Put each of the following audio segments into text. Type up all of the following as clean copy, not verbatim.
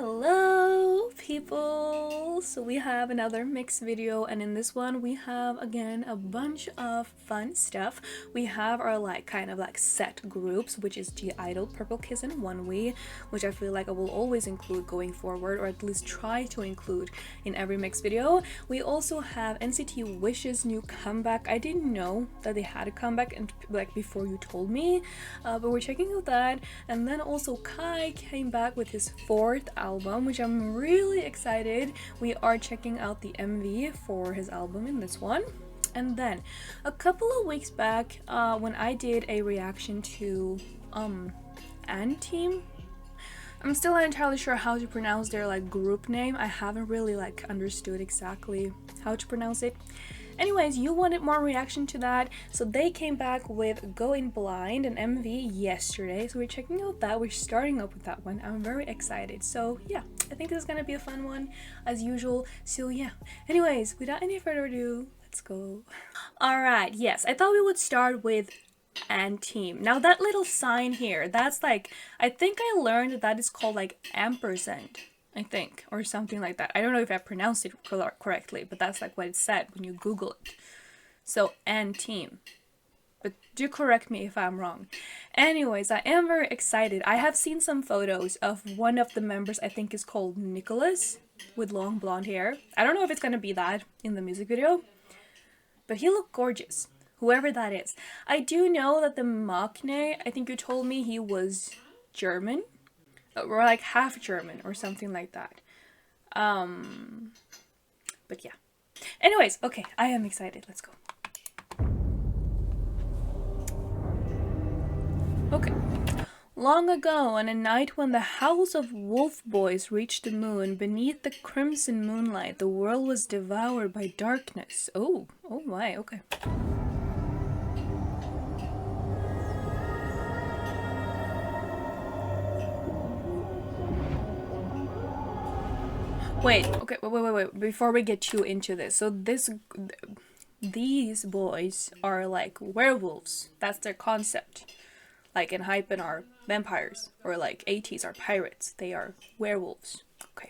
Hello people! So we have another mixed video, and in this one we have again a bunch of fun stuff. We have our kind of set groups, which is I-dle, Purple Kiss, and Onewe, which I feel like I will always include going forward, or at least try to include in every mixed video. We also have NCT Wish's new comeback. I didn't know that they had a comeback and before you told me, but we're checking out that. And then also Kai came back with his fourth album, which I'm really excited. We are checking out the MV for his album in this one. And then a couple of weeks back, when I did a reaction to Team, I'm still not entirely sure how to pronounce their group name. I haven't really understood exactly how to pronounce it. Anyways, you wanted more reaction to that, so they came back with Going Blind, an MV, yesterday. So we're checking out that. We're starting up with that one. I'm very excited. So yeah, I think this is gonna be a fun one as usual. So yeah. Anyways, without any further ado, let's go. Alright, yes, I thought we would start with Team. Now that little sign here, that's I think I learned that is called ampersand, I think, or something like that. I don't know if I pronounced it correctly, but that's what it said when you Google it. So, Team. But do correct me if I'm wrong. Anyways, I am very excited. I have seen some photos of one of the members, I think is called Nicholas, with long blonde hair. I don't know if it's gonna be that in the music video, but he looked gorgeous, whoever that is. I do know that the Maknae, I think you told me he was German. Or half German or something like that. But yeah. Anyways, okay, I am excited. Let's go. Okay. Long ago, on a night when the house of wolf boys reached the moon, beneath the crimson moonlight, the world was devoured by darkness. Oh my, okay. Wait, okay, wait. Before we get too into this, so these boys are werewolves. That's their concept. In Hypen are vampires, or ATs are pirates. They are werewolves. Okay.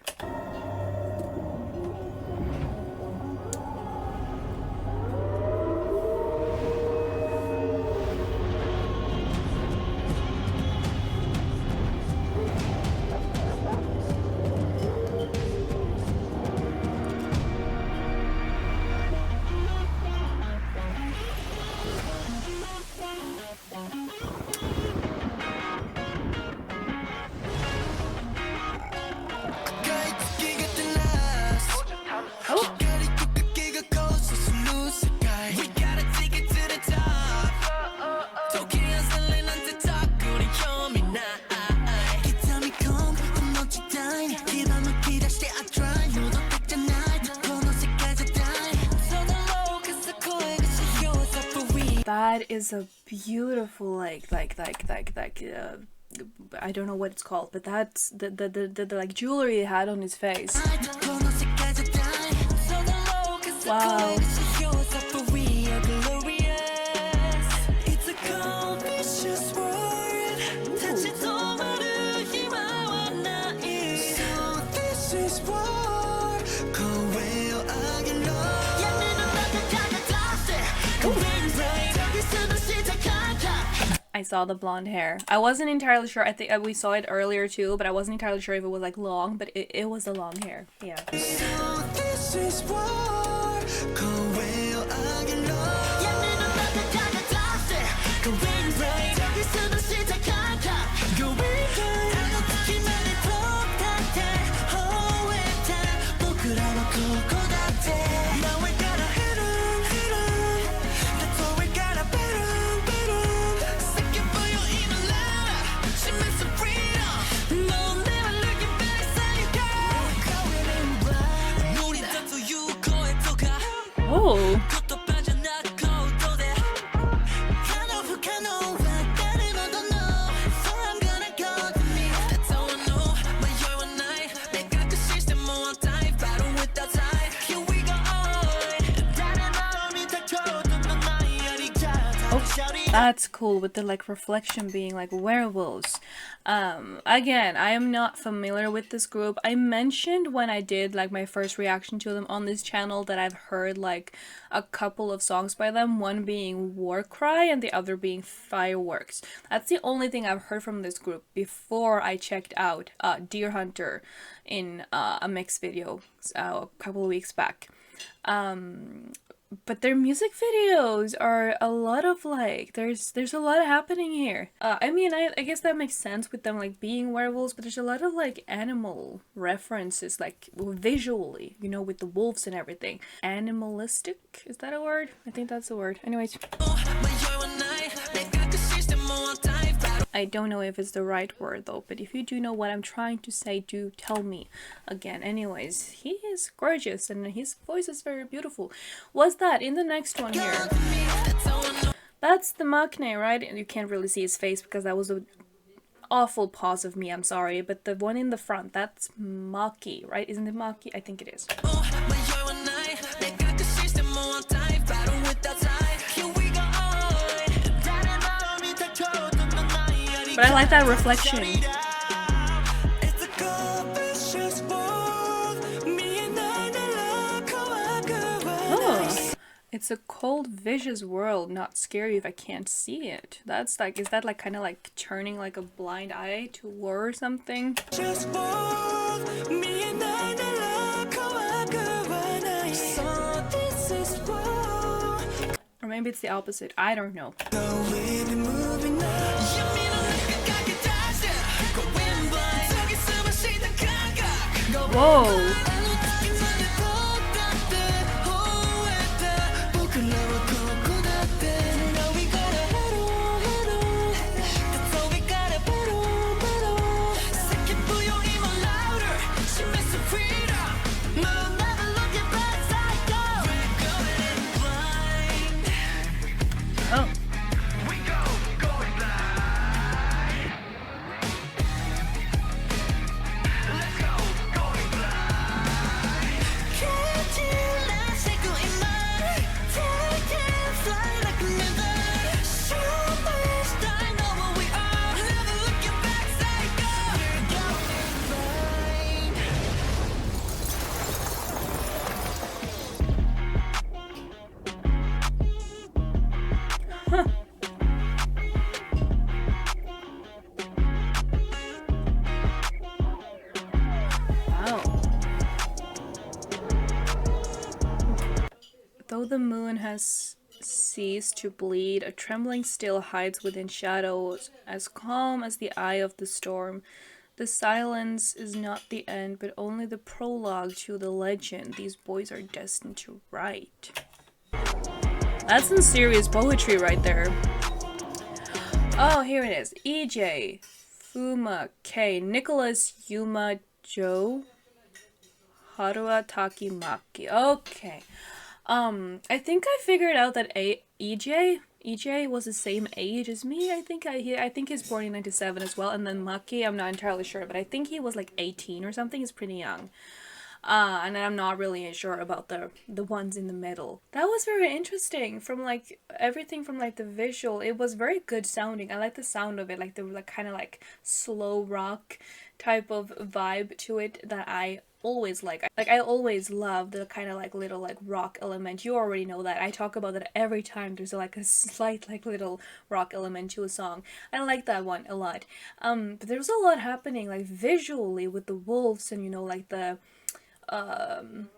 That is a beautiful I don't know what it's called, but that's the jewelry he had on his face. Wow. I saw the blonde hair. I wasn't entirely sure. I think we saw it earlier too, but I wasn't entirely sure if it was long, but it was the long hair. Yeah. So this is war. That's cool, with the like reflection being like werewolves. Again, I am not familiar with this group. I mentioned when I did like my first reaction to them on this channel that I've heard like a couple of songs by them, one being War Cry and the other being Fireworks. That's the only thing I've heard from this group before I checked out Deer Hunter in a mix video a couple of weeks back. But their music videos are a lot of like, there's a lot happening here. I mean, I guess that makes sense with them like being werewolves, but there's a lot of like animal references, like visually, you know, with the wolves and everything. Animalistic, is that a word? I think that's a word. Anyways. I don't know if it's the right word though, but if you do know what I'm trying to say, do tell me again. Anyways, he is gorgeous and his voice is very beautiful. What's that in the next one here? That's the maknae, right? And you can't really see his face because that was an awful pause of me, I'm sorry. But the one in the front, that's Maki, right? Isn't it Maki? I think it is. But I like that reflection. Oh, it's a cold, vicious world, not scary if I can't see it. That's like, is that like kind of like turning like a blind eye to war or something? Or maybe it's the opposite, I don't know. Whoa! Oh. Though the moon has ceased to bleed, a trembling still hides within shadows, as calm as the eye of the storm. The silence is not the end, but only the prologue to the legend these boys are destined to write. That's some serious poetry right there. Oh, here it is. EJ, Fuma K, Nicholas Yuma Jo, Harua Taki Maki. Okay. I think I figured out that EJ was the same age as me. I think he's born in 97 as well, and then Maki, I'm not entirely sure, but I think he was like 18 or something. He's pretty young. And I'm not really sure about the ones in the middle. That was very interesting. From like everything from like the visual, it was very good sounding. I like the sound of it, like the like kind of like slow rock type of vibe to it that I always like. I always love the kind of like little like rock element. You already know that. I talk about that every time there's like a slight like little rock element to a song. I like that one a lot. But there's a lot happening like visually with the wolves and, you know, like the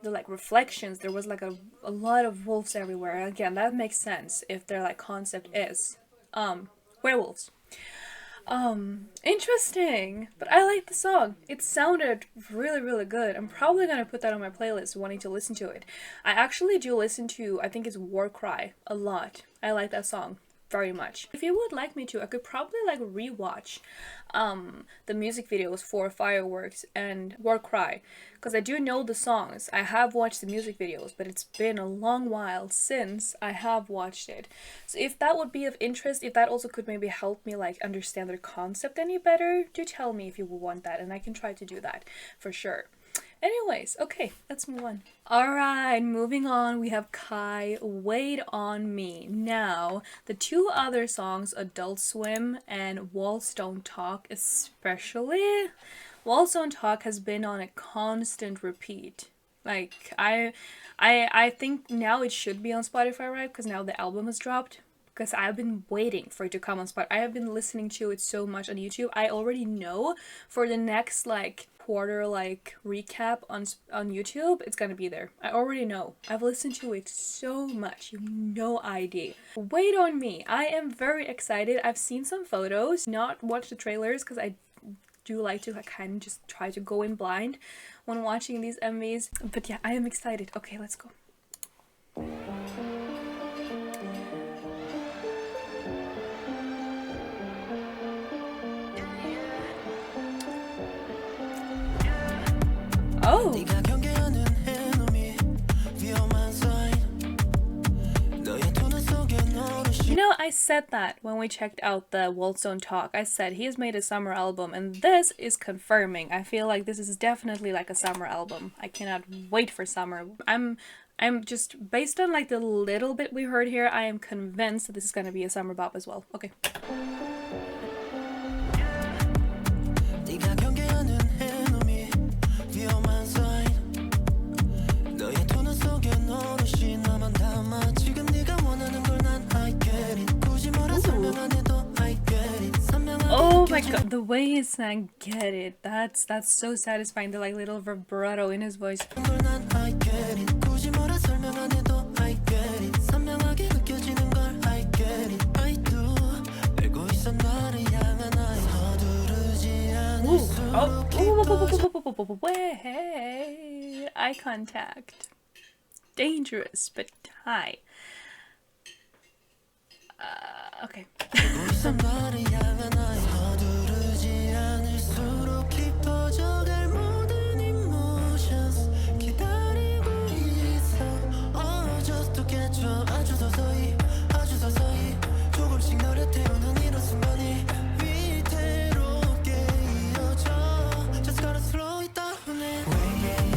like reflections. There was like a lot of wolves everywhere. Again, that makes sense if their like concept is werewolves. Interesting, but I like the song. It sounded really good. I'm probably gonna put that on my playlist, wanting to listen to it. I actually do listen to, I think it's War Cry a lot. I like that song very much. If you would like me to, I could probably like rewatch the music videos for Fireworks and War Cry, because I do know the songs. I have watched the music videos, but it's been a long while since I have watched it. So if that would be of interest, if that also could maybe help me like understand their concept any better, do tell me if you would want that, and I can try to do that for sure. Anyways, okay, let's move on. Alright, moving on, we have Kai, Wait on Me. Now, the two other songs, Adult Swim and Walls Don't Talk especially, Walls Don't Talk has been on a constant repeat. Like, I think now it should be on Spotify, right? Because now the album has dropped. Because I've been waiting for it to come on Spotify. I have been listening to it so much on YouTube. I already know for the next like quarter like recap on YouTube, it's gonna be there. I already know. I've listened to it so much. You have no idea. Wait on Me. I am very excited. I've seen some photos, not watched the trailers because I do like to like kind of just try to go in blind when watching these MVs. But yeah, I am excited. Okay, let's go. Oh! You know, I said that when we checked out the Walls Don't Talk. I said he has made a summer album, and this is confirming. I feel like this is definitely like a summer album. I cannot wait for summer. I'm just, based on like the little bit we heard here, I am convinced that this is gonna be a summer bop as well. Okay. Oh my god, the way he sang Get It, that's so satisfying, the like little vibrato in his voice. Oh, way, eye contact. Dangerous, but high. Okay.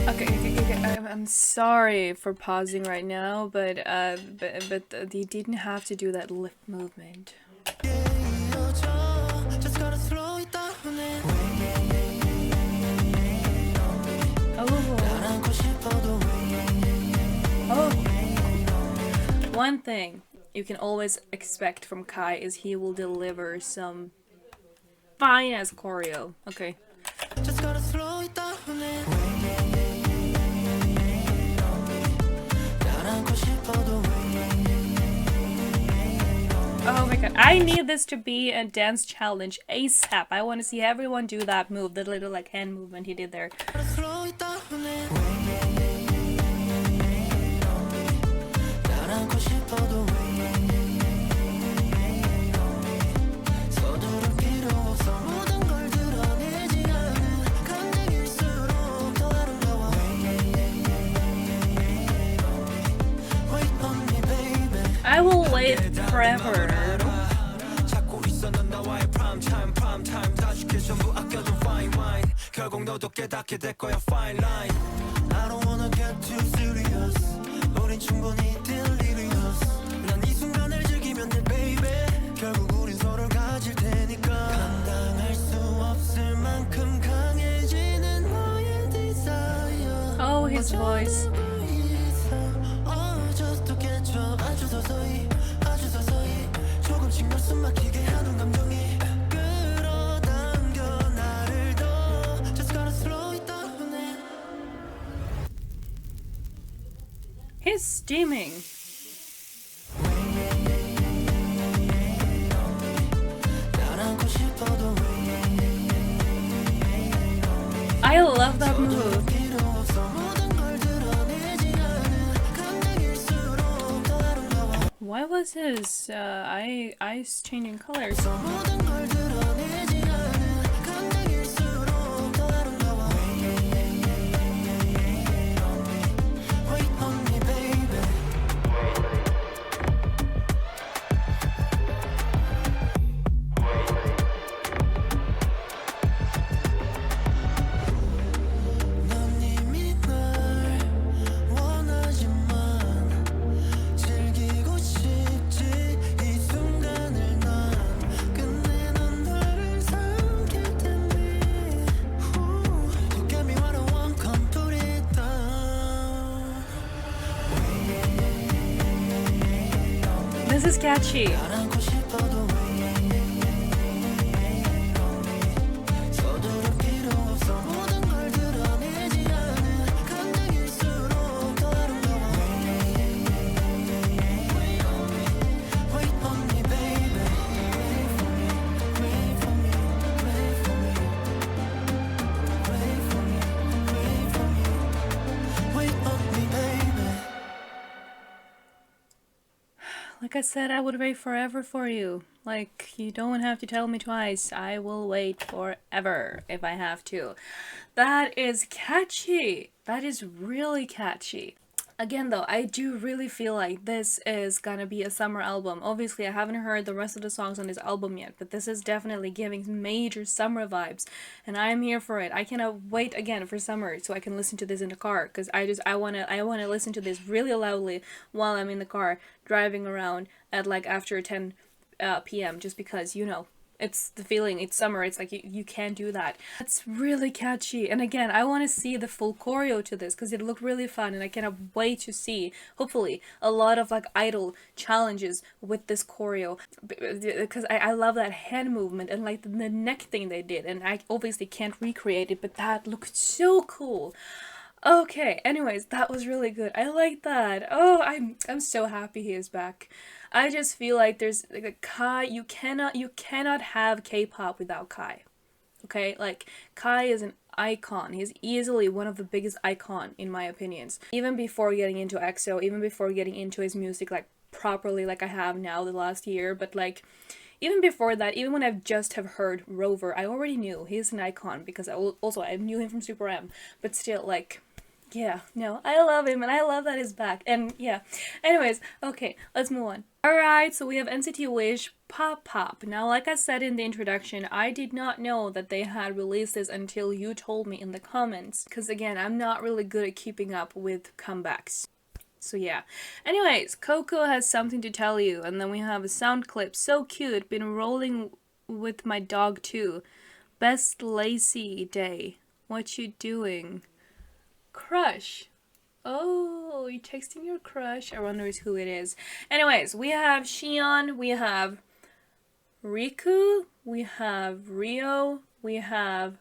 Okay. I'm sorry for pausing right now, but they didn't have to do that lip movement. Oh. One thing you can always expect from Kai is he will deliver some fine ass choreo. Okay. Oh my god, I need this to be a dance challenge ASAP. I want to see everyone do that move, the little like hand movement he did there. I will wait forever. Oh, his voice. He's steaming. I love that move. Why was his eyes changing colors? is catchy. Like I said, I would wait forever for you. Like, you don't have to tell me twice. I will wait forever if I have to. That is catchy. That is really catchy. Again though, I do really feel like this is gonna be a summer album. Obviously, I haven't heard the rest of the songs on this album yet, but this is definitely giving major summer vibes, and I am here for it. I cannot wait again for summer so I can listen to this in the car, because I wanna listen to this really loudly while I'm in the car driving around at like after 10 p.m. just because, you know, it's the feeling, it's summer, it's like you can't do that. It's really catchy, and again, I want to see the full choreo to this because it looked really fun, and I cannot wait to see, hopefully, a lot of like idol challenges with this choreo, because I love that hand movement and like the neck thing they did, and I obviously can't recreate it, but that looked so cool. Okay, anyways, that was really good. I like that. Oh, I'm so happy he is back. I just feel like there's like a Kai, you cannot have K-pop without Kai. Okay? Like, Kai is an icon. He's easily one of the biggest icon in my opinions. Even before getting into EXO, even before getting into his music like properly like I have now the last year, but like even before that, even when I've just have heard Rover, I already knew he's an icon because I knew him from Super M, but still like, yeah, no, I love him and I love that he's back. And yeah, anyways, okay, let's move on. Alright, so we have NCT Wish Poppop. Now, like I said in the introduction, I did not know that they had released this until you told me in the comments. Because again, I'm not really good at keeping up with comebacks. So yeah. Anyways, Coco has something to tell you. And then we have a sound clip. So cute. Been rolling with my dog too. Best lazy day. What you doing? Crush. Oh, you're texting your crush. I wonder who it is. Anyways, we have Xion, we have Riku, we have Rio, we have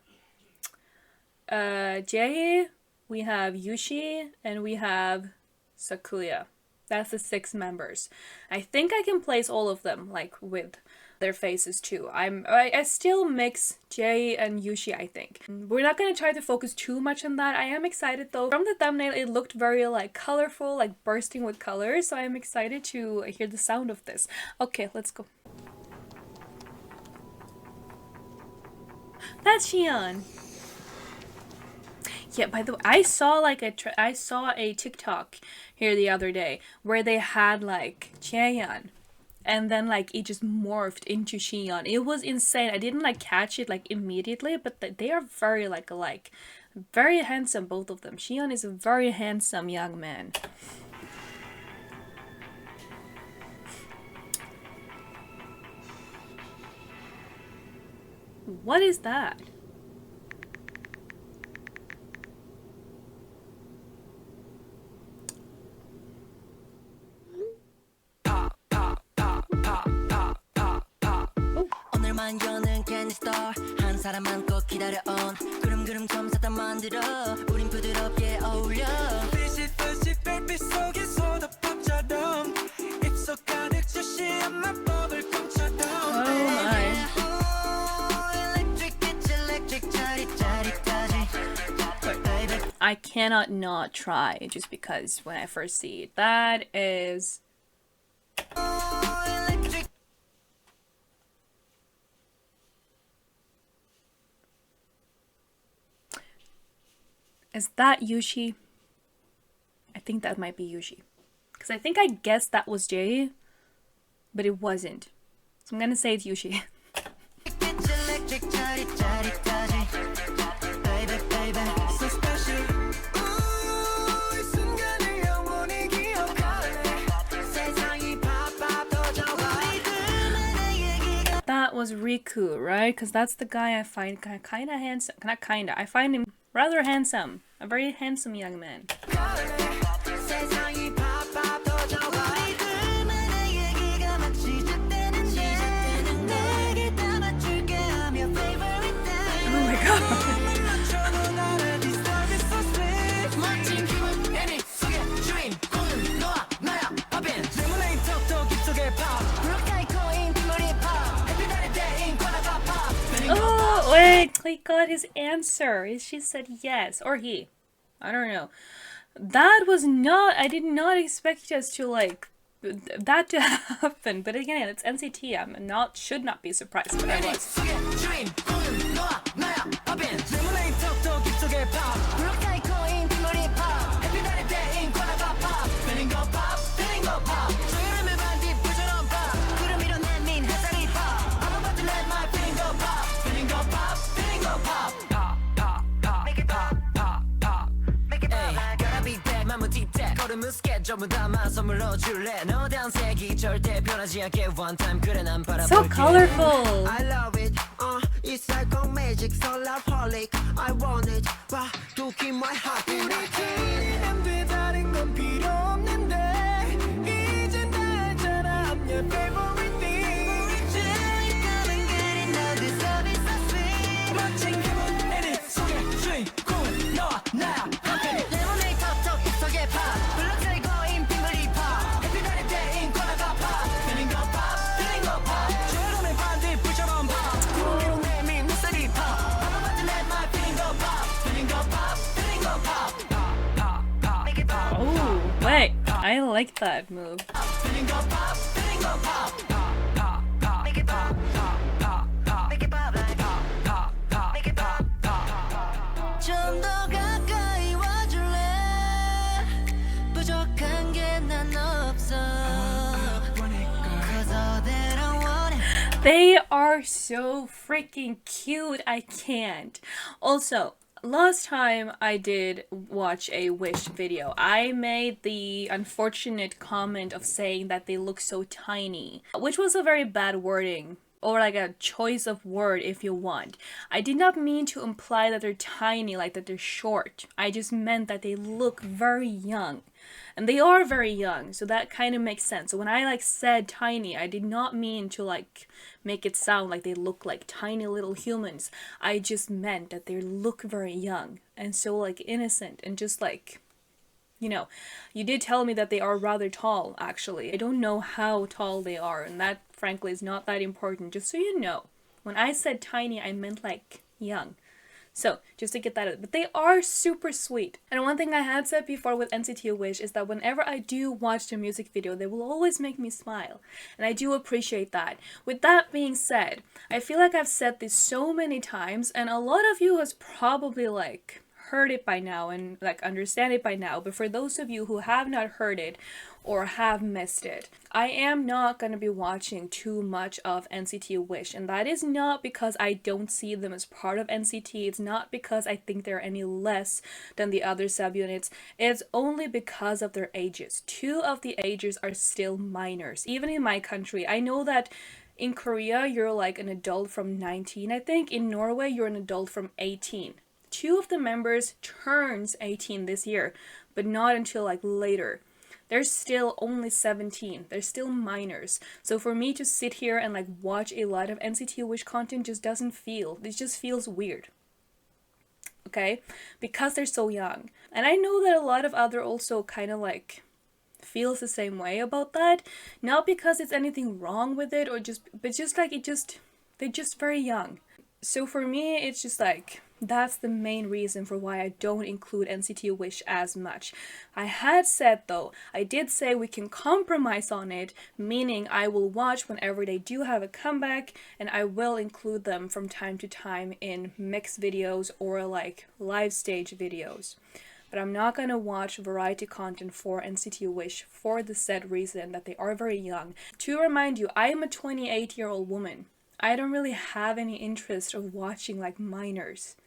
Jae, we have Yushi, and we have Sakuya. That's the 6 members. I think I can place all of them, like, with their faces too. I still mix Jae and Yushi, I think. We're not gonna try to focus too much on that. I am excited though. From the thumbnail, it looked very like colorful, like bursting with colors, so I am excited to hear the sound of this. Okay, let's go. That's Xion. Yeah, by the way, I saw a TikTok here the other day where they had like Jaehyun, and then like it just morphed into Xion. It was insane. I didn't like catch it like immediately, but they are very like alike. Very handsome, both of them. Xion is a very handsome young man. What is that? 한 사람만 꼭 기다려온 그름그름 점사다 만들어 우린 부드럽게 어울려 빛이 별빛 속에 소다밥처럼 입속 가득 주시한 마법을 꿈처럼 I cannot not try just because when I first see it, that is Is that Yushi? I think that might be Yushi. Because I think I guessed that was Jae, but it wasn't. So I'm gonna say it's Yushi. That was Riku, right? Because that's the guy I find kind of handsome. Not kinda. I find him rather handsome. A very handsome young man. wait, he got his answer. She said yes, or he. I don't know. That was not, I did not expect us to like, that to happen. But again, it's NCT. I'm not, should not be surprised, but I was. So colorful. I love it. It's like a magic solarholic. I want it. To keep my heart in Oh, wait. I like that move. They are so freaking cute. I can't. Also, last time I did watch a Wish video, I made the unfortunate comment of saying that they look so tiny, which was a very bad wording, or like a choice of word if you want. I did not mean to imply that they're tiny, like that they're short. I just meant that they look very young. And they are very young, so that kind of makes sense. So when I like said tiny, I did not mean to like make it sound like they look like tiny little humans. I just meant that they look very young and so like innocent and just like, you know, you did tell me that they are rather tall actually. I don't know how tall they are, and that frankly is not that important, just so you know. When I said tiny, I meant like young. So, just to get that out, but they are super sweet. And one thing I had said before with NCT Wish is that whenever I do watch their music video, they will always make me smile. And I do appreciate that. With that being said, I feel like I've said this so many times, and a lot of you has probably like heard it by now and like understand it by now, but for those of you who have not heard it or have missed it, I am not going to be watching too much of NCT Wish, and that is not because I don't see them as part of NCT. It's not because I think they're any less than the other subunits. It's only because of their ages. 2 of the ages are still minors, even in my country. I know that in Korea you're like an adult from 19, I think. In Norway you're an adult from 18. 2 of the members turns 18 this year, but not until like later. They're still only 17. They're still minors. So for me to sit here and like watch a lot of NCT Wish content just doesn't feel, it just feels weird. Okay? Because they're so young. And I know that a lot of other also kind of like feels the same way about that. Not because it's anything wrong with it or just, but just like they're just very young. So for me, it's just like, that's the main reason for why I don't include NCT Wish as much. I had said though, I did say we can compromise on it, meaning I will watch whenever they do have a comeback, and I will include them from time to time in mix videos or like live stage videos. But I'm not gonna watch variety content for NCT Wish for the said reason that they are very young. To remind you, I am a 28-year-old woman. I don't really have any interest of watching like minors.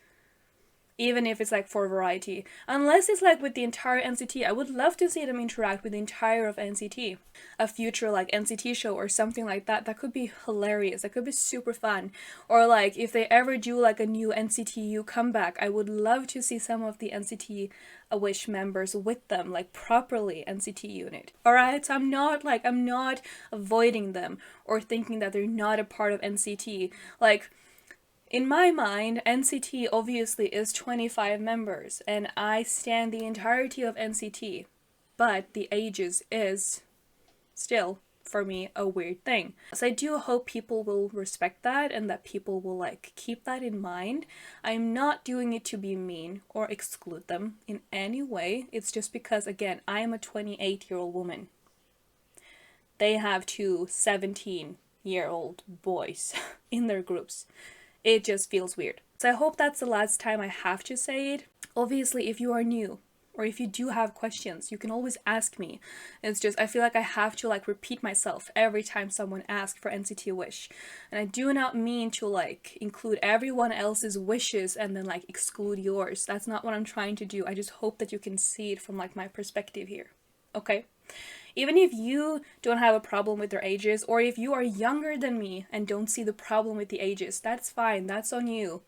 Even if it's like for variety. Unless it's like with the entire NCT. I would love to see them interact with the entire of NCT. A future like NCT show or something like that. That could be hilarious. That could be super fun. Or like if they ever do like a new NCTU comeback, I would love to see some of the NCT Wish members with them, like properly NCT unit. Alright, so I'm not avoiding them or thinking that they're not a part of NCT. Like, in my mind, NCT obviously is 25 members, and I stand the entirety of NCT, but the ages is still for me a weird thing. So I do hope people will respect that and that people will like keep that in mind. I'm not doing it to be mean or exclude them in any way. It's just because, again, I am a 28-year-old woman. They have two 17-year-old boys in their groups. It just feels weird. So I hope that's the last time I have to say it. Obviously, if you are new, or if you do have questions, you can always ask me. It's just, I feel like I have to like repeat myself every time someone asks for NCT Wish. And I do not mean to like include everyone else's wishes and then like exclude yours. That's not what I'm trying to do. I just hope that you can see it from like my perspective here. Okay? Even if you don't have a problem with their ages, or if you are younger than me and don't see the problem with the ages, that's fine. That's on you.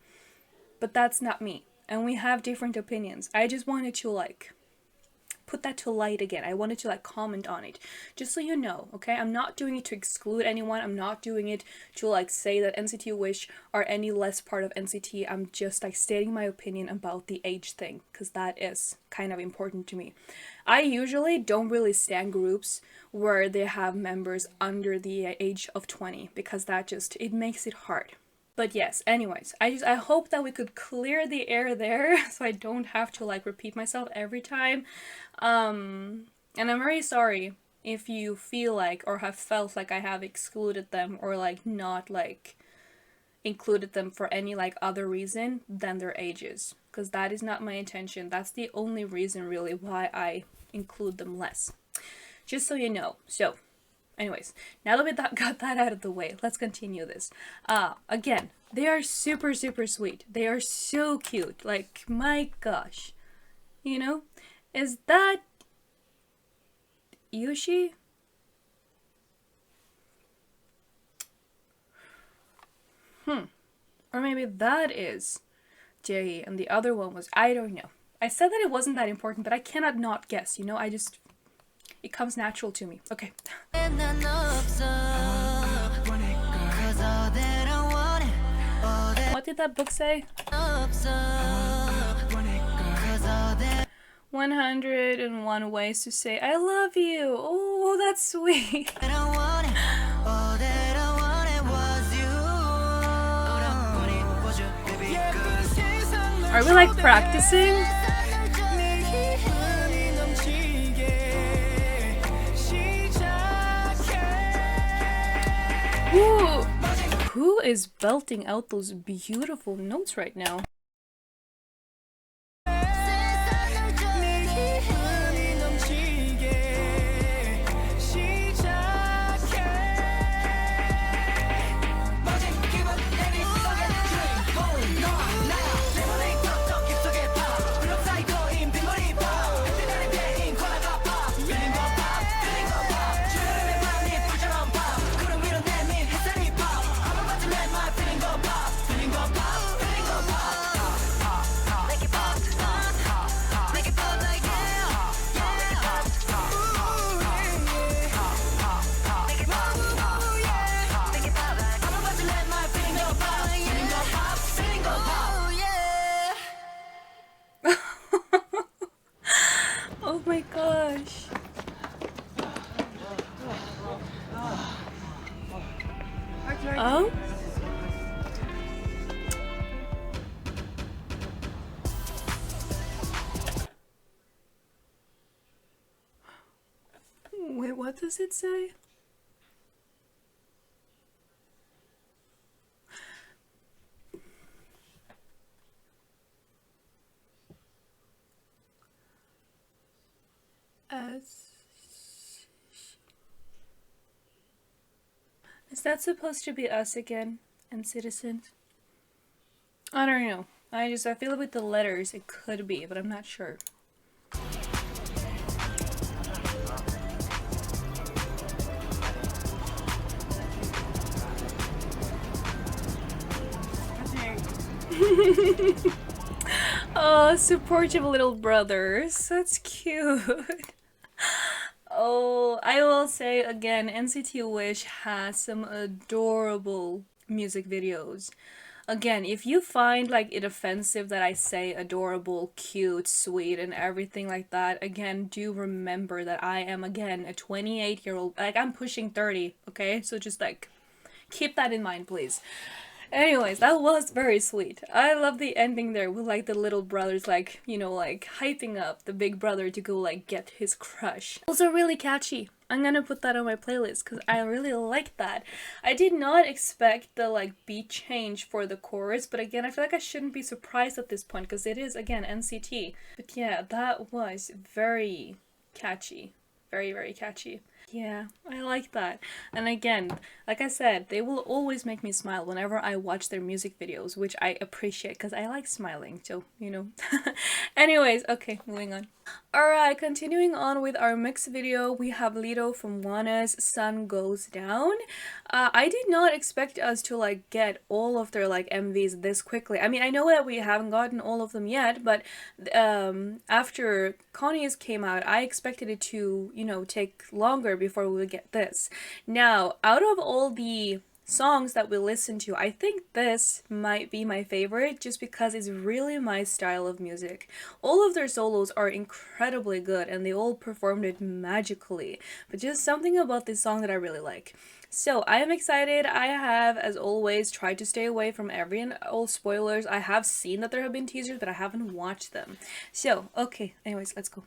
But that's not me. And we have different opinions. I just wanted to like put that to light again. I wanted to like comment on it, just so you know, okay? I'm not doing it to exclude anyone. I'm not doing it to like say that NCT Wish are any less part of NCT. I'm just like stating my opinion about the age thing, because that is kind of important to me. I usually don't really stand groups where they have members under the age of 20, because that just, it makes it hard. But yes, anyways, I hope that we could clear the air there so I don't have to like repeat myself every time. And I'm very sorry if you feel like or have felt like I have excluded them or like not like included them for any like other reason than their ages, because that is not my intention. That's the only reason really why I include them less. Just so you know. So anyways, now that we got that out of the way, let's continue this. Again, they are super, super sweet. They are so cute. Like, my gosh. You know? Is that Yushi? Or maybe that is Jae, and the other one was, I don't know. I said that it wasn't that important, but I cannot not guess, you know? It comes natural to me. Okay. What did that book say? 101 ways to say I love you. Oh, that's sweet. Are we like practicing? Who is belting out those beautiful notes right now? Oh my gosh. Oh? Wait, what does it say? Is that supposed to be us again and citizens? I don't know. I feel with the letters it could be, but I'm not sure. Oh, supportive little brothers. That's cute. Oh, I will say again, NCT Wish has some adorable music videos. Again, if you find like it offensive that I say adorable, cute, sweet, and everything like that, again, do remember that I am, again, a 28-year-old. Like, I'm pushing 30, okay? So just like keep that in mind, please. Anyways, that was very sweet. I love the ending there with like the little brothers, like, you know, like hyping up the big brother to go like get his crush. Also really catchy. I'm gonna put that on my playlist because I really like that. I did not expect the like beat change for the chorus, but again, I feel like I shouldn't be surprised at this point because it is, again, NCT. But yeah, that was very catchy. Very, very catchy. Yeah, I like that. And again, like I said, they will always make me smile whenever I watch their music videos, which I appreciate because I like smiling, so, you know. Anyways, okay, moving on. Alright, continuing on with our mix video, we have Leedo from Onewe's Sun Goes Down. I did not expect us to like get all of their like MVs this quickly. I mean, I know that we haven't gotten all of them yet, but after Connie's came out, I expected it to, you know, take longer before we would get this. Now, out of all the songs that we listen to, I think this might be my favorite just because it's really my style of music. All of their solos are incredibly good and they all performed it magically, but just something about this song that I really like. So I am excited. I have, as always, tried to stay away from every and all spoilers. I have seen that there have been teasers, but I haven't watched them. So, okay, anyways, let's go.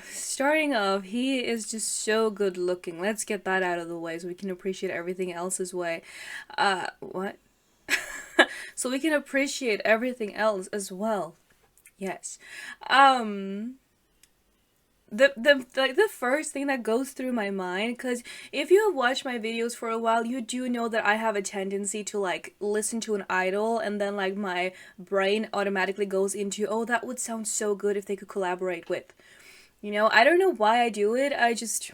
Starting off, he is just so good looking. Let's get that out of the way so we can appreciate everything else as well. What? So we can appreciate everything else as well. Yes. The first thing that goes through my mind, because if you have watched my videos for a while, you do know that I have a tendency to like listen to an idol and then like my brain automatically goes into, oh, that would sound so good if they could collaborate with, you know. I don't know why I do it. I just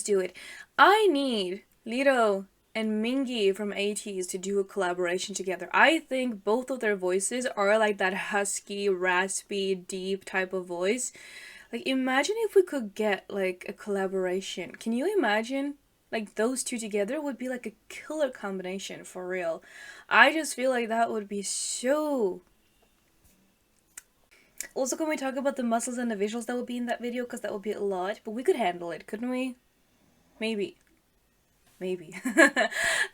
do it. I need Leedo and Mingi from ATEEZ to do a collaboration together. I think both of their voices are like that husky, raspy, deep type of voice. Like, imagine if we could get, like, a collaboration. Can you imagine? Like, those two together would be, like, a killer combination, for real. I just feel like that would be so... Also, can we talk about the muscles and the visuals that would be in that video? Because that would be a lot. But we could handle it, couldn't we? Maybe. Maybe.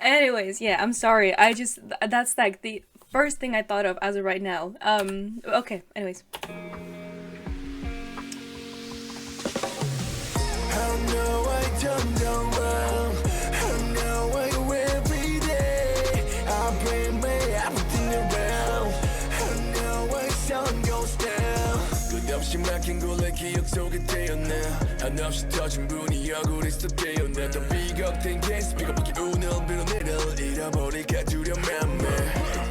Anyways, yeah, I'm sorry. That's, like, the first thing I thought of as of right now. Okay, anyways. 막힌 골래 기억 속에 태어나 한없이 터진 분이 얼굴이 습대어나 더 비겁된 케이스 비겁하게 우는 비로 내를 잃어버릴까 두려움만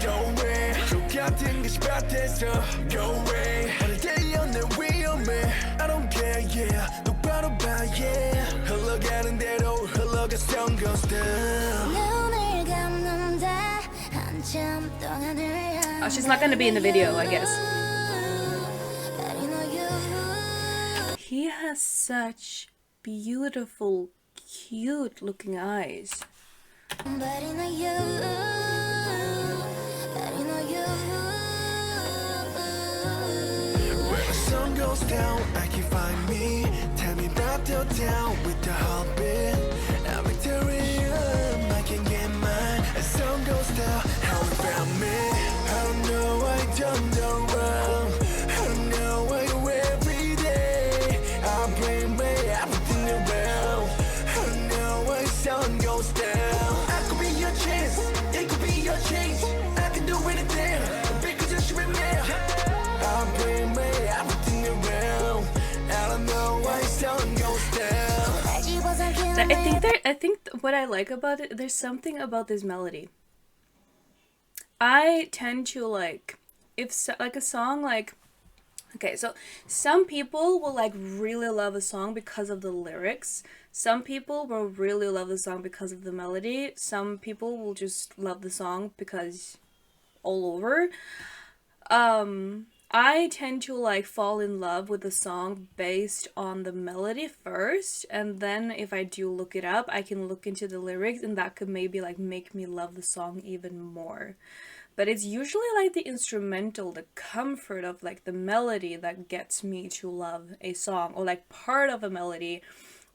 Go away 똑같은 것이 밭에서 Go away 하늘 대연내 위험해 I don't care yeah 똑바로 봐 yeah 흘러가는 대로 흘러가 sun goes down 눈을 감는다 한참 동안을 Oh, she's not gonna be in the video, I guess. He has such beautiful, cute looking eyes. When the sun goes down, I can find me. Tell me about your down with the heartbeat. I'm victorious, I can get mine. The sun goes down, how it found me. I don't know, I don't know. I don't know why you every day. I blame me, everything around. I don't know why the sun goes down. I could be your chance, it could be your change. I can do anything, because you should be me. I blame me, everything around. I don't know why the sun goes down. I think what I like about it, there's something about this melody. I tend to like, if like a song like Okay, so some people will like really love a song because of the lyrics. Some people will really love the song because of the melody. Some people will just love the song because all over. I tend to like fall in love with the song based on the melody first, and then if I do look it up, I can look into the lyrics, and that could maybe like make me love the song even more. But it's usually like the instrumental, the comfort of like the melody that gets me to love a song, or like part of a melody,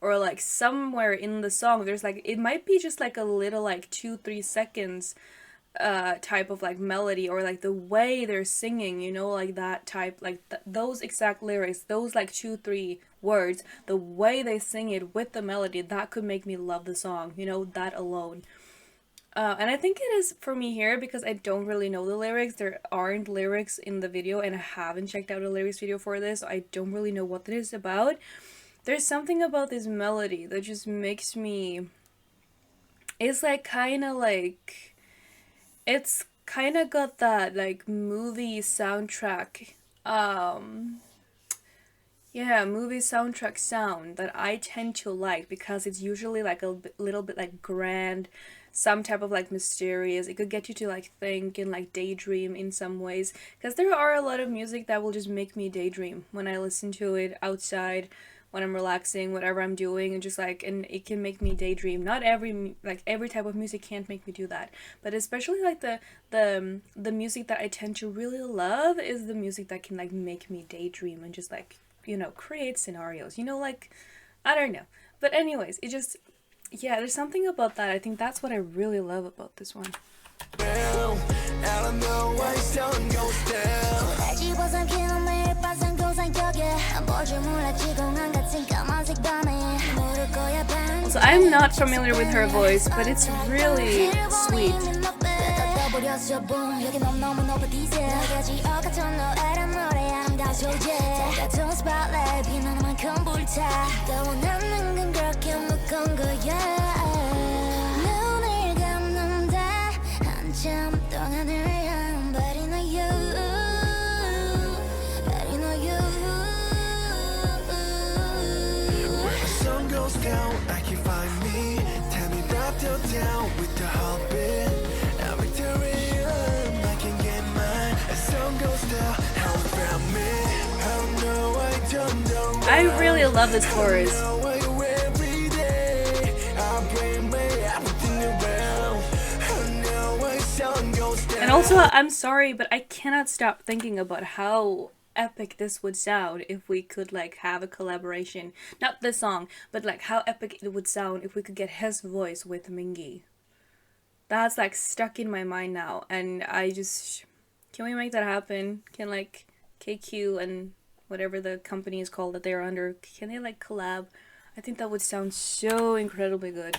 or like somewhere in the song there's like, it might be just like a little like 2-3 seconds type of like melody, or like the way they're singing, you know, like that type, like those exact lyrics, those like 2-3 words, the way they sing it with the melody, that could make me love the song, you know, that alone. And I think it is for me here because I don't really know the lyrics. There aren't lyrics in the video, and I haven't checked out a lyrics video for this, so I don't really know what it is about. There's something about this melody that just makes me, it's like kind of like, it's kind of got that like movie soundtrack, yeah, movie soundtrack sound that I tend to like, because it's usually like a little bit like grand, some type of like mysterious. It could get you to like think and like daydream in some ways, because there are a lot of music that will just make me daydream when I listen to it outside, when I'm relaxing, whatever I'm doing, and just like, and it can make me daydream. Not every type of music can't make me do that, but especially like the music that I tend to really love is the music that can like make me daydream and just like, you know, create scenarios, you know, like, I don't know. But anyways, it just, yeah, there's something about that. I think that's what I really love about this one. So I'm not familiar with her voice, but it's really sweet. I really love this chorus. And also, I'm sorry, but I cannot stop thinking about how epic this would sound if we could like have a collaboration. Not this song, but like how epic it would sound if we could get his voice with Mingi. That's like stuck in my mind now, and I just, can we make that happen? Can like KQ and whatever the company is called that they're under, can they like collab? I think that would sound so incredibly good.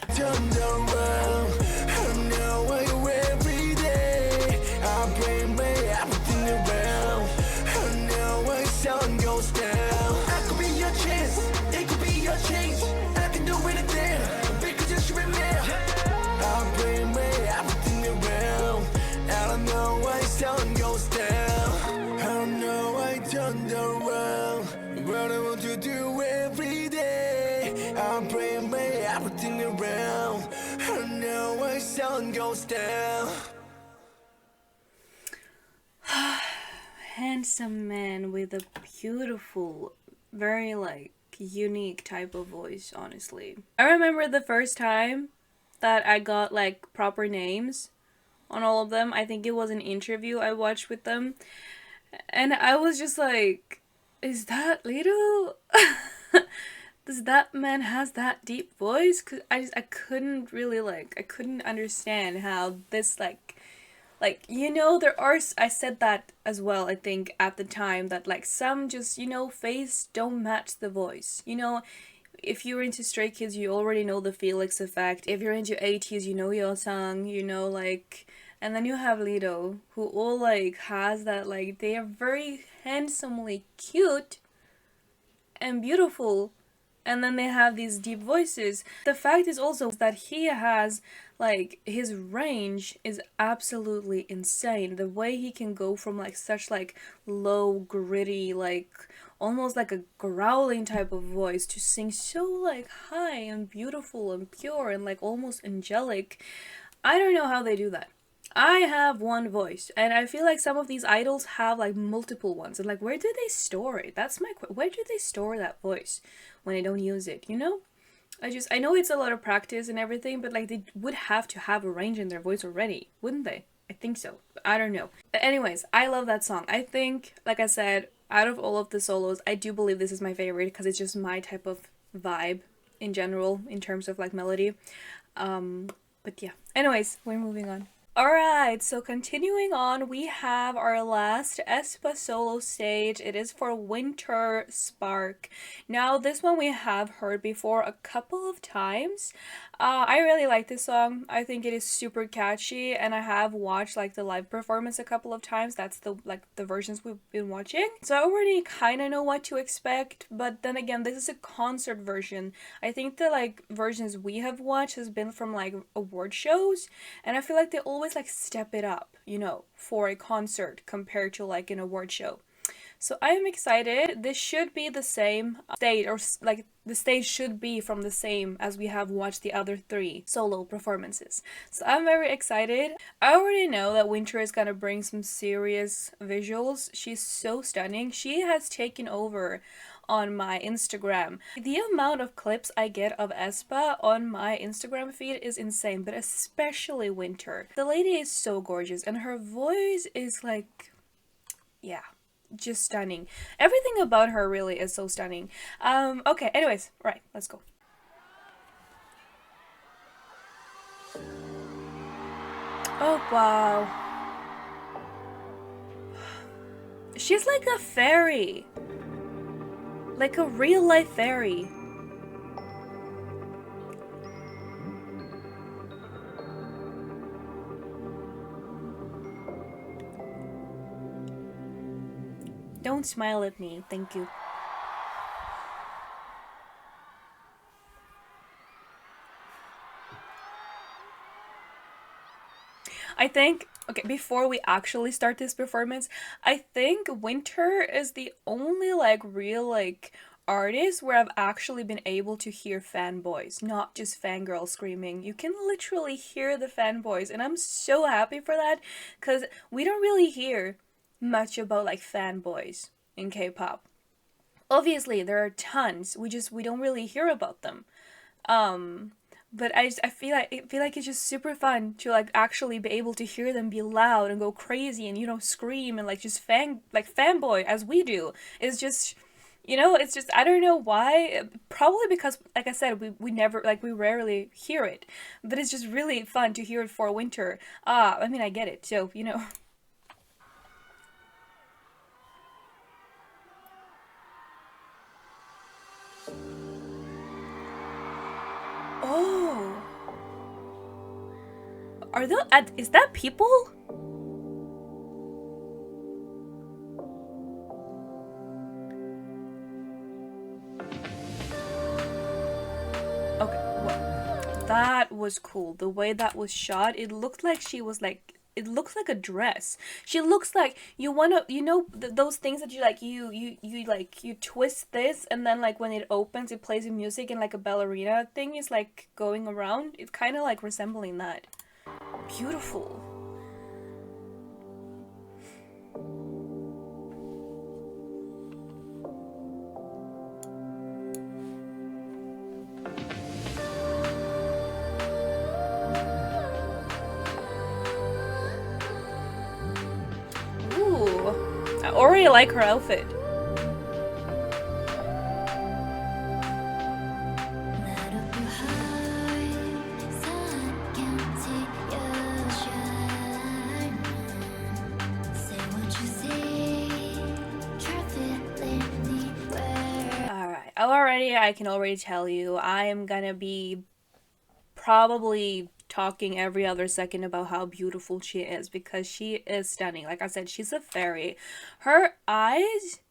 Handsome man with a beautiful, very like unique type of voice, honestly. I remember the first time that I got like proper names on all of them. I think it was an interview I watched with them, and I was just like, is that Leedo? Does that man has that deep voice? Cause I couldn't really like, I couldn't understand how this like, you know, there are, I said that as well, I think, at the time, that like some just, you know, face don't match the voice. You know, if you're into Stray Kids, you already know the Felix effect. If you're into 80s, you know Yeosang, you know, like, and then you have Leedo, who all like has that, like, they are very handsomely cute and beautiful, and then they have these deep voices. The fact is also that he has, like, his range is absolutely insane. The way he can go from like such like low, gritty, like almost like a growling type of voice to sing so like high and beautiful and pure and like almost angelic. I don't know how they do that. I have one voice, and I feel like some of these idols have like multiple ones, and like where do they store it? That's my where do they store that voice when they don't use it, you know? I know it's a lot of practice and everything, but like they would have to have a range in their voice already, wouldn't they? I think so. I don't know. But anyways, I love that song. I think, like I said, out of all of the solos, I do believe this is my favorite because it's just my type of vibe in general in terms of like melody. But yeah. Anyways, we're moving on. Alright, so continuing on, we have our last aespa solo stage. It is for Winter Spark. Now, this one we have heard before a couple of times. I really like this song. I think it is super catchy, and I have watched like the live performance a couple of times. That's the versions we've been watching. So I already kind of know what to expect, but then again, this is a concert version. I think the like versions we have watched has been from like award shows, and I feel like they always like step it up, you know, for a concert compared to like an award show. So I am excited. This should be the same stage, or like the stage should be from the same as we have watched the other 3 solo performances. So I'm very excited. I already know that Winter is gonna bring some serious visuals. She's so stunning. She has taken over on my Instagram. The amount of clips I get of aespa on my Instagram feed is insane, but especially Winter. The lady is so gorgeous, and her voice is like, yeah, just stunning. Everything about her really is so stunning. Okay, anyways, right, let's go. Oh, wow. She's like a fairy. Like a real life fairy. Don't smile at me, thank you. I think, okay, before we actually start this performance, I think Winter is the only like real like artist where I've actually been able to hear fanboys, not just fangirls screaming. You can literally hear the fanboys, and I'm so happy for that because we don't really hear much about like fanboys in K-pop. Obviously, there are tons. We don't really hear about them. But I feel like it's just super fun to like actually be able to hear them be loud and go crazy and, you know, scream and like just fanboy as we do. It's just, you know, it's just, I don't know why. Probably because, like I said, we never, like, we rarely hear it. But it's just really fun to hear it for Winter. I mean, I get it. So, you know. Oh. Are those, is that people? Okay, well, that was cool. The way that was shot, it looked like she was like, it looks like a dress. She looks like, you wanna, you know, those things that you like, you like, you twist this, and then like when it opens, it plays the music, and like a ballerina thing is like going around. It's kind of like resembling that. Beautiful. Ooh, I already like her outfit. I can already tell you I am gonna be probably talking every other second about how beautiful she is, because she is stunning. Like I said, she's a fairy. Her eyes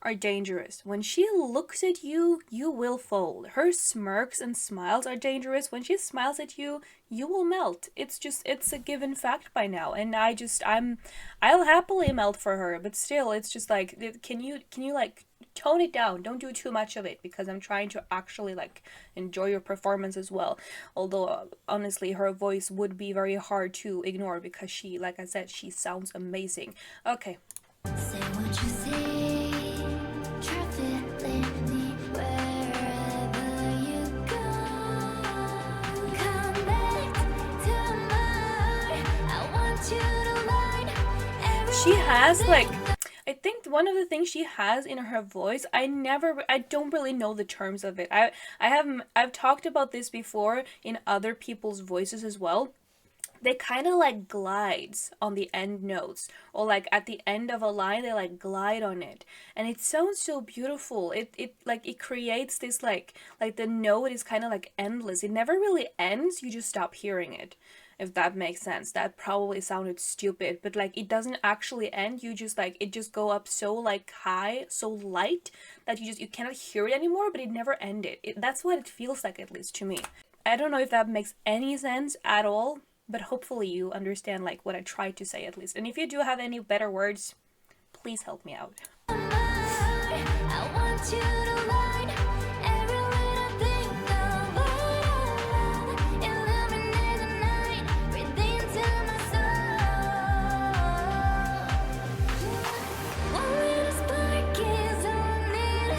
are dangerous. When she looks at you, you will fold. Her smirks and smiles are dangerous. When she smiles at you, you will melt. It's a given fact by now. And I'll happily melt for her, but still, it's just like, can you like tone it down? Don't do too much of it, because I'm trying to actually like enjoy your performance as well. Although honestly, her voice would be very hard to ignore because she, like I said, she sounds amazing. Okay. Say what you say, traffic lately, wherever you go. Come back to mine. I want you to learn. She has like, I think one of the things she has in her voice, I don't really know the terms of it. I've talked about this before in other people's voices as well. They kind of like glides on the end notes, or like at the end of a line they like glide on it, and it sounds so beautiful. It creates this like the note is kind of like endless. It never really ends, you just stop hearing it, if that makes sense. That probably sounded stupid, but like it doesn't actually end. You just like, it just go up so like high, so light, that you cannot hear it anymore, but it never ended. That's what it feels like, at least to me. I don't know if that makes any sense at all, but hopefully you understand like what I tried to say at least. And if you do have any better words, please help me out. I want you to learn every little thing about illuminate the night, breathe into my soul. One little spark is all I need.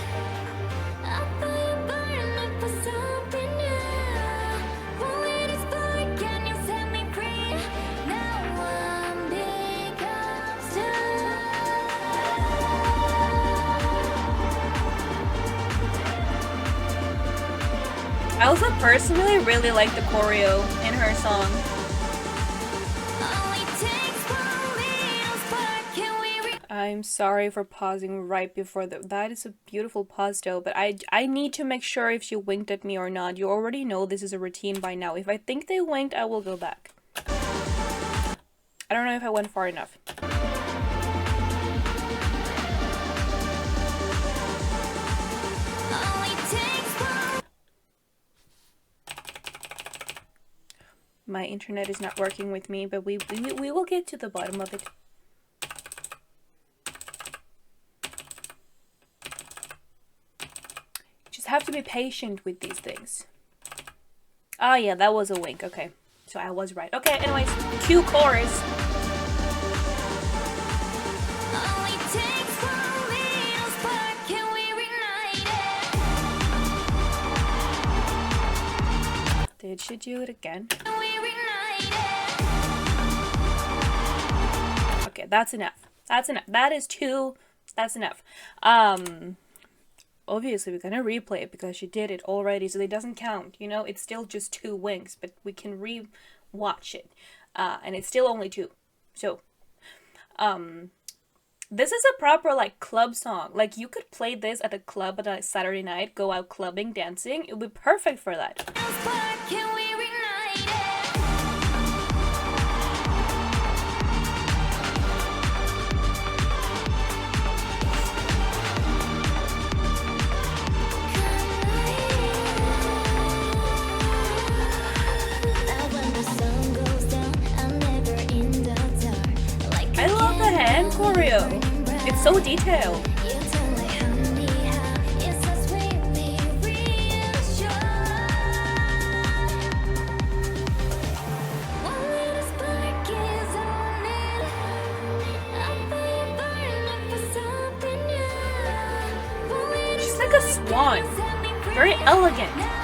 I feel burning for something new. One little spark and you set me free. Now one becomes two. I also personally really like the choreo in her song. Only takes one little spark, can we I'm sorry for pausing right before that is a beautiful pause though, but I need to make sure if she winked at me or not. You already know this is a routine by now. If I think they winked, I will go back. I don't know if I went far enough. only takes one. My internet is not working with me, but we will get to the bottom of it. Just have to be patient with these things. Oh yeah, that was a wink. Okay, so I was right. Okay, anyways, cue chorus. Only takes one little spark, can we reignite it? Did she do it again? Can we reignite it? Okay, that's enough. That's enough. That is two. That's enough. Obviously we're gonna replay it because she did it already, so it doesn't count. You know, it's still just two winks, but we can re-watch it, and it's still only two. So, this is a proper like club song. Like you could play this at a club on a Saturday night, go out clubbing, dancing. It would be perfect for that. Spark, can we reignite it? Now when the sun goes down, I'm never in the dark. Like I love the hand choreo. It's so detailed. you tell me, honey, how it's so sweetly reassured. One little spark is all I need. I feel burning for something new. One little She's like a swan. set me free. Very elegant. Now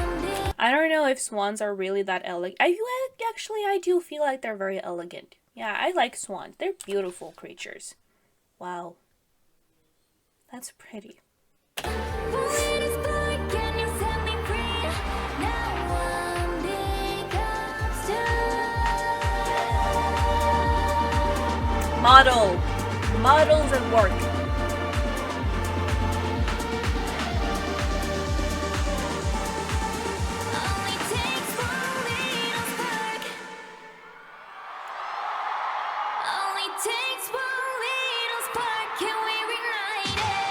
one big I don't know if swans are really that elegant. I do feel like they're very elegant. Yeah, I like swans. They're beautiful creatures. Wow. That's pretty. one little spark and you set me free. Now one becomes two. Model. Models at work. Only takes one little spark. Only takes one little spark. Can we reignite it?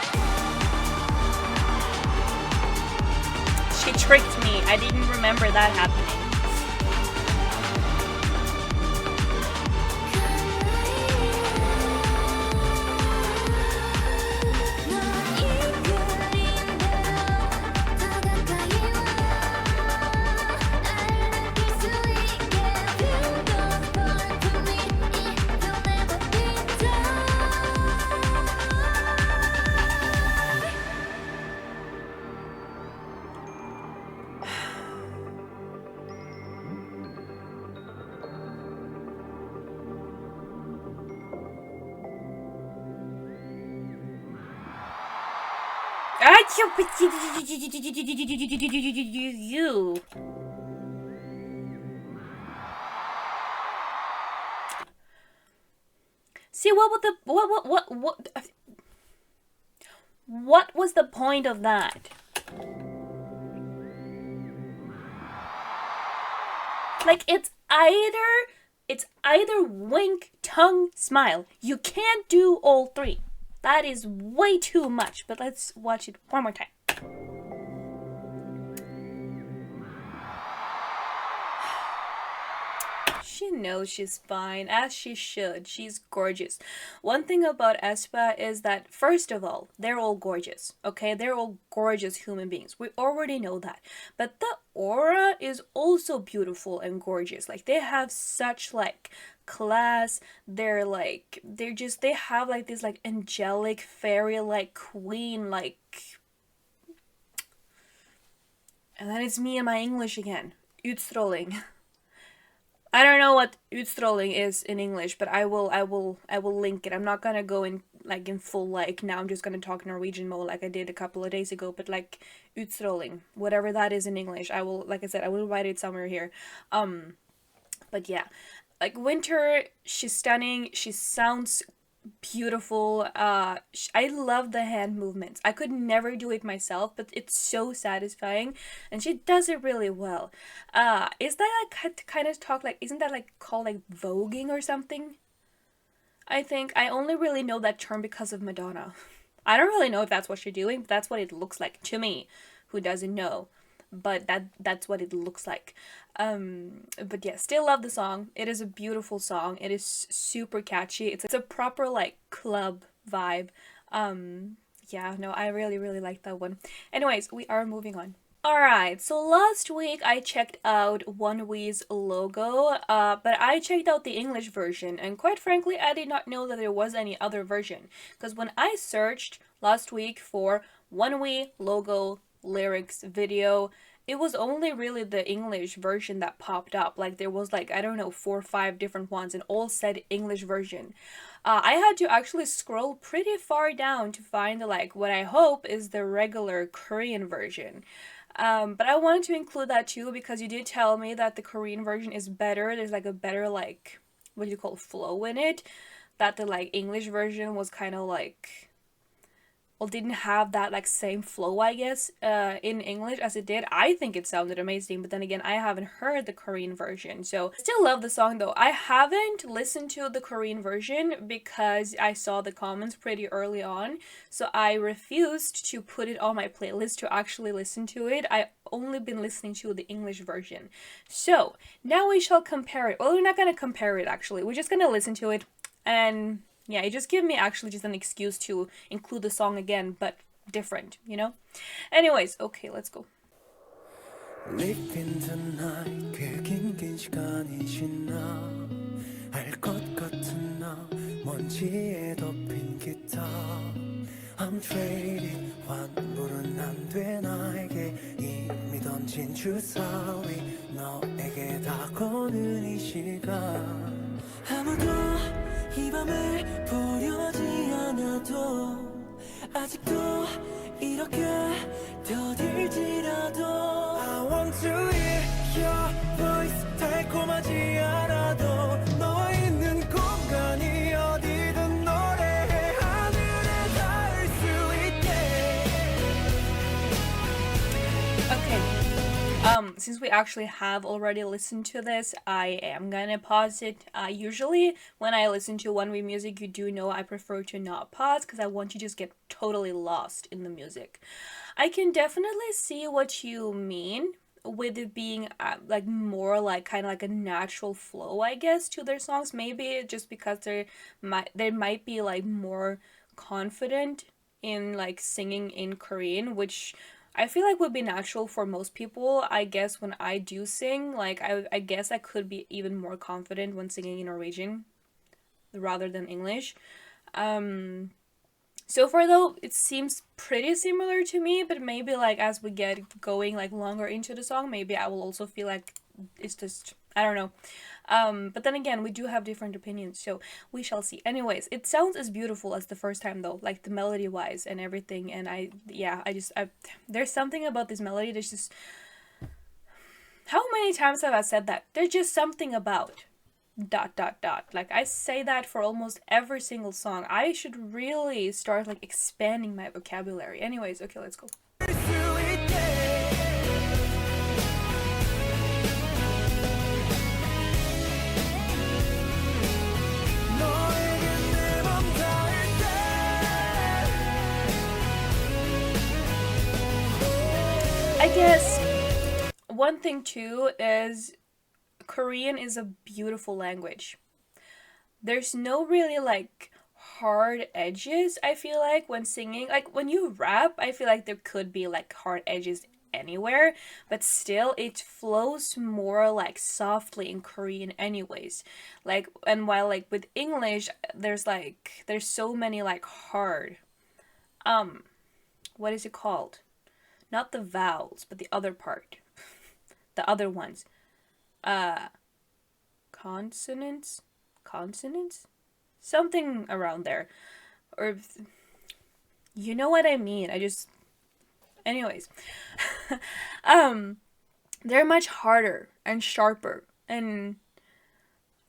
tricked me. I didn't remember that happening. You. See, what was the point of that? Like, it's either wink, tongue, smile. You can't do all three. That is way too much, but let's watch it one more time. She knows she's fine, as she should. She's gorgeous. One thing about aespa is that, first of all, they're all gorgeous, okay? They're all gorgeous human beings. We already know that. But the aura is also beautiful and gorgeous. Like, they have such, like, class. They have like this like angelic fairy like queen like, and then it's me and my English again. Utstråling. I don't know what utstråling is in English, but I will link it. I'm not gonna go in like in full like now. I'm just gonna talk Norwegian mode like I did a couple of days ago. But like utstråling, whatever that is in English, I will, like I said, I will write it somewhere here. But yeah. Like Winter, she's stunning. She sounds beautiful. I love the hand movements. I could never do it myself, but it's so satisfying, and she does it really well. Is that like kind of talk like? Isn't that like called like voguing or something? I think I only really know that term because of Madonna. I don't really know if that's what she's doing, but that's what it looks like to me, who doesn't know. But that's what it looks like. But yeah, still love the song. It is a beautiful song. It is super catchy. It's a proper like club vibe. Yeah, no, I really like that one. Anyways, we are moving on. Alright, so last week I checked out Onewe's logo, but I checked out the English version, and quite frankly I did not know that there was any other version, because when I searched last week for Onewe logo lyrics video, it was only really the English version that popped up. Like there was like, I don't know, 4 or 5 different ones and all said English version. I had to actually scroll pretty far down to find like what I hope is the regular Korean version. But I wanted to include that too because you did tell me that the Korean version is better. There's like a better like, what do you call, flow in it. That the like English version was kind of like, well, didn't have that like same flow, I guess, in English as it did. I think it sounded amazing, but then again, I haven't heard the Korean version, so still love the song though. I haven't listened to the Korean version because I saw the comments pretty early on, so I refused to put it on my playlist to actually listen to it. I only been listening to the English version. So now we shall compare it. Well, we're not gonna compare it actually. We're just gonna listen to it and yeah, it just gave me actually just an excuse to include the song again, but different, you know? Anyways, okay, let's go. I'm trading 환불은 안 돼 나에게 이미 던진 주사위 너에게 다 거는 이 시간 아무도 이 밤을 보려지 않아도 아직도 이렇게 떠들지라도 I want to hear your voice 달콤하지 않아도 너와 있는 공간이 어디든 노래해 하늘에 닿을 수 있게 Okay. Since we actually have already listened to this, I am gonna pause it. Usually when I listen to Onewe music, you do know I prefer to not pause because I want you to just get totally lost in the music. I can definitely see what you mean with it being like more like kind of like a natural flow, I guess, to their songs. Maybe just because they might be like more confident in like singing in Korean, which I feel like would be natural for most people. I guess when I do sing, like I guess I could be even more confident when singing in Norwegian rather than English. Um so far though, it seems pretty similar to me, but maybe like as we get going like longer into the song, maybe I will also feel like it's just I don't know. But then again, we do have different opinions, so we shall see. Anyways, it sounds as beautiful as the first time though, like the melody wise and everything. And there's something about this melody that's just, how many times have I said that? There's just something about dot dot dot. Like I say that for almost every single song. I should really start like expanding my vocabulary. Anyways, okay, let's go. I guess one thing too is Korean is a beautiful language. There's no really like hard edges, I feel like, when singing. Like when you rap, I feel like there could be like hard edges anywhere, but still it flows more like softly in Korean anyways. Like, and while like with English there's so many like hard what is it called? Not the vowels, but the other part. The other ones. Consonants? Consonants? Something around there. Or, you know what I mean. Anyways. They're much harder and sharper. And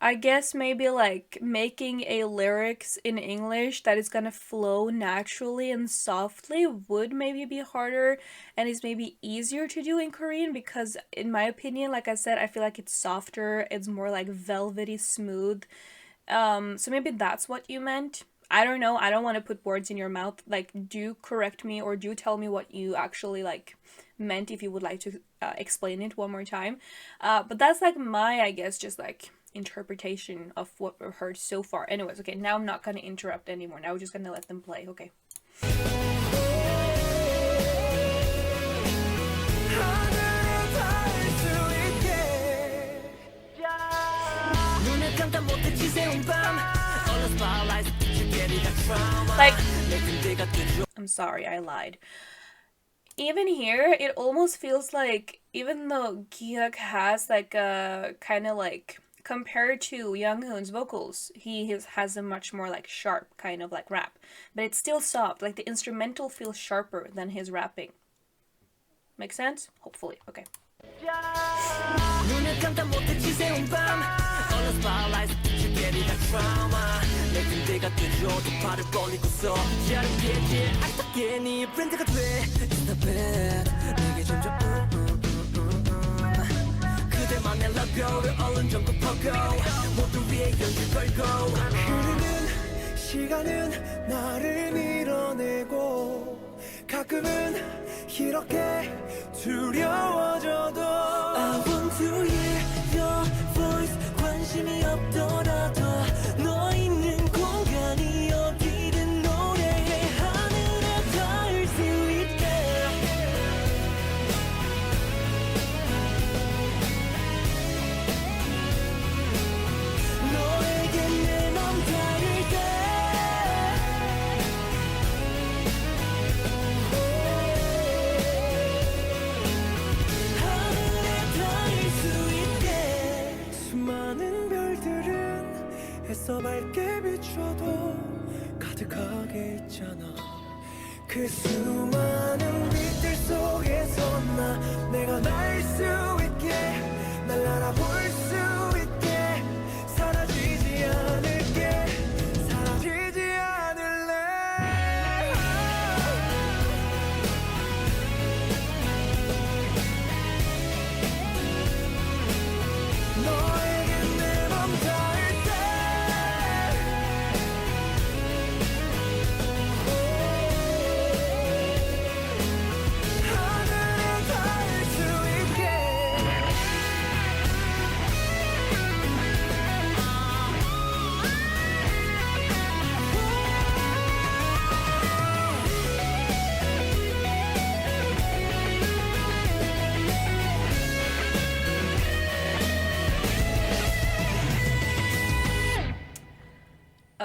I guess maybe like making a lyrics in English that is gonna flow naturally and softly would maybe be harder and is maybe easier to do in Korean because in my opinion, like I said, I feel like it's softer, it's more like velvety smooth. So maybe that's what you meant. I don't know. I don't want to put words in your mouth. Like, do correct me or do tell me what you actually like meant if you would like to explain it one more time. But that's like my, I guess, just like interpretation of what we've heard so far. Anyways, okay, now I'm not gonna interrupt anymore. Now we're just gonna let them play, okay? Like, I'm sorry, I lied. Even here, it almost feels like, even though Gihyuk has like a kind of like, compared to Younghoon's vocals, he has a much more like sharp kind of like rap, but it's still soft. Like the instrumental feels sharper than his rapping. Make sense? Hopefully. Okay. 시간은 나를 밀어내고 가끔은 이렇게 두려워져도 I want to hear your voice 관심이 없더라도 너 있는 공간이 어디든 노래해 하늘에 닿을 수 있게 너에게 내 맘 닿을 때 수많은 별들은 애써 밝게 비춰도 가득하게 있잖아 그 수많은 빛들 속에서 내가 날 수 있게 날 알아볼 수 있게 사라지지 않을게 사라지지 않을래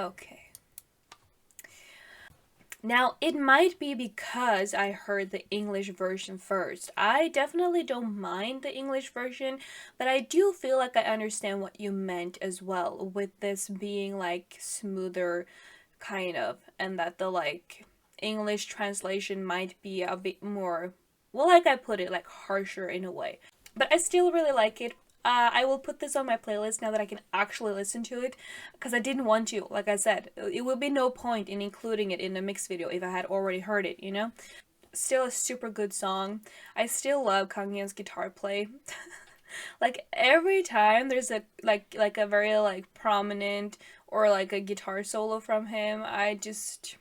Okay. Now, it might be because I heard the English version first. I definitely don't mind the English version, but I do feel like I understand what you meant as well, with this being like smoother, kind of, and that the like English translation might be a bit more, well, like I put it, like harsher in a way. But I still really like it. I will put this on my playlist now that I can actually listen to it, because I didn't want to. Like I said, it would be no point in including it in the mix video if I had already heard it, you know? Still a super good song. I still love Kang Hyun's guitar play. Like every time there's a like a very like prominent or like a guitar solo from him, I just,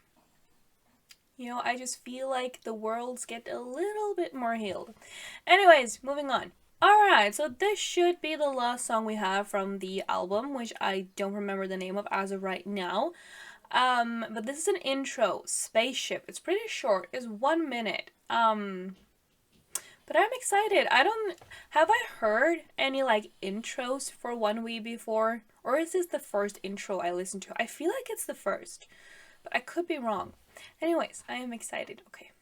you know, I just feel like the worlds get a little bit more healed. Anyways, moving on. Alright, so this should be the last song we have from the album, which I don't remember the name of as of right now. But this is an intro, Spaceship. It's pretty short, it's 1 minute. But I'm excited. Have I heard any like intros for Onewe before? Or is this the first intro I listened to? I feel like it's the first, but I could be wrong. Anyways, I am excited. Okay.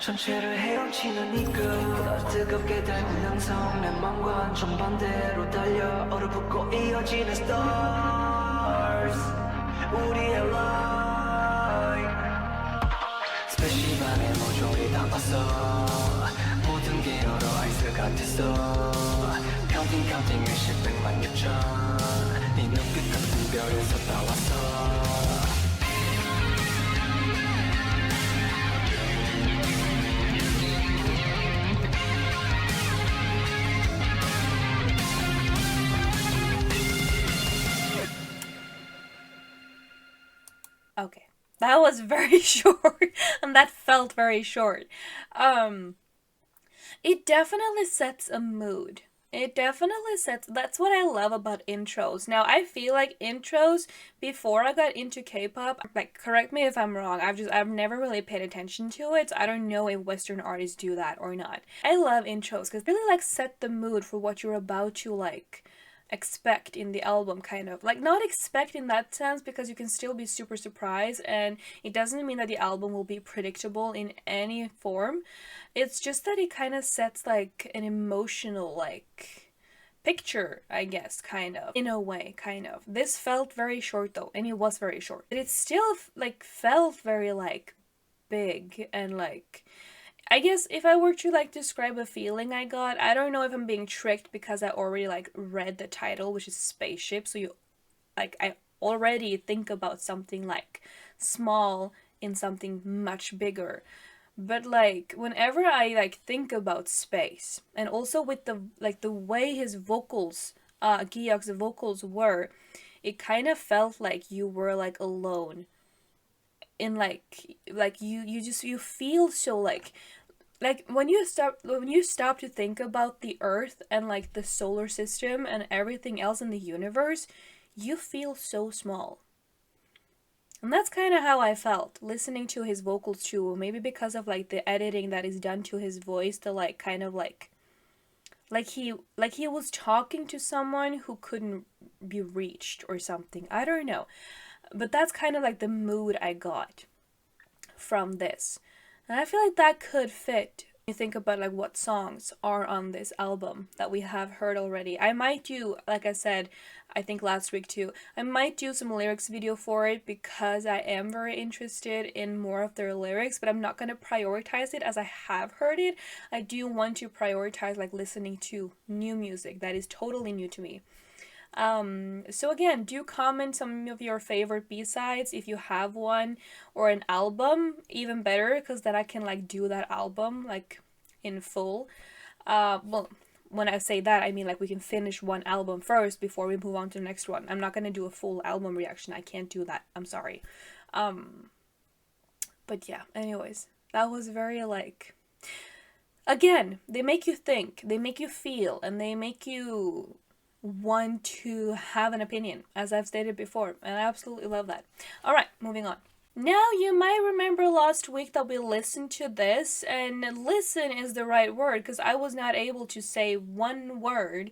전체를 헤엄치는 이 끝 뜨겁게 달군 양성 내 맘과 정반대로 달려 얼어붙고 이어지는 stars 우리의 light 스페이십 안에 모조리 담았어 모든 게 여러 아이스 같았어 카운팅 몇십 백만 유전 네 눈빛 같은 별에서 따왔어 Okay, that was very short, and that felt very short. It definitely sets a mood. It definitely sets, that's what I love about intros. Now, I feel like intros, before I got into K-pop, like, correct me if I'm wrong, I've never really paid attention to it, so I don't know if Western artists do that or not. I love intros, because they really, like, set the mood for what you're about to, like, expect in the album, kind of. Like, not expect in that sense, because you can still be super surprised, and it doesn't mean that the album will be predictable in any form. It's just that it kind of sets, like, an emotional, like, picture, I guess, kind of. In a way, kind of. This felt very short, though, and it was very short. But it still, like, felt very, like, big, and, like, I guess if I were to like describe a feeling I got, I don't know if I'm being tricked because I already like read the title, which is Spaceship, so you like I already think about something like small in something much bigger. But like whenever I like think about space, and also with the like the way his vocals, Giyeok's vocals were, it kind of felt like you were like alone in like you feel so like when you stop to think about the earth and like the solar system and everything else in the universe, you feel so small. And that's kind of how I felt listening to his vocals too, maybe because of like the editing that is done to his voice to like kind of like he was talking to someone who couldn't be reached or something. I don't know. But that's kind of like the mood I got from this. And I feel like that could fit. You think about like what songs are on this album that we have heard already. I might do, like I said, I think last week too, I might do some lyrics video for it because I am very interested in more of their lyrics, but I'm not going to prioritize it as I have heard it. I do want to prioritize like listening to new music that is totally new to me. So again, do comment some of your favorite B-sides if you have one, or an album, even better, because then I can like do that album like in full. Well, when I say that, I mean like we can finish one album first before we move on to the next one. I'm not gonna do a full album reaction. I can't do that. I'm sorry. But yeah, anyways, that was very like, again, they make you think, they make you feel, and they make you want to have an opinion, as I've stated before, and I absolutely love that. All right, moving on. Now, you might remember last week that we listened to this, and listen is the right word because I was not able to say one word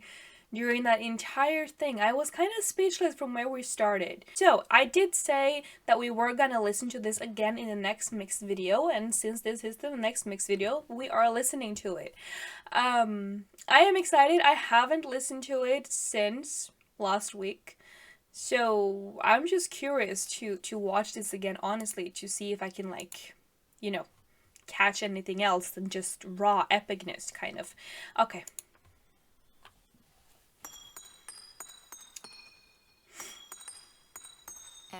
during that entire thing. I was kind of speechless from where we started. So, I did say that we were gonna listen to this again in the next mixed video, and since this is the next mixed video, we are listening to it. I am excited. I haven't listened to it since last week. So I'm just curious to watch this again, honestly, to see if I can, like, you know, catch anything else than just raw epicness, kind of. Okay.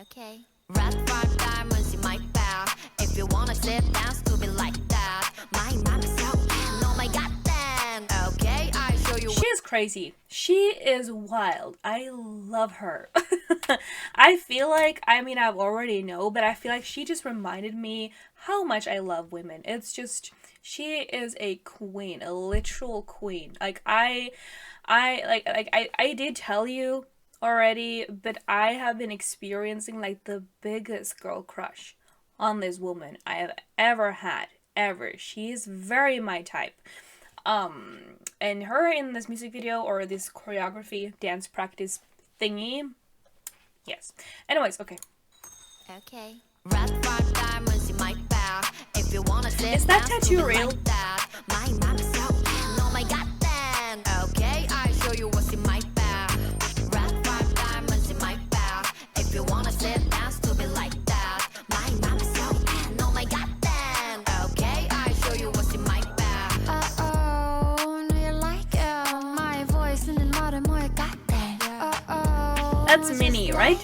Okay. Red flag diamonds in my bag. If you wanna sit down, stupid like that. My mom is so oh my god damn. Okay, I show you. She is crazy. She is wild. I love her. I feel like, I mean, I've already know, but I feel like she just reminded me how much I love women. It's just, she is a queen, a literal queen. Like, I did tell you already, but I have been experiencing like the biggest girl crush on this woman I have ever had, ever. She is very my type. And her in this music video or this choreography dance practice thingy, yes. Anyways, okay. Okay. Red flag diamonds in my bag. If you wanna sit is that down, tattoo real? like that. My mom is so oh my god damn. Okay, I show you what's in my bag. Red flag diamonds in my bag. If you wanna sit down, stupid like that. My mom is so oh my god damn. Okay, I show you what's in my bag. Oh, do you like it? My voice in the modern more goddamn. Oh, that's Minnie, right?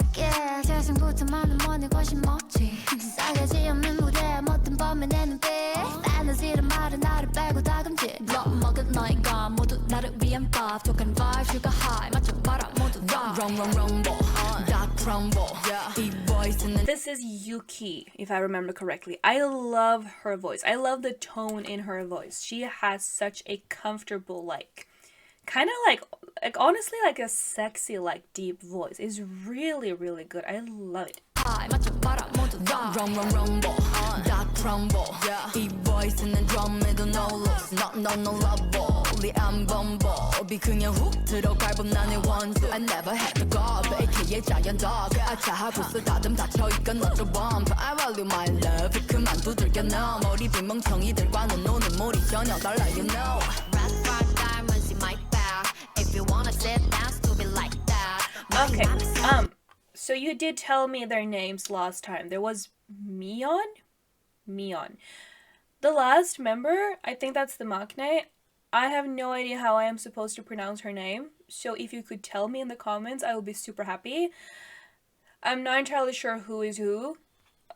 This is Yuki, if I remember correctly. I love her voice. I love the tone in her voice. She has such a comfortable, like, kind of like honestly, like a sexy, like, deep voice. It's really, really good. I love it. 그냥 훅 들어갈 법 나는 원수 I never had the gulp AKA giant dog 아차하 부스 다듬 닫혀있건 not the bump I value my love 그만 두들겨 너 머리 빈 멍청이들과는 노는 물이 전혀 달라 you know Red flag diamonds in my bag If you wanna sit down stupid like that Okay, so you did tell me their names last time. There was Mion? The last member, I think that's the maknae. I have no idea how I am supposed to pronounce her name, so if you could tell me in the comments, I would be super happy. I'm not entirely sure who is who,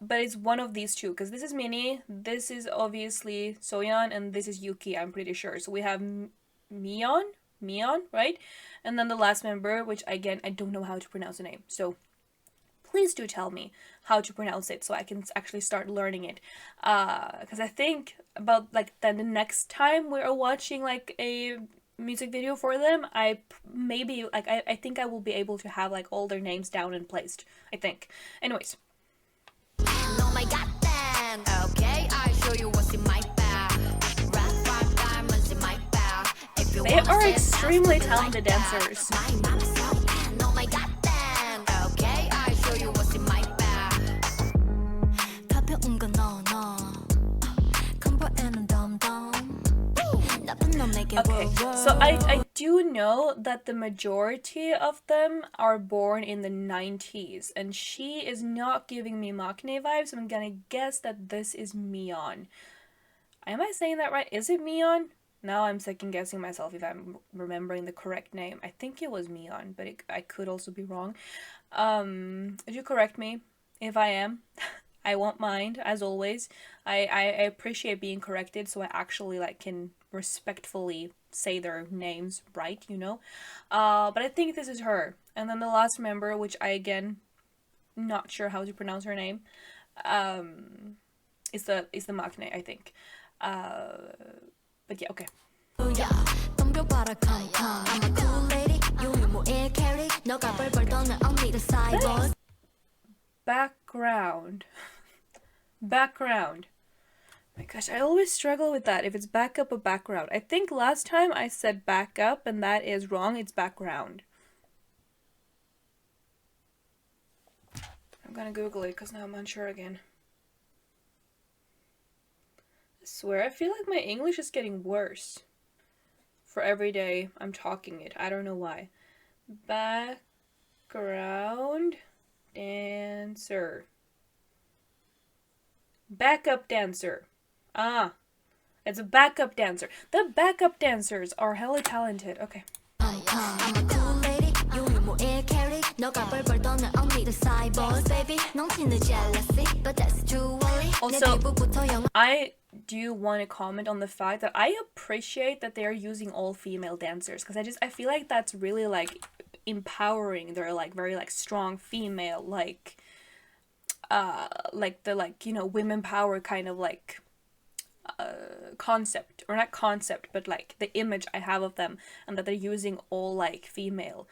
but it's one of these two, because this is Minnie, this is obviously Soyeon, and this is Yuki, I'm pretty sure. So we have Mion, right? And then the last member, which again, I don't know how to pronounce the name, so please do tell me how to pronounce it so I can actually start learning it. Because I think about like then the next time we're watching like a music video for them, I think I will be able to have like all their names down and placed, I think. Anyways. Oh my god damn. Okay, I show you what's in my bag. Red flag diamonds in my bag. If you they are extremely talented dancers. Oh my god damn. Okay, I show you what's in my bag. Okay, so I do know that the majority of them are born in the 90s, and she is not giving me maknae vibes. I'm gonna guess that this is Mion. Am I saying that right? Is it Mion? Now I'm second guessing myself if I'm remembering the correct name. I think it was Mion, but I could also be wrong. Would you correct me if I am? I won't mind, as always. I appreciate being corrected, so I actually like can respectfully say their names right, you know. But I think this is her. And then the last member, which I again not sure how to pronounce her name, is the maknae, I think. But yeah, okay. 너가 벌벌 떠는 only the cyborg. Background. Background. My gosh, I always struggle with that, if it's backup or background. I think last time I said backup and that is wrong, it's background. I'm gonna Google it because now I'm unsure again. I swear, I feel like my English is getting worse for every day I'm talking it. I don't know why. Background dancer. Backup dancer. Ah, it's a backup dancer. The backup dancers are hella talented. Okay. I'm a cool lady. 유일무이의 캐릭. 너가 벌벌 떠는 only the cyborg. Baby, 넘치는 jealousy, but that's too early. Also, I do want to comment on the fact that I appreciate that they are using all female dancers, because I feel like that's really like empowering. They're like very like strong female, like the like, you know, women power kind of like concept, or not concept, but like the image I have of them, and that they're using all like female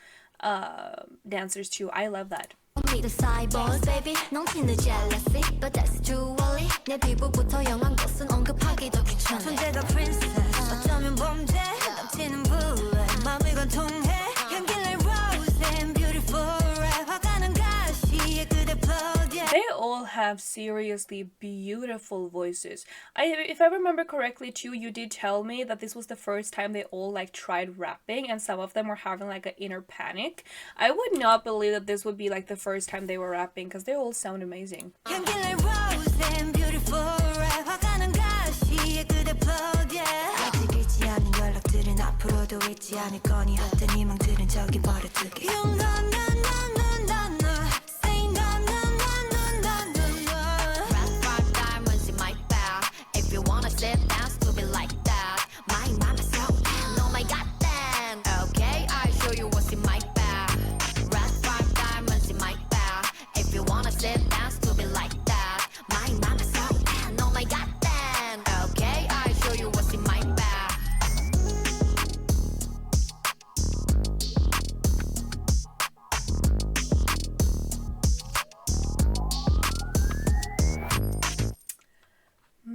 dancers too. I love that. Only the cyborg, baby, 넘치는 jealousy, but that's too early. 내 피부부터 영한 것은 언급하기도 귀찮아. 존재가 princess, 어쩌면 범죄, 넘치는 bullet, 마음을 관통해. 향기 like rose and beautiful, 화가 난 가시에 그대 plug, yeah. They all have seriously beautiful voices. If I remember correctly too, you did tell me that this was the first time they all like tried rapping, and some of them were having like an inner panic. I would not believe that this would be like the first time they were rapping, because they all sound amazing. 향기 like rose and beautiful, 화가 난 가시에 그대 plug, yeah. 아직 잊지 않은 연락들은 앞으로도 잊지 않을 거니 헛된 희망들은 저기 버려두게.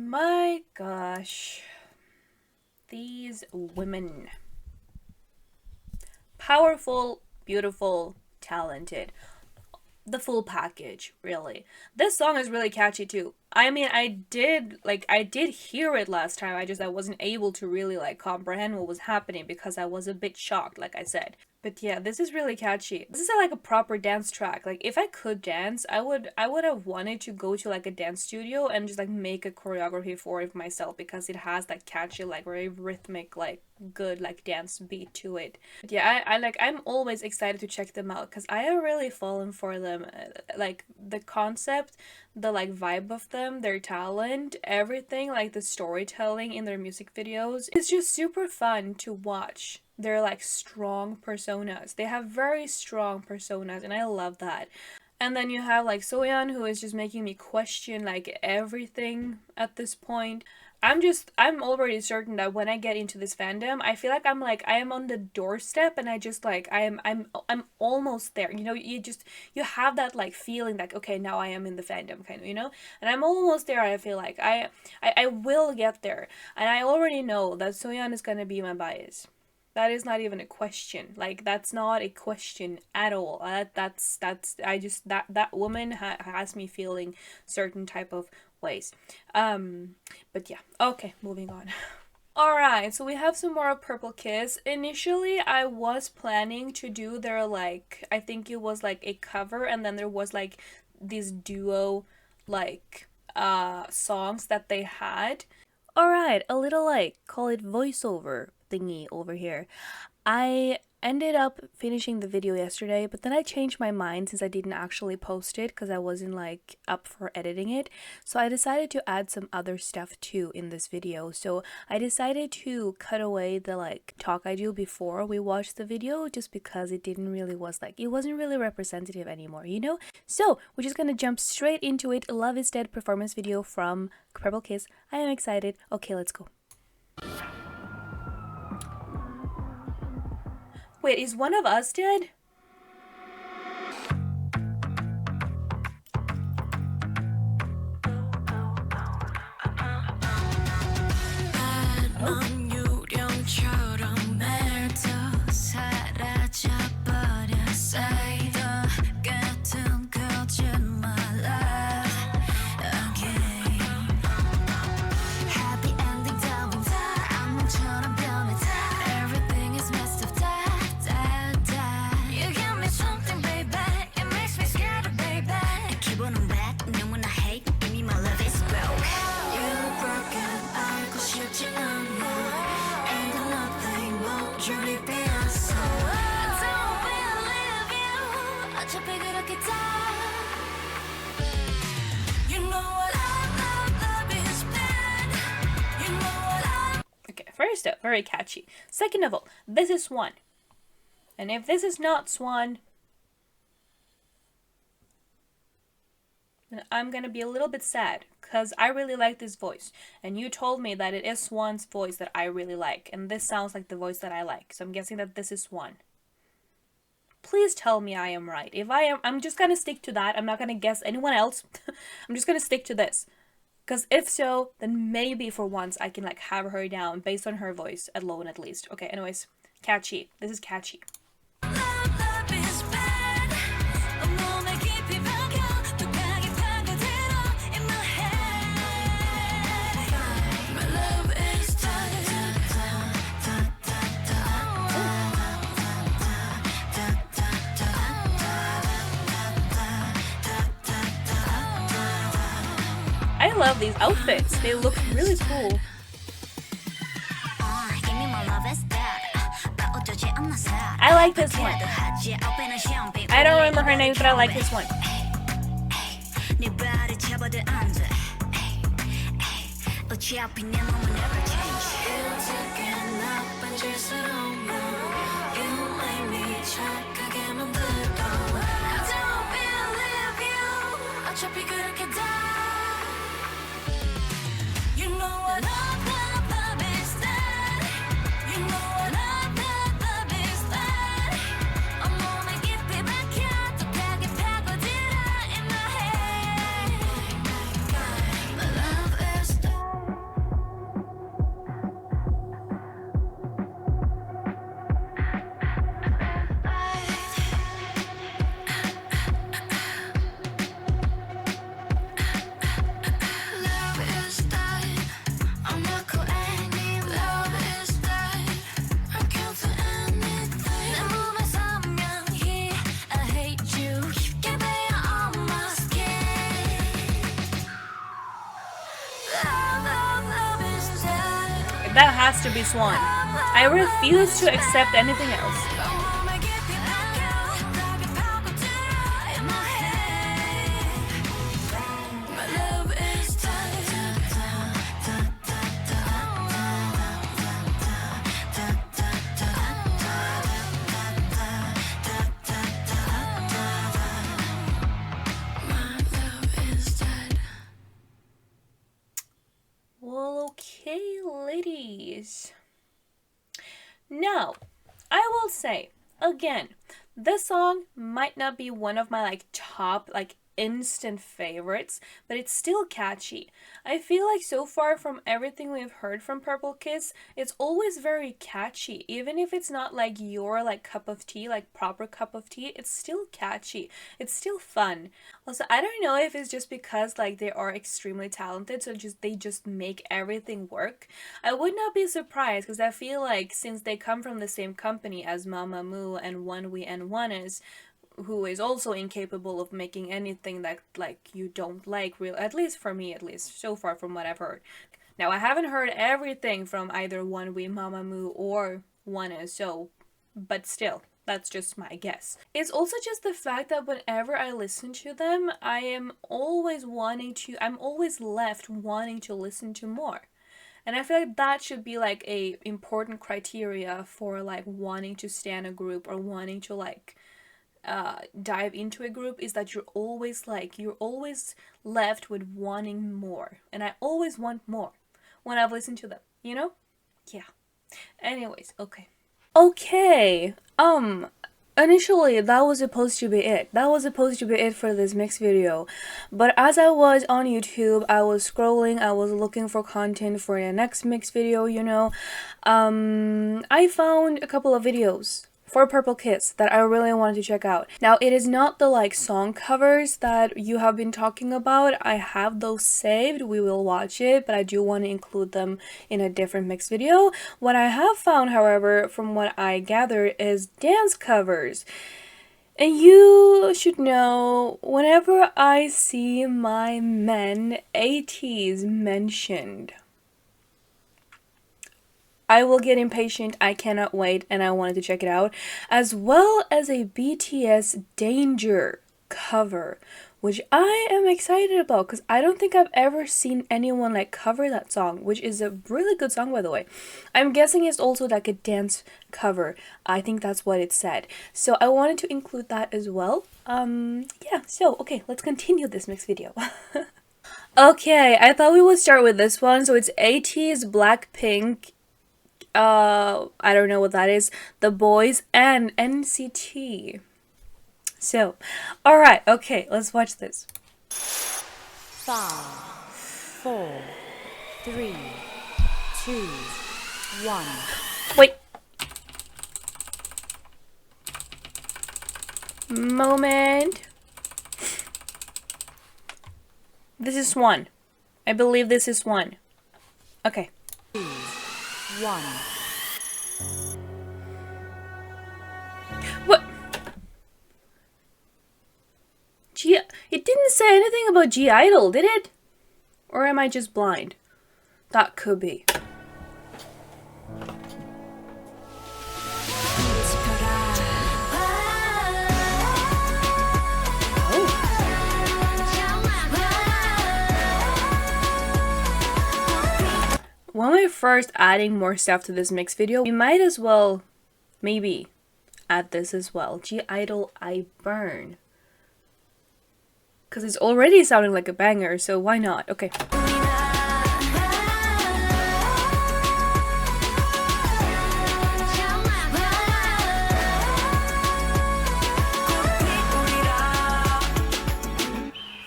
My gosh, these women. Powerful, beautiful, talented. The full package, really. This song is really catchy too. I mean, I did hear it last time. I wasn't able to really like comprehend what was happening because I was a bit shocked, like I said. But yeah, this is really catchy. This is like a proper dance track. Like if I could dance, I would have wanted to go to like a dance studio and just like make a choreography for it myself, because it has that catchy, like very rhythmic, like good like dance beat to it. But yeah, I'm always excited to check them out because I have really fallen for them. Like the concept, the like vibe of them, their talent, everything, like the storytelling in their music videos. It's just super fun to watch. They're like strong personas. They have very strong personas, and I love that. And then you have like Soyeon, who is just making me question like everything at this point. I'm already certain that when I get into this fandom, I feel like I am on the doorstep, and I'm almost there. You know, you have that like feeling like, okay, now I am in the fandom kind of, you know? And I'm almost there. I feel like I will get there. And I already know that Soyeon is going to be my bias. That is not even a question. Like, that's not a question at all. That woman has me feeling certain type of ways. But yeah, okay, moving on. Alright, so we have some more of Purple Kiss. Initially, I was planning to do their, like, I think it was like a cover, and then there was like these duo, like, songs that they had. Alright, a little like, call it voiceover thingy over here. I ended up finishing the video yesterday, but then I changed my mind since I didn't actually post it because I wasn't like up for editing it. So I decided to add some other stuff too in this video. So I decided to cut away the like talk I do before we watched the video, just because it wasn't really representative anymore, you know? So we're just gonna jump straight into it. Love is Dead performance video from Purple Kiss. I am excited. Okay, let's go. Wait, is one of us dead? 줄이 되었어 Don't believe you 어차피 그렇게 다 You know what love is bad You know what Okay, first up, very catchy. Second of all, this is Swan. And if this is not Swan, then I'm gonna be a little bit sad because I really like this voice. And you told me that it is Swan's voice that I really like. And this sounds like the voice that I like. So I'm guessing that this is Swan. Please tell me I am right. If I am, I'm just gonna stick to that. I'm not gonna guess anyone else. I'm just gonna stick to this. Because if so, then maybe for once I can like have her down based on her voice alone at least. Okay, anyways, catchy. This is catchy. love is bad 온몸에 깊이 박혀 독하게 파고들어 in my head My love is tight I love these outfits. They look really cool. Give me my love is bad 어쩌지 않나 sad I like this one. I don't remember her name, but I like this one. 네 발을 잡아도 안 돼 어차피 내 몸은 never change 어떻게 나쁜 짓을 하며 You make me 착하게 만들어 I don't believe you 어차피 그렇게 다 You know what love is that You know what love is that 온몸에 깊이 박혀 독하게 파고들어 in my head My love is that Love is that I'm not cool any Love is that I can't feel anything 내 몸에 선명히 I hate you 깊게 배어 on my skin Love is that That has to be Swan. I refuse to accept anything else. 온몸에 깊이 박혀 독하게 파고들어 in my head My love is tight My love is dead Well, okay, ladies. Now, I will say, again, this song might not be one of my like top like instant favorites, but it's still catchy. I feel like so far from everything we've heard from Purple Kiss, it's always very catchy. Even if it's not like your like cup of tea, like proper cup of tea, it's still catchy. It's still fun. Also, I don't know if it's just because like they are extremely talented, so they just make everything work. I would not be surprised because I feel like since they come from the same company as Mamamoo and Onewe and One's, who is also incapable of making anything that like you don't like, real, at least for me, at least so far from what I've heard. Now I haven't heard everything from either Onewe, Mamamoo or One, so but still, that's just my guess. It's also just the fact that whenever I listen to them, I'm always left wanting to listen to more. And I feel like that should be like a important criteria for like wanting to stand a group or wanting to like dive into a group, is that you're always left with wanting more, and I always want more when I've listened to them, you know? Yeah. Anyways, okay, initially that was supposed to be it for this mix video, but as I was on YouTube, I was scrolling, I was looking for content for the next mix video, you know. I found a couple of videos for Purple Kiss that I really wanted to check out. Now, it is not the like song covers that you have been talking about. I have those saved, we will watch it, but I do want to include them in a different mix video. What I have found, however, from what I gathered, is dance covers. And you should know, whenever I see my men 80s mentioned, I will get impatient. I cannot wait, and I wanted to check it out, as well as a BTS Danger cover, which I am excited about because I don't think I've ever seen anyone like cover that song, which is a really good song, by the way. I'm guessing it's also like a dance cover. I think that's what it said. So I wanted to include that as well. Yeah, so okay, let's continue this next video. Okay, I thought we would start with this one. So it's AT's Blackpink, I don't know what that is, The Boys, and NCT. So, alright, okay, let's watch this. 5, 4, 3, 2, 1. Wait. Moment. This is one. I believe this is one. Okay. 2, 1. What? It didn't say anything about I-dle, did it? Or am I just blind? That could be. When we're first adding more stuff to this mix video, we might as well maybe add this as well. I-dle I Burn. Because it's already sounding like a banger, so why not? Okay.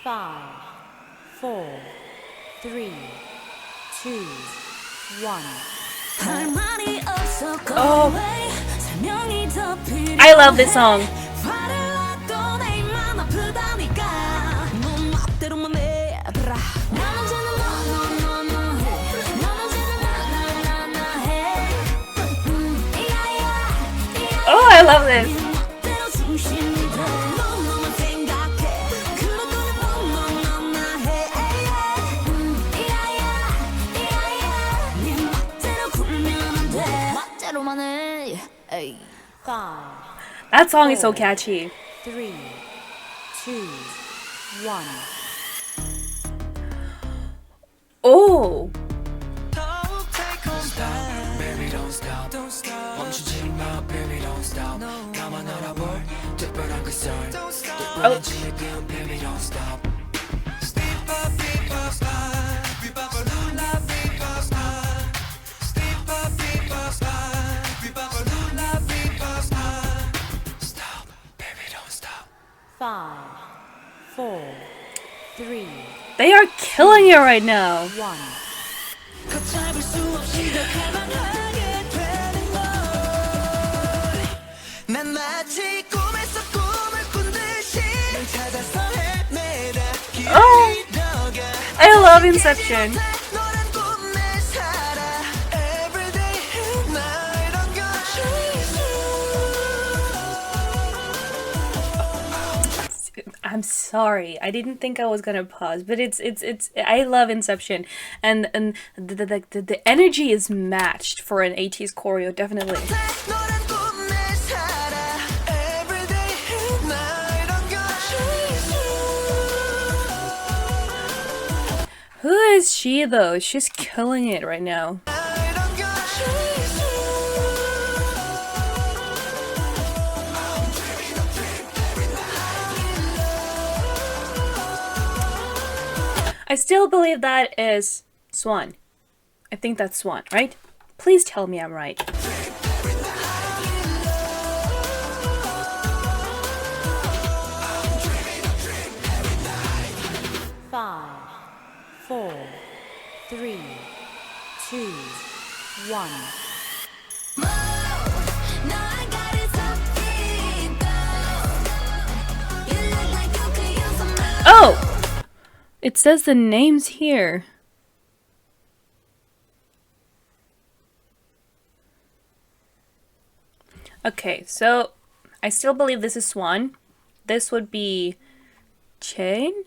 Five, 4, 3, 2, 1. Oh, I love this song. Oh, I love this. That song is so catchy. 3, 2, 1. Oh. Five, 4, 3, They are killing it right now. 1. Oh, I love Inception. I'm sorry, I didn't think I was gonna pause, but it's I love Inception, and the energy is matched for an 80s choreo, definitely. Who is she though? She's killing it right now. I still believe that is Swan. I think that's Swan, right? Please tell me I'm right. Five, 4, 3, 2, 1. Oh! It says the names here. Okay, so I still believe this is Swan. This would be Chain,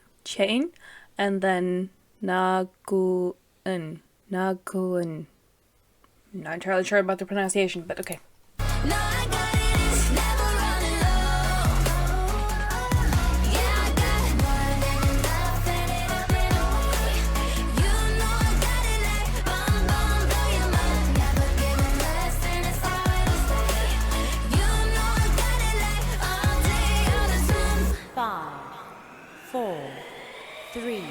and then Naguun. Not entirely sure about the pronunciation, but okay. No, I got it, it's never running low. Yeah, I got more than enough, and it up and away. You know I got it like bomb, bomb, blow your mind. Never giving less, and it's how it'll stay. You know I got it like all day, all the time. 5, 4, 3,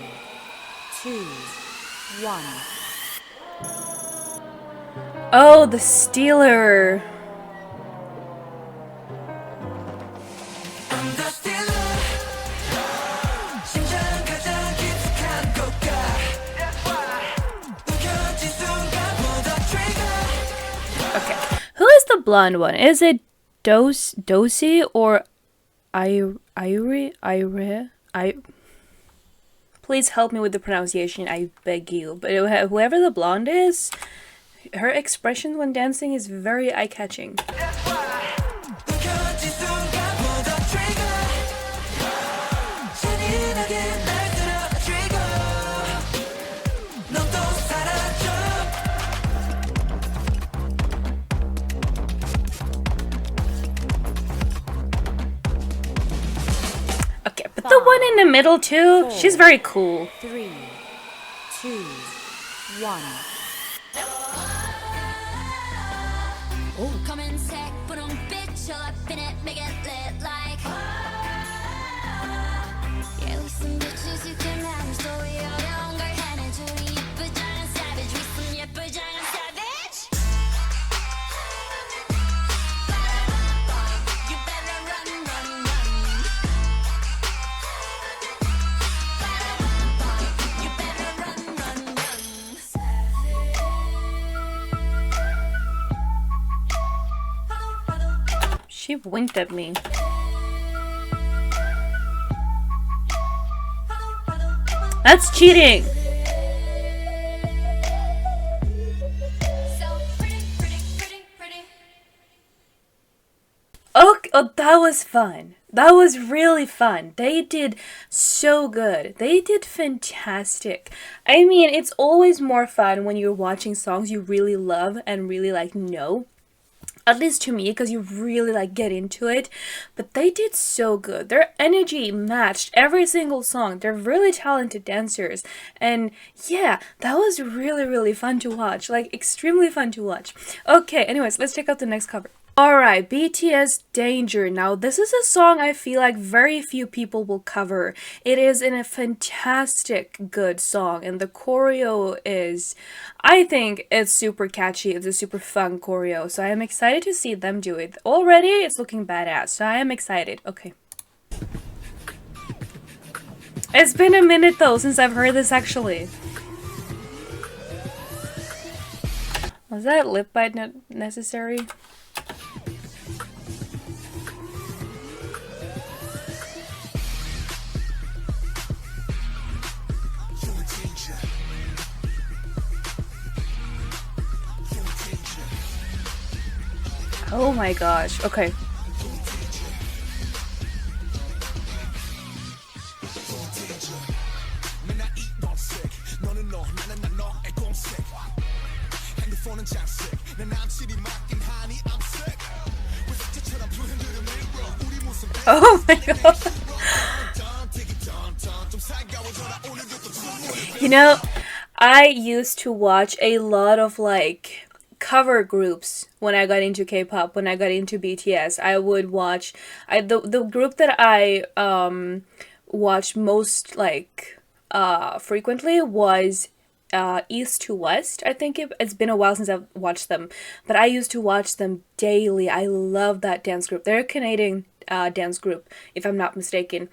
2, 1. Oh, the Stealer. I'm the stealer. 심장 가장 깊숙한 곳가. 움켜쥔 순간보다 trigger. Okay. Who is the blonde one? Is it Dosi or I? Please help me with the pronunciation. I beg you. But whoever the blonde is, her expression when dancing is very eye-catching. 움켜쥔 순간보다 trigger. 잔인하게 날 들어 trigger. 넌 또 사라져. Okay, but the one in the middle too, she's very cool. 3, 2, 1. 검은색 분홍빛 You're up in it, make it lit like Yeah, we some bitches who can have your story 어려운 걸 해내줘 예쁘장한 savage We some 예쁘장한 savage You better run, run, run You better run, run, run She winked at me. That's cheating! So pretty, pretty, pretty, pretty Okay, oh, that was fun. That was really fun. They did so good. They did fantastic. I mean, it's always more fun when you're watching songs you really love and really know. At least to me, because you really get into it. But they did so good. Their energy matched every single song. They're really talented dancers. And yeah, that was really fun to watch. Extremely fun to watch. Okay, anyways, let's check out the next cover. Alright, BTS Danger. Now, this is a song I feel like very few people will cover. It is a fantastic good song, and the choreo is, I think it's super catchy. It's a super fun choreo, so I am excited to see them do it. Already, it's looking badass, so I am excited. Okay. It's been a minute though since I've heard this actually. Was that lip bite necessary? Oh my gosh, okay. Oh my god. You know, I used to watch a lot of cover groups when I got into K-pop, when I got into BTS. I would watch the group that I watched most frequently was East to West. I think it's been a while since I've watched them, but I used to watch them daily. I love that dance group. They're a Canadian dance group, if I'm not mistaken.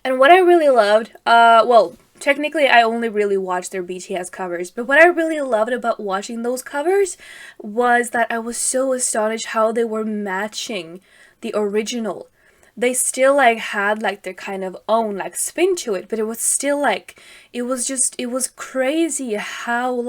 And what I really loved, well, technically I only really watched their BTS covers, but what I really loved about watching those covers was that I was so astonished how they were matching the original. They still had their kind of own spin to it, but it was still it was crazy how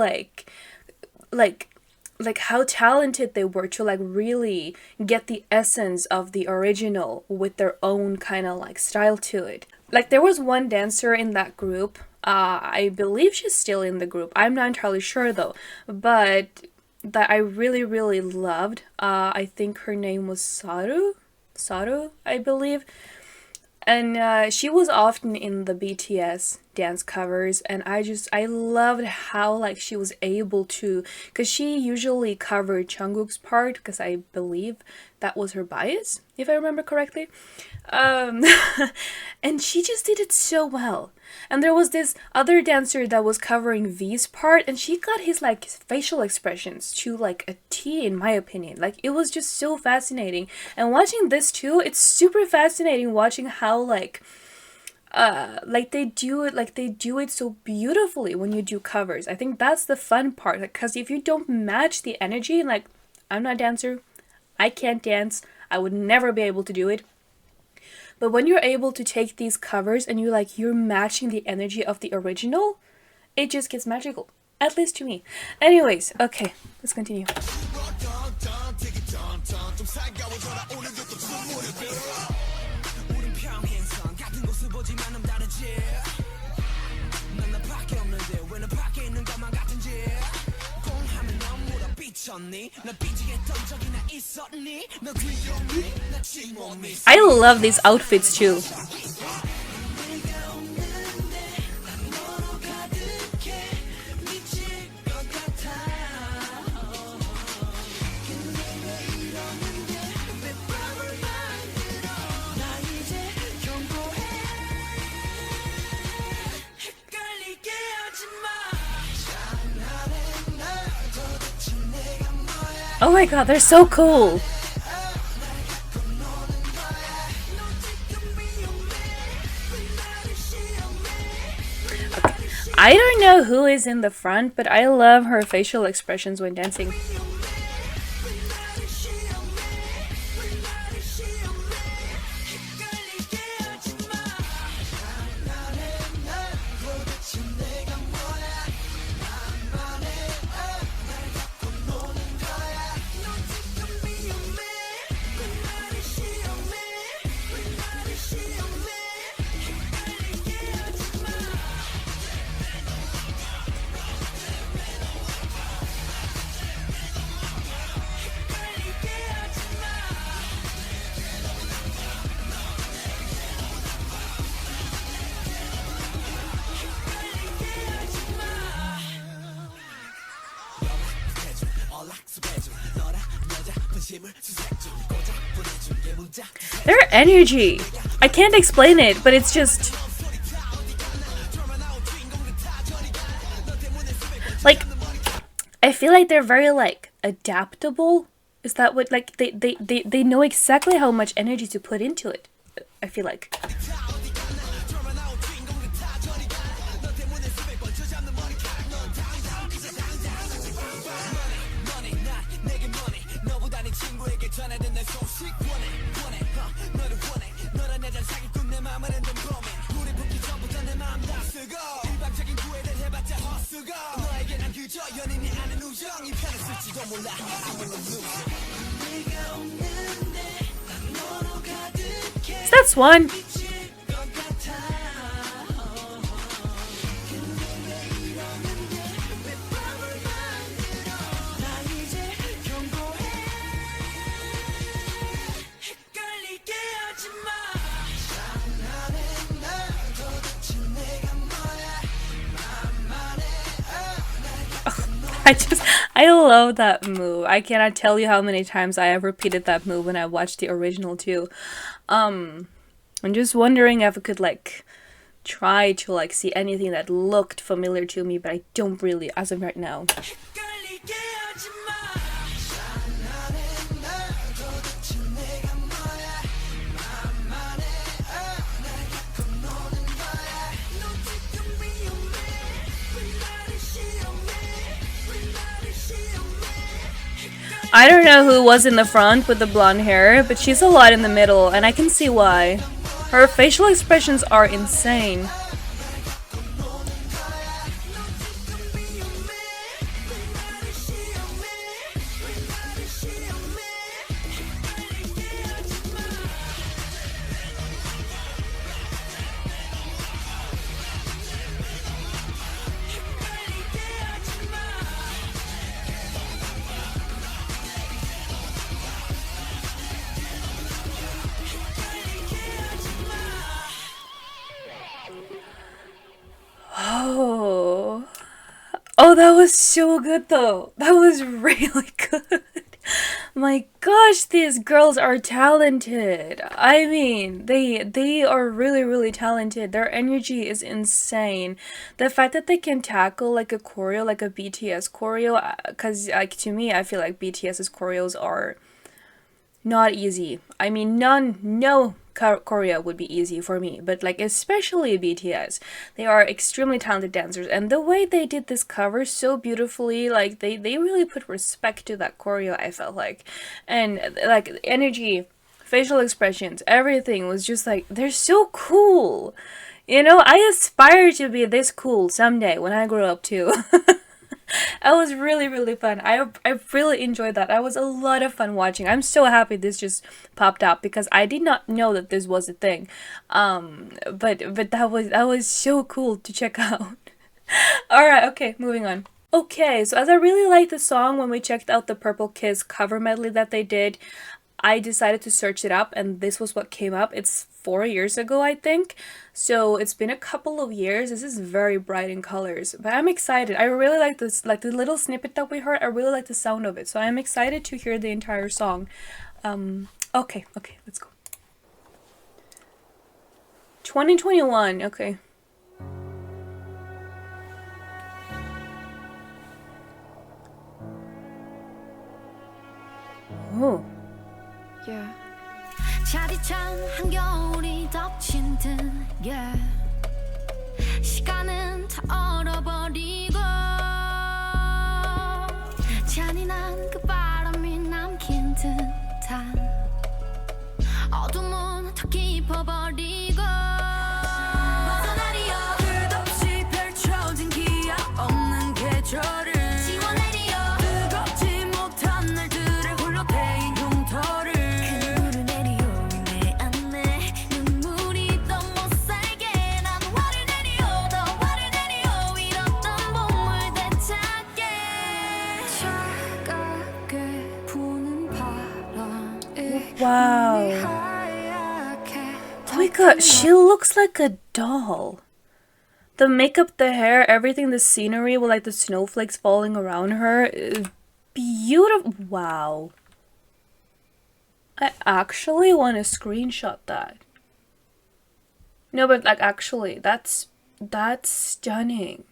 how talented they were to really get the essence of the original with their own kind of style to it. There was one dancer in that group, I believe she's still in the group, I'm not entirely sure though, but that I really loved. I think her name was Saru, I believe. And she was often in the BTS dance covers, and I loved how like she was able to, because she usually covered Jungkook's part, because I believe that was her bias, if I remember correctly. Um, and she just did it so well. And there was this other dancer that was covering V's part, and she got his like facial expressions to like a T, in my opinion. Like it was just so fascinating. And watching this too, it's super fascinating watching how like they do it so beautifully when you do covers. I think that's the fun part, because if you don't match the energy, like I'm not a dancer, I can't dance, I would never be able to do it. But when you're able to take these covers and you're matching the energy of the original, it just gets magical. At least to me. Anyways, okay, let's continue. I love these outfits too. Oh my god, they're so cool! Okay. I don't know who is in the front, but I love her facial expressions when dancing. Their energy, I can't explain it, but it's just like, I feel like they're very like adaptable. Is that what, like they know exactly how much energy to put into it, I feel like. That's one. I love that move. I cannot tell you how many times I have repeated that move when I watched the original too. I'm just wondering if I could like try to like see anything that looked familiar to me, but I don't really as of right now. I don't know who was in the front with the blonde hair, but she's a lot in the middle, and I can see why. Her facial expressions are insane. Oh, that was so good though. That was really good. My gosh, these girls are talented. I mean, they are really talented. Their energy is insane. The fact that they can tackle like a choreo, like a BTS choreo, because like to me, I feel like BTS's choreos are not easy. I mean, no choreo would be easy for me, but like especially BTS, they are extremely talented dancers, and the way they did this cover so beautifully, like they really put respect to that choreo, I felt like, and like energy, facial expressions, everything was just like, they're so cool. You know, I aspire to be this cool someday when I grow up too. It was really fun. I really enjoyed that. That was a lot of fun watching. I'm so happy this just popped up because I did not know that this was a thing. But that was so cool to check out. All right, okay, moving on. Okay, so as I really liked the song when we checked out the Purple Kiss cover medley that they did, I decided to search it up, and this was what came up. It's 4 years ago, I think. So it's been a couple of years. This is very bright in colors, but I'm excited. I really like this, like the little snippet that we heard. I really like the sound of it, so I'm excited to hear the entire song. Okay, let's go. 2021. Okay. Oh. Yeah. 차디찬 한겨울이 덮친 듯 yeah. 시간은 다 얼어버리고 잔인한 그 바람이 남긴 듯한 어둠은 더 깊어버리고 벗어나리여 끝없이 펼쳐진 기약 없는 계절을 지워내리여 뜨겁지 못한 날들의 홀로 데인 흉터를 그물을 내리요 내 안에 눈물이 더 못살게 난 화를 내리요 더 화를 내리요 잃었던 봄을 되찾게 차갑게 부는 바람에 Wow. Oh my god, she looks like a doll. The makeup, the hair, everything, the scenery with like the snowflakes falling around her is beautiful. Wow. I actually want to screenshot that. No, but like actually, that's stunning.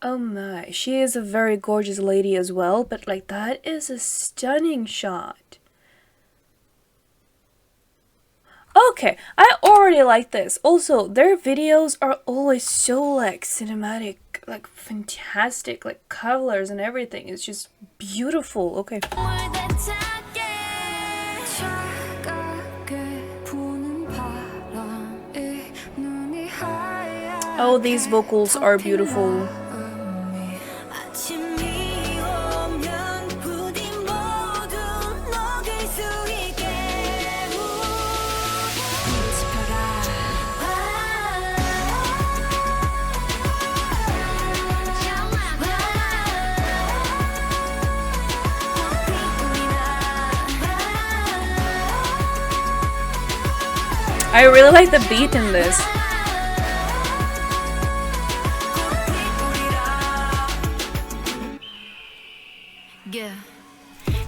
Oh my, she is a very gorgeous lady as well, but like that is a stunning shot. Okay, I already like this. Also, their videos are always so like cinematic, like fantastic, like colors and everything. It's just beautiful. Okay. Oh, these vocals are beautiful. I really like the beat in this.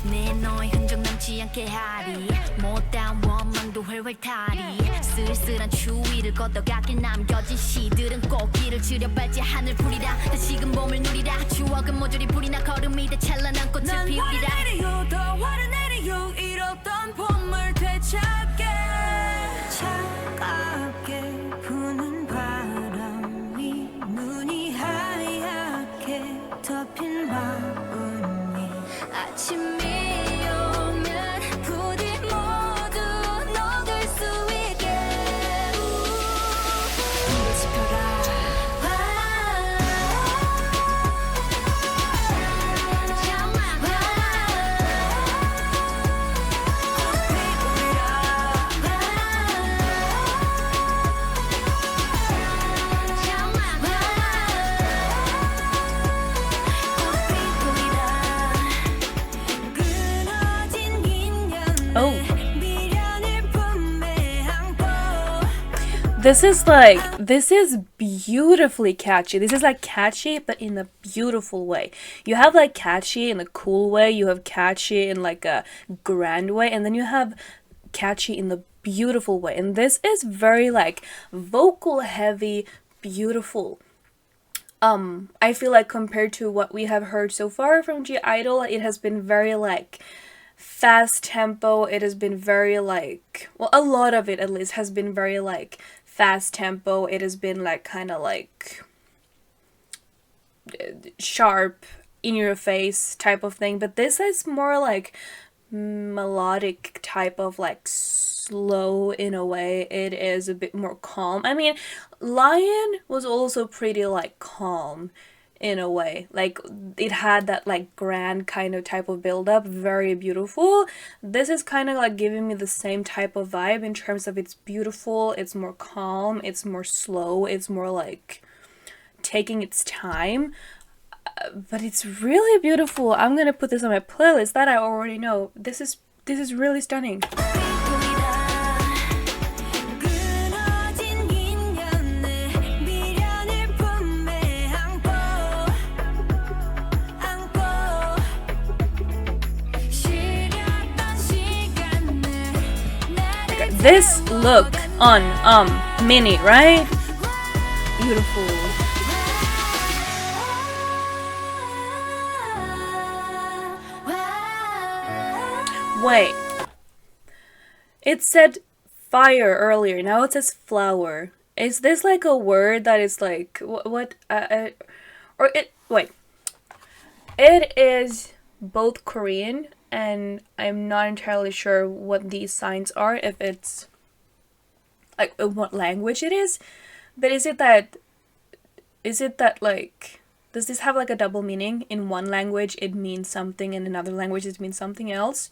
내 너의 흔적 남지 않게 하리 못다운 원망도 활활타리 쓸쓸한 추위를 걷어가게 남겨진 시들은 꽃길을 지려발지 하늘풀이라 다시금 봄을 누리라 추억은 모조리 불이 나 걸음이 돼 찬란한 꽃을 피우리라 난 화를 내리요 더 화를 내리요 잃었던 봄을 되찾게 차갑게 부는 바람이 눈이 하얗게 덮인 마음이 아침이 오면 부디 모두 녹을 수 있게 지펴가 this is beautifully catchy. This is like catchy, but in a beautiful way. You have like catchy in a cool way, you have catchy in like a grand way, and then you have catchy in the beautiful way. And this is very like vocal heavy, beautiful. I feel like compared to what we have heard so far from I-dle, it has been very like fast tempo. It has been very like, well, a lot of it at least has been very like fast tempo. It has been like kind of like sharp, in your face type of thing, but this is more like melodic type of like slow in a way. It is a bit more calm. I mean, Lion was also pretty like calm in a way. Like it had that like grand kind of type of build up, very beautiful. This is kind of like giving me the same type of vibe in terms of it's beautiful, it's more calm, it's more slow, it's more like taking its time. But it's really beautiful. I'm gonna put this on my playlist that I already know. This is really stunning. This look on Mini, right? Beautiful. Wait, it said fire earlier, now it says flower. Is this like a word that is like, or it, wait. It is both Korean, and I'm not entirely sure what these signs are, if it's, like, what language it is, but is it that like, does this have like a double meaning? In one language it means something, in another language it means something else?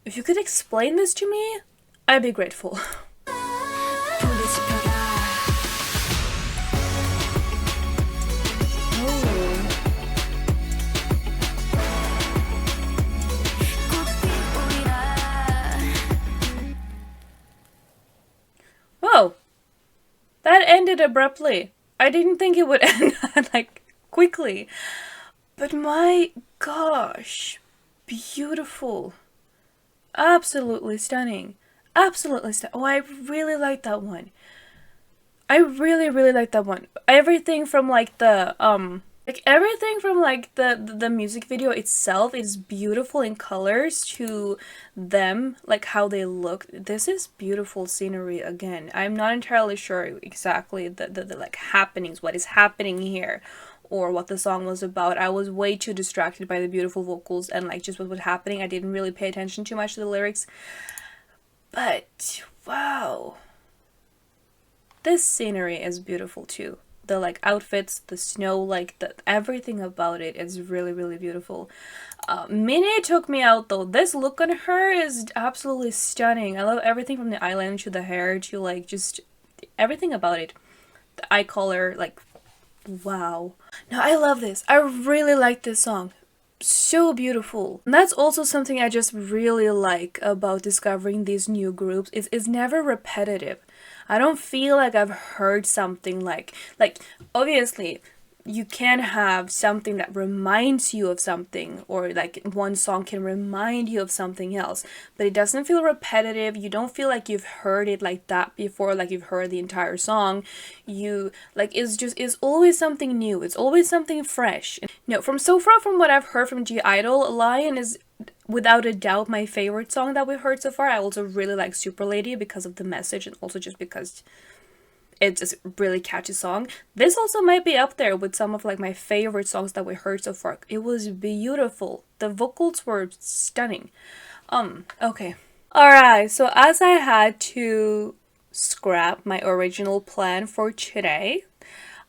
If you could explain this to me, I'd be grateful. Whoa! That ended abruptly. I didn't think it would end like quickly. But my gosh, beautiful. Absolutely stunning. Absolutely stunning. Oh, I really like that one. I really like that one. Everything from like the the music video itself is beautiful in colors, to them, like how they look. This is beautiful scenery again. I'm not entirely sure exactly the like happenings, what is happening here, or what the song was about. I was way too distracted by the beautiful vocals and like just what was happening. I didn't really pay attention too much to the lyrics. But wow. This scenery is beautiful too. The like outfits, the snow, like everything about it is really beautiful. Minnie took me out though. This look on her is absolutely stunning. I love everything from the eyeliner to the hair to like just everything about it. The eye color, like wow. No, I love this. I really like this song. So beautiful. And that's also something I just really like about discovering these new groups. It's never repetitive. I don't feel like I've heard something like obviously you can have something that reminds you of something, or like one song can remind you of something else, but it doesn't feel repetitive. You don't feel like you've heard it like that before, like you've heard the entire song. You like it's always something new. It's always something fresh. No, from what I've heard from I-dle, Lion is without a doubt my favorite song that we've heard so far. I also really like Super Lady because of the message, and also just because it's a really catchy song. This also might be up there with some of like my favorite songs that we heard so far. It was beautiful. The vocals were stunning. Okay. Alright, so as I had to scrap my original plan for today,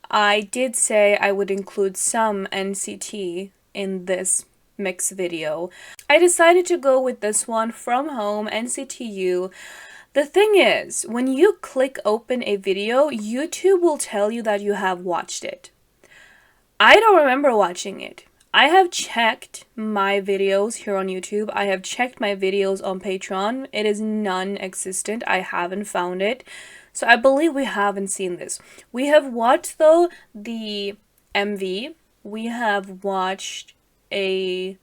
I did say I would include some NCT in this mix video. I decided to go with this one, From Home, NCT U. The thing is, when you click open a video, YouTube will tell you that you have watched it. I don't remember watching it. I have checked my videos here on YouTube. I have checked my videos on Patreon. It is non-existent. I haven't found it. So I believe we haven't seen this. We have watched though the MV. We have watched a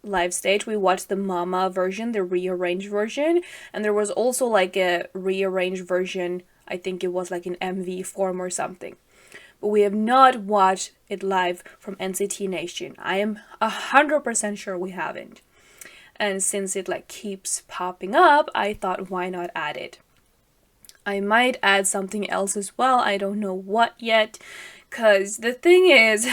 live stage. We watched the Mama version, the rearranged version, and there was also like a rearranged version. I think it was like in MV form or something. But we have not watched it live from NCT Nation. I am 100% sure we haven't. And since it like keeps popping up, I thought why not add it. I might add something else as well. I don't know what yet. Cause the thing is,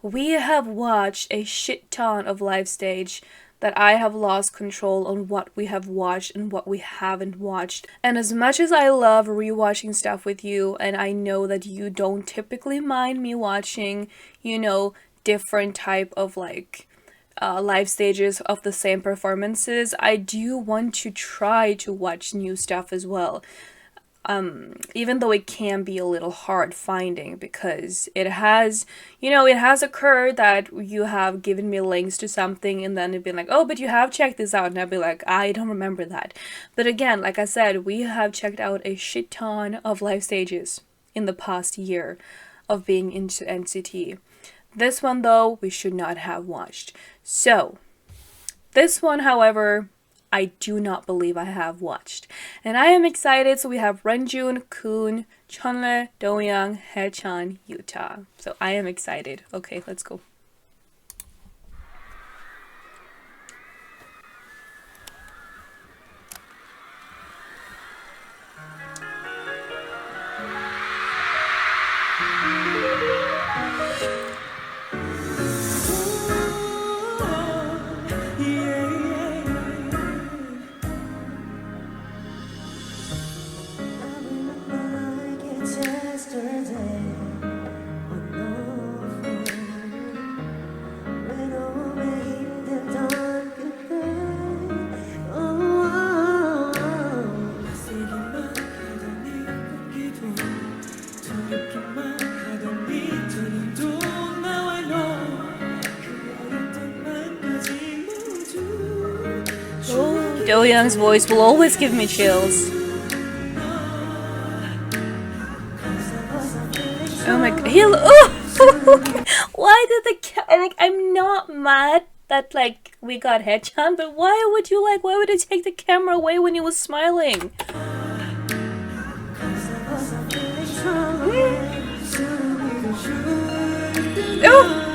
we have watched a shit ton of live stage that I have lost control on what we have watched and what we haven't watched. And as much as I love rewatching stuff with you, and I know that you don't typically mind me watching, you know, different type of like live stages of the same performances, I do want to try to watch new stuff as well. Even though it can be a little hard finding, because it has, you know, it has occurred that you have given me links to something and then it'd be like, oh, but you have checked this out, and I'd be like, I don't remember that. But again, like I said, we have checked out a shit ton of live stages in the past year of being into NCT. This one though, we should not have watched. So this one, however, I do not believe I have watched. And I am excited. So we have Renjun, Kun, Chunle, Doyoung, Haechan, Yuta. So I am excited. Okay, let's go. Doyoung's voice will always give me chills. Oh my god, oh! Why did like, I'm not mad that like we got Haechan, but why would you take the camera away when he was smiling? Oh!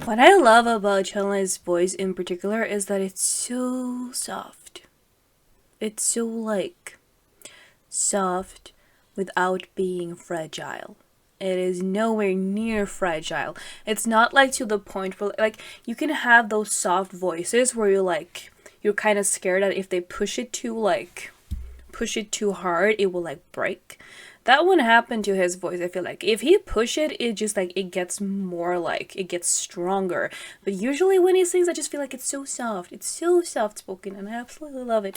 What I love about Chunle's voice in particular is that it's so soft. It's so like soft without being fragile. It is nowhere near fragile. It's not like to the point where like you can have those soft voices where you're kind of scared that if they push it too hard, it will like break. That wouldn't happen to his voice. I feel like if he push it, it just like it gets more like it gets stronger. But usually when he sings, I just feel like it's so soft. It's so soft spoken, and I absolutely love it.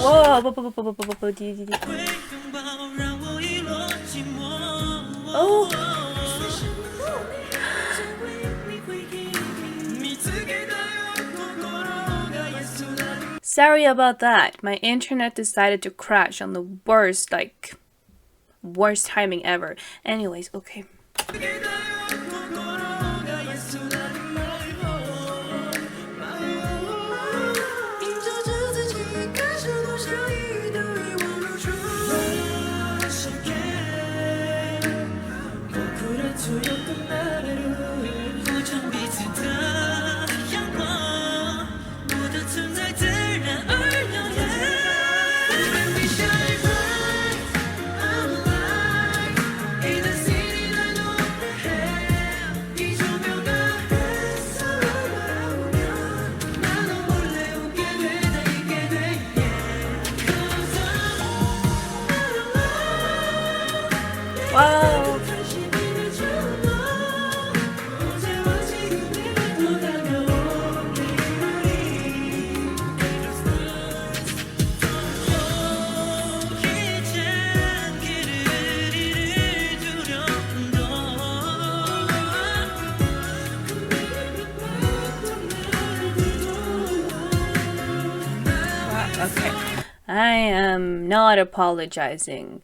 Whoa! Oh! Sorry about that. My internet decided to crash on the worst timing ever. Anyways, okay. I am not apologizing.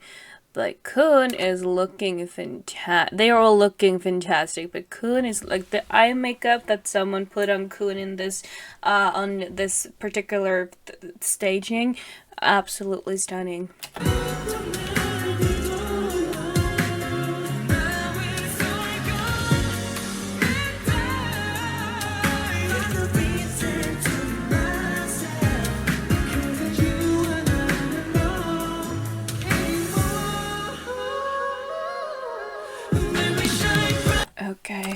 But Kun is looking fantastic. They are all looking fantastic. But Kun is like the eye makeup that someone put on Kun in this, on this particular staging, absolutely stunning. Okay.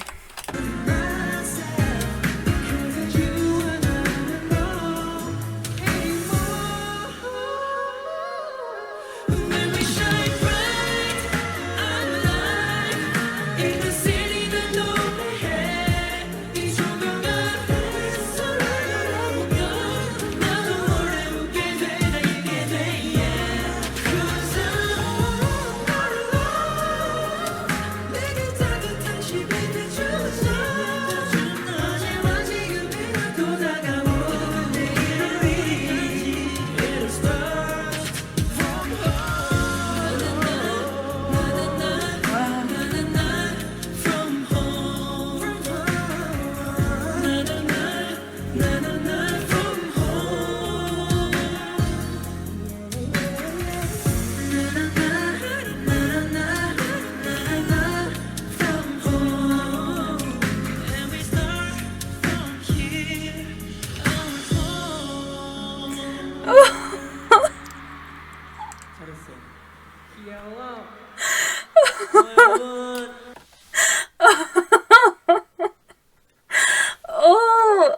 Oh,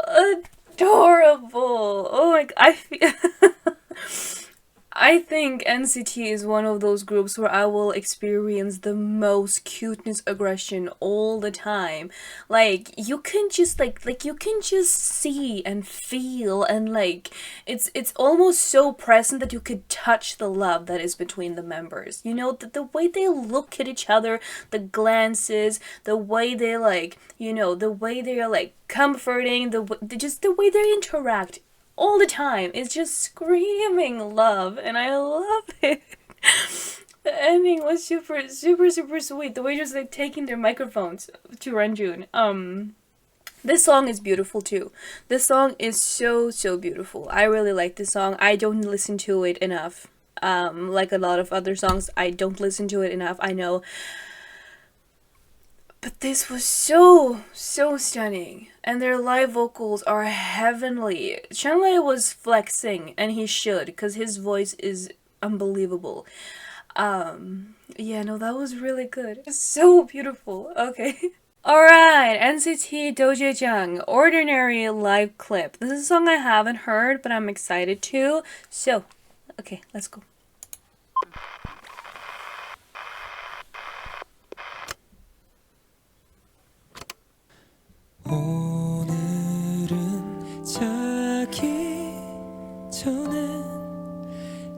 adorable. Oh my god, I think NCT is one of those groups where I will experience the most cuteness aggression all the time. Like you can just like you can just see and feel, and like it's almost so present that you could touch the love that is between the members. You know, the way they look at each other, the glances, the way they like, you know, the way they're like comforting, just the way they interact all the time is just screaming love, and I love it. The ending was super sweet. The way just like taking their microphones to Ranjun. This song is beautiful too. This song is so beautiful. I really like this song. I don't listen to it enough. Like a lot of other songs, I don't listen to it enough, I know. But this was so stunning, and their live vocals are heavenly. Chanlei was flexing, and he should, because his voice is unbelievable. Yeah, no, that was really good. It's so beautiful. Okay. Alright, NCT Dojaejung Ordinary live clip. This is a song I haven't heard, but I'm excited to. So, okay, let's go. 오늘은 자기 전에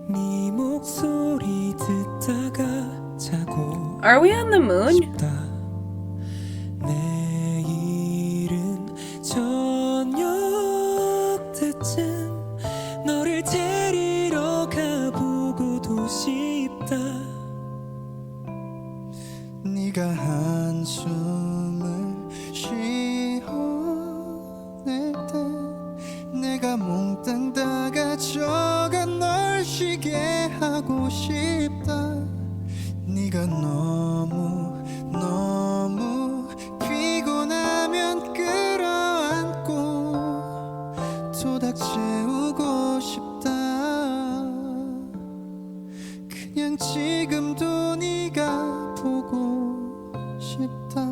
네 목소리 듣다가 자고 Are we on the moon? 내일은 저녁 때쯤 너를 데리러 가보고도 싶다 네가 한숨을 내가 몽땅 다 가져가 널 쉬게 하고 싶다 네가 너무 피곤하면 끌어안고 토닥 채우고 싶다 그냥 지금도 네가 보고 싶다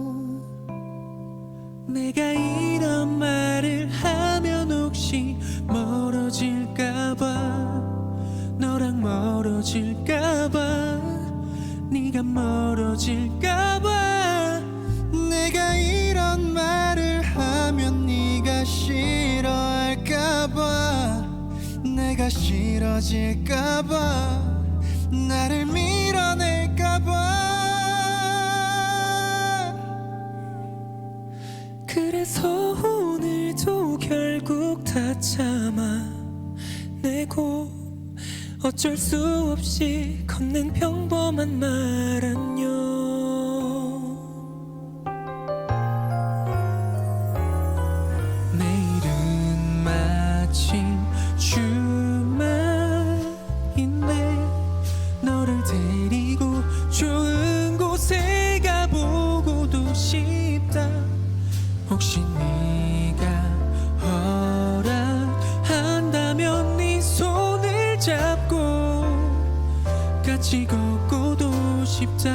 내가 이런 말을 하면 혹시 멀어질까봐 너랑 멀어질까봐 네가 멀어질까봐 내가 이런 말을 하면 네가 싫어할까봐 내가 싫어질까봐 나를 밀어낼까봐 그래서 오늘도 결국 다 참아내고 어쩔 수 없이 건넨 평범한 말 안녕 내일은 마침 주말인데 너를 데리고 좋은 곳에 가보고도 싶다 혹시 네가 허락한다면 네 손을 잡고 같이 걷고도 싶다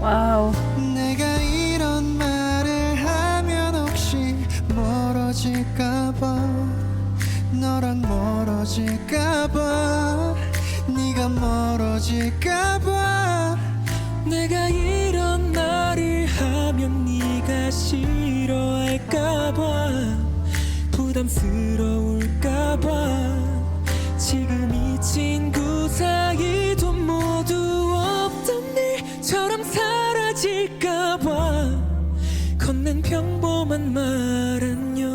Wow. 내가 이런 말을 하면 혹시 멀어질까봐 너랑 멀어질까봐 네가 멀어질까봐 내가 이런 말을 하면 네가 싫어할까봐 부담스러울까봐 지금 이 친구 사이도 모두 없던 일처럼 사라질까봐 건넨 평범한 말 안녕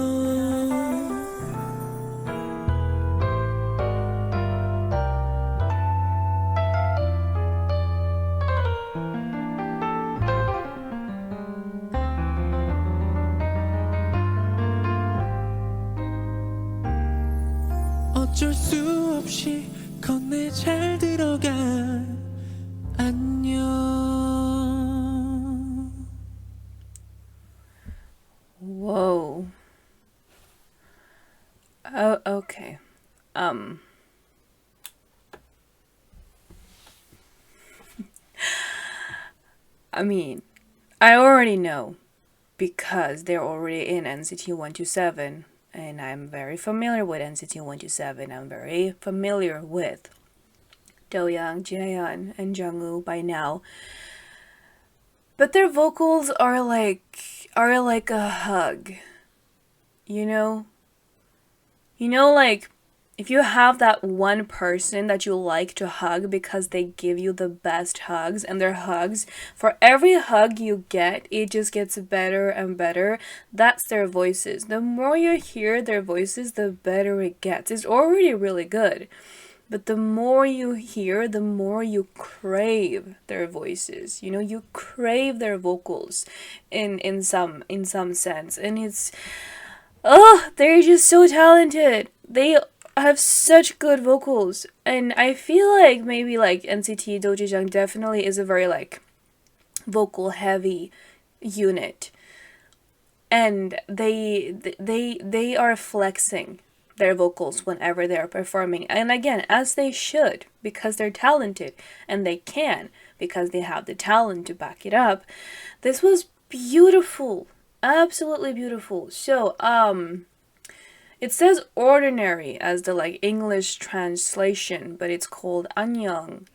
어쩔 수 없이 건네 잘 들어가 안녕 Whoa. Oh, okay. I mean, I already know because they're already in NCT 127 and I'm very familiar with NCT 127. I'm very familiar with Doyoung, Jaehyun, and Jungwoo by now. But their vocals are like a hug. You know, like if you have that one person that you like to hug because they give you the best hugs and their hugs, for every hug you get, it just gets better and better. That's their voices. The more you hear their voices, the better it gets. It's already really good. But the more you hear, the more you crave their voices. You know, you crave their vocals in some sense. And it's they're just so talented. They have such good vocals. And I feel like maybe like NCT Dojaejung definitely is a very like vocal heavy unit. And they are flexing their vocals whenever they are performing, and again, as they should, because they're talented and they can, because they have the talent to back it up. This was beautiful, absolutely beautiful. So it says ordinary as the like English translation, but it's called 안녕,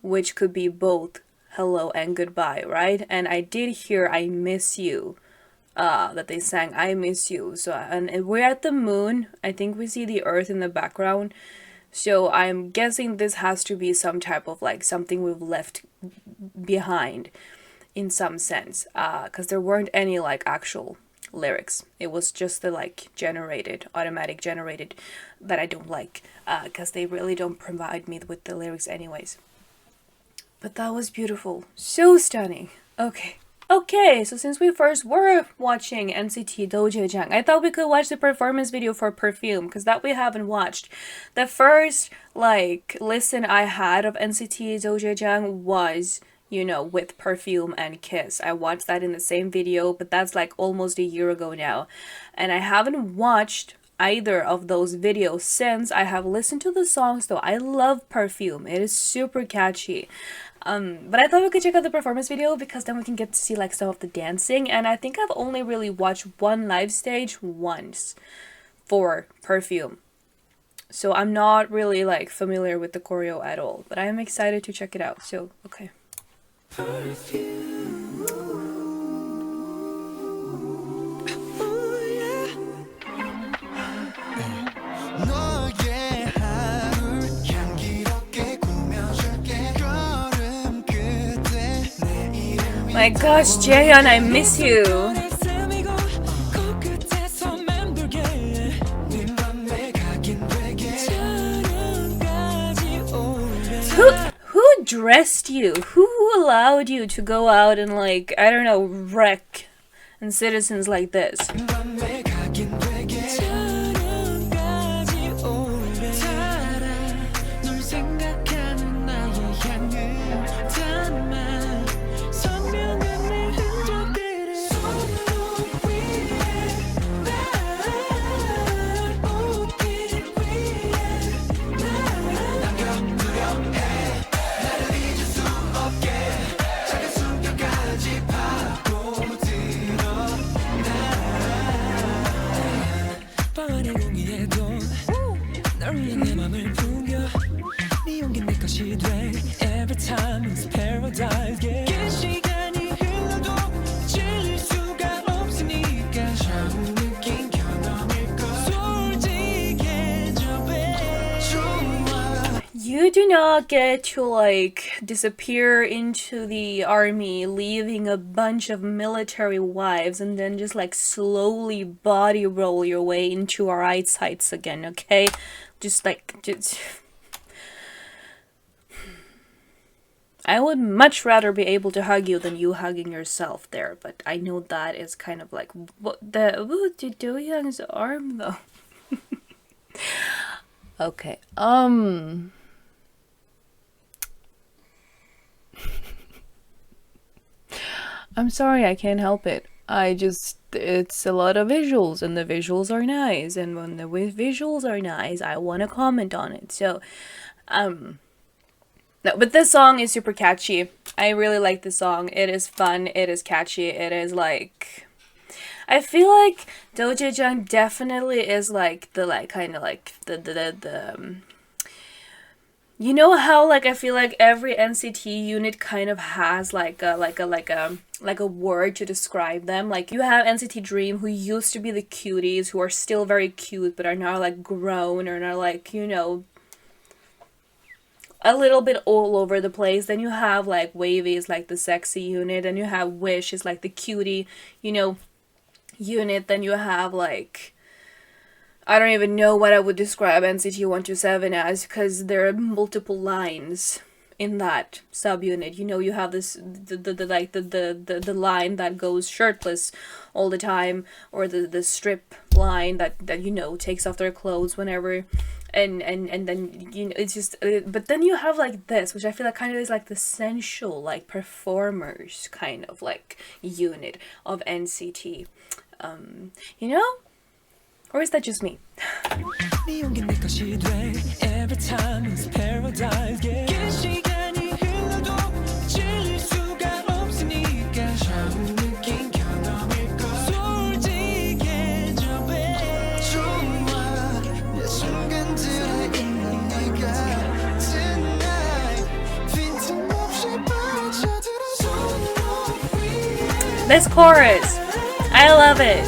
which could be both hello and goodbye, right? And I did hear I miss you, that they sang I miss you. So, and we're at the moon. I think we see the earth in the background. So I'm guessing this has to be some type of like something we've left behind in some sense, because there weren't any like actual lyrics. It was just the like automatic generated that I don't like, because they really don't provide me with the lyrics anyways. But that was beautiful, so stunning. Okay, so since we first were watching NCT Dojaejung, I thought we could watch the performance video for Perfume, because that we haven't watched. The first like listen I had of NCT Dojaejung was, you know, with Perfume and Kiss. I watched that in the same video, but that's like almost a year ago now. And I haven't watched either of those videos since. I have listened to the songs though. I love Perfume. It is super catchy. But I thought we could check out the performance video because then we can get to see like some of the dancing. And I think I've only really watched one live stage once for Perfume. So I'm not really like familiar with the choreo at all, but I'm excited to check it out. So, okay. My gosh, Jaehyun, I miss you. dressed you? Who allowed you to go out and like, I don't know, wreck and citizens like this? You do not get to like disappear into the army, leaving a bunch of military wives, and then just like slowly body roll your way into our eyesights again, okay? Just I would much rather be able to hug you than you hugging yourself there, but I know that is kind of like what the Dojaejung's arm though. Okay. I'm sorry, I can't help it. It's a lot of visuals, and the visuals are nice, and when the visuals are nice, I want to comment on it. So, no, but this song is super catchy. I really like this song. It is fun, it is catchy, it is like... I feel like Dojaejung definitely is like the like kind of like the you know how like I feel like every NCT unit kind of has like a word to describe them. Like you have NCT Dream, who used to be the cuties, who are still very cute but are now like grown or are like, you know, a little bit all over the place. Then you have like WayV is like the sexy unit, and you have Wish is like the cutie, you know, unit. Then you have like, I don't even know what I would describe NCT 127 as, because there are multiple lines in that subunit. You know, you have this the line that goes shirtless all the time, or the strip line that you know takes off their clothes whenever, and then you know it's just but then you have like this, which I feel like kind of is like the sensual like performers kind of like unit of NCT. You know? Or is that just me? This chorus, I love it.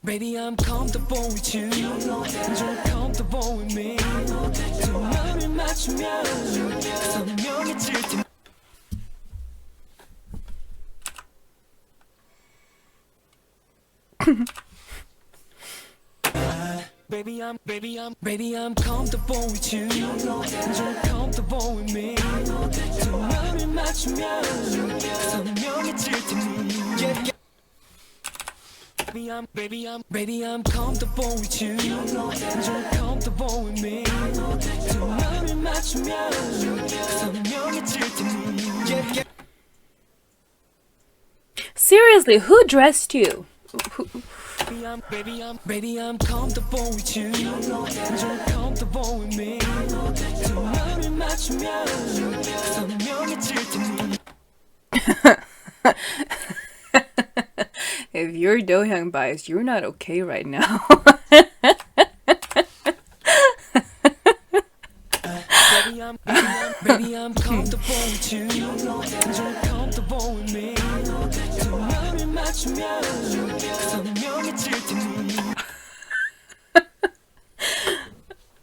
Baby, I'm comfortable with you. You're comfortable with me. 두 마음을 맞추면 선명해질 텐데. Baby, I'm comfortable with you. You're comfortable with me. 두 마음을 맞추면 선명해질 텐데. Baby, I'm comfortable with you. You're comfortable with me. 두 마음을 맞추면 선명해질 텐데. Seriously, who dressed you? Baby, I'm comfortable with you. You're comfortable with me. 두 마음을 맞추면 선명해질 텐데. If you're Dohyung biased, you're not okay right now. Baby, I'm comfortable with you. You're comfortable with me. 두 마음을 맞추면 선명해질 텐데.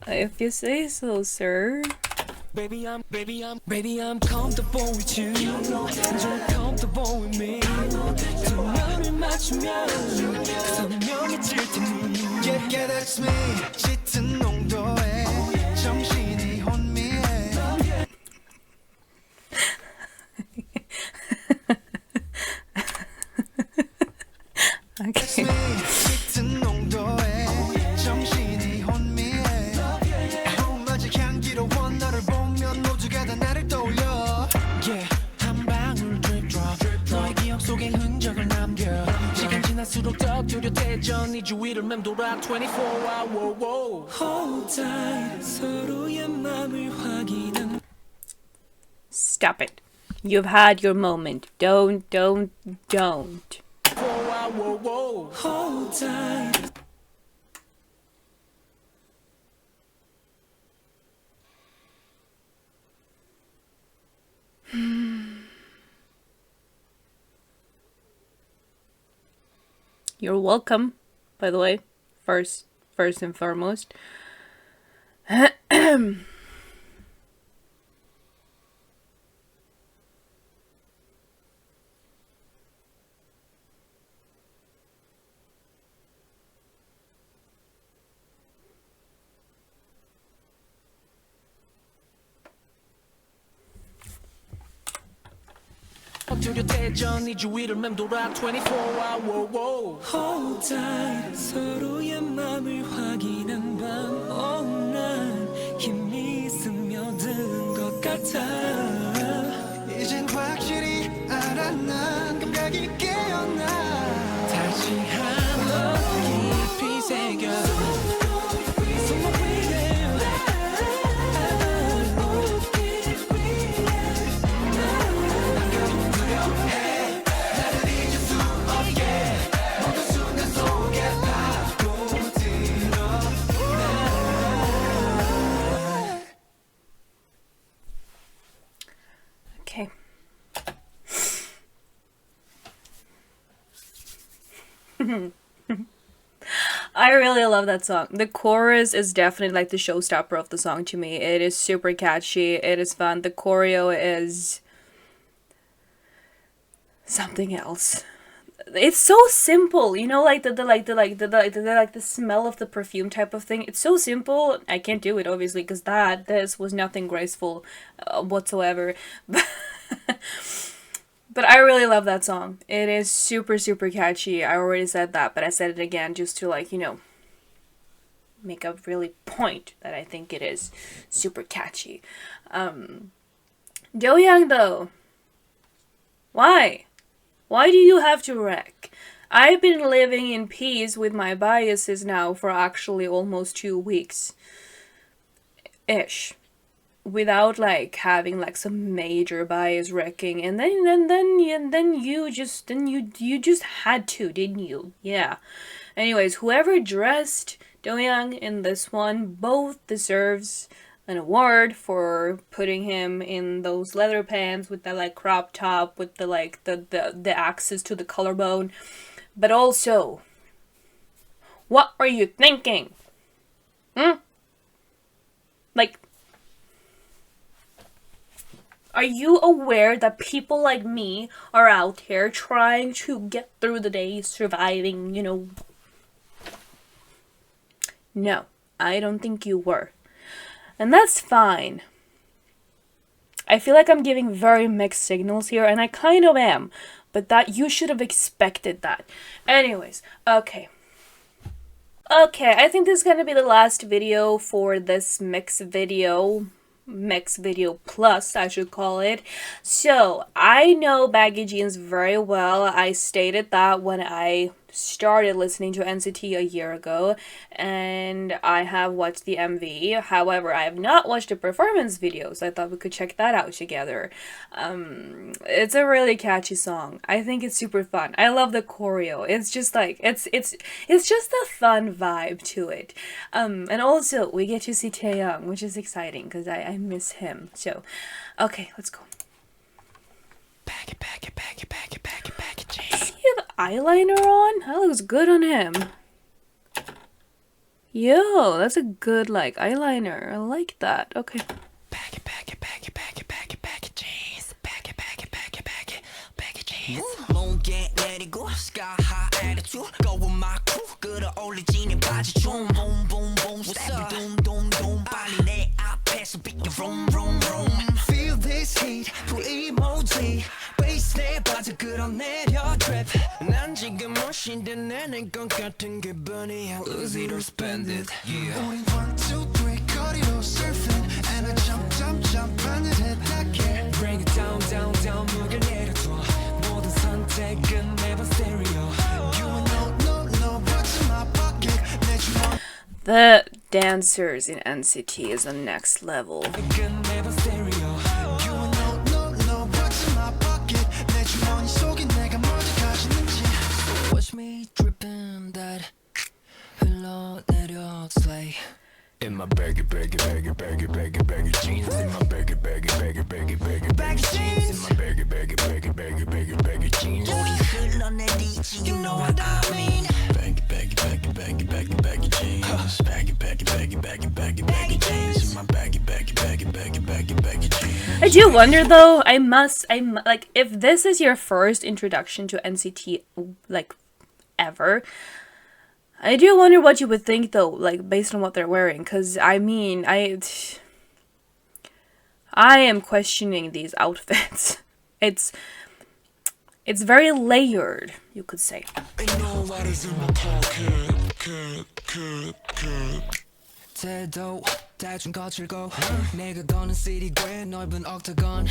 If you say so, sir. Baby, I'm comfortable with you. You're comfortable with me. 두 눈을 맞추면 선명해질 테니. Yeah, that's me. 짙은 농도에 정신이 혼미해. Okay. 짙은 농도에 정신이 혼미해. 아romatic 향기로워 너를 보면 모두가 다 나를 떠올려. Yeah, 한 방울 drip drop 너의 기억 속에 흔적을 남겨. 시간 지날수록 더 뚜렷해져 네 주위를 맴돌아 24hour. Hold tight 서로의 맘을 확인한. Stop it. You've had your moment. Don't. Hold tight. You're welcome, by the way. First and foremost. 뚜렷해져 네 주위를 맴돌아 24hour. Hold tight 서로의 맘을 확인한 밤. Oh, 난 힘이 스며든 것 같아. 이젠 확실히 알아 난 감각이 깨어나. 다시 한번 깊이 새겨. Okay. I really love that song. The chorus is definitely like the showstopper of the song to me. It is super catchy. It is fun. The choreo is something else. It's so simple, you know, like the smell of the perfume type of thing. It's so simple. I can't do it obviously because this was nothing graceful whatsoever. But I really love that song. It is super catchy. I already said that, but I said it again just to, like, you know, make a really point that I think it is super catchy. Do-young though, why do you have to wreck? I've been living in peace with my biases now for actually almost 2 weeks ish, without like having like some major bias wrecking, and then you just had to, didn't you? Yeah. Anyways, whoever dressed Do-young in this one both deserves an award for putting him in those leather pants with the like crop top with the like the access to the collarbone, but also, what are you thinking? Like, are you aware that people like me are out here trying to get through the day, surviving, you know? No, I don't think you were. And that's fine. I feel like I'm giving very mixed signals here, and I kind of am. But that you should have expected that. Anyways, okay. Okay, I think this is gonna be the last video for this mix video plus, I should call it. So, I know Baggy jeans very well. I stated that when I started listening to NCT a year ago, and I have watched the MV. However, I have not watched the performance videos. I thought we could check that out together. It's a really catchy song. I think it's super fun. I love the choreo. It's just like it's just a fun vibe to it. And also we get to see Taeyong, which is exciting because I miss him. So, okay, let's go. Baggy Does he have eyeliner on? That looks good on him. Yo, that's a good like eyeliner. I like that. Okay. Baggy 몽게 내리고 sky high attitude 거울 막고 끌어올리지는 바지 좀 boom boom boom step boom boom boom 빨리 내 앞에서 비켜 vroom vroom vroom feel this heat full emoji bass 내 바지 끌어내려 drip 난 지금 멋인데 내는 것 같은 기분이야 Lose it or spend it yeah 우린 1, 2, 3 거리로 surfing and I jump jump jump 하늘에 닿게 Bring it down down down 무게 내려줘 모든 선택은 매번 stereo You know no no what's in my pocket 내 주머니 The dancers in NCT is the next level. 매번 stereo You know no no what's in my pocket 내 주머니 속에 내가 먼저 가지는지 So watch me dripping that 흘러내려 slay In my baggy, baggy, baggy, baggy, baggy, baggy jeans. In my baggy, baggy, baggy, baggy, baggy, baggy jeans. In my baggy, baggy, baggy, baggy, baggy, baggy jeans. You know what I mean? Baggy, baggy, baggy, baggy, baggy, baggy jeans. Baggy, baggy, baggy, baggy, baggy, baggy jeans. In my baggy, baggy, baggy, baggy, baggy, baggy jeans. I do wonder though, like, if this is your first introduction to NCT, like, ever, I do wonder what you would think though, like, based on what they're wearing, because I mean, I am questioning these outfits. It's very layered, you could say. 대중 거칠고 내가 거는 city 꽤 넓은 octagon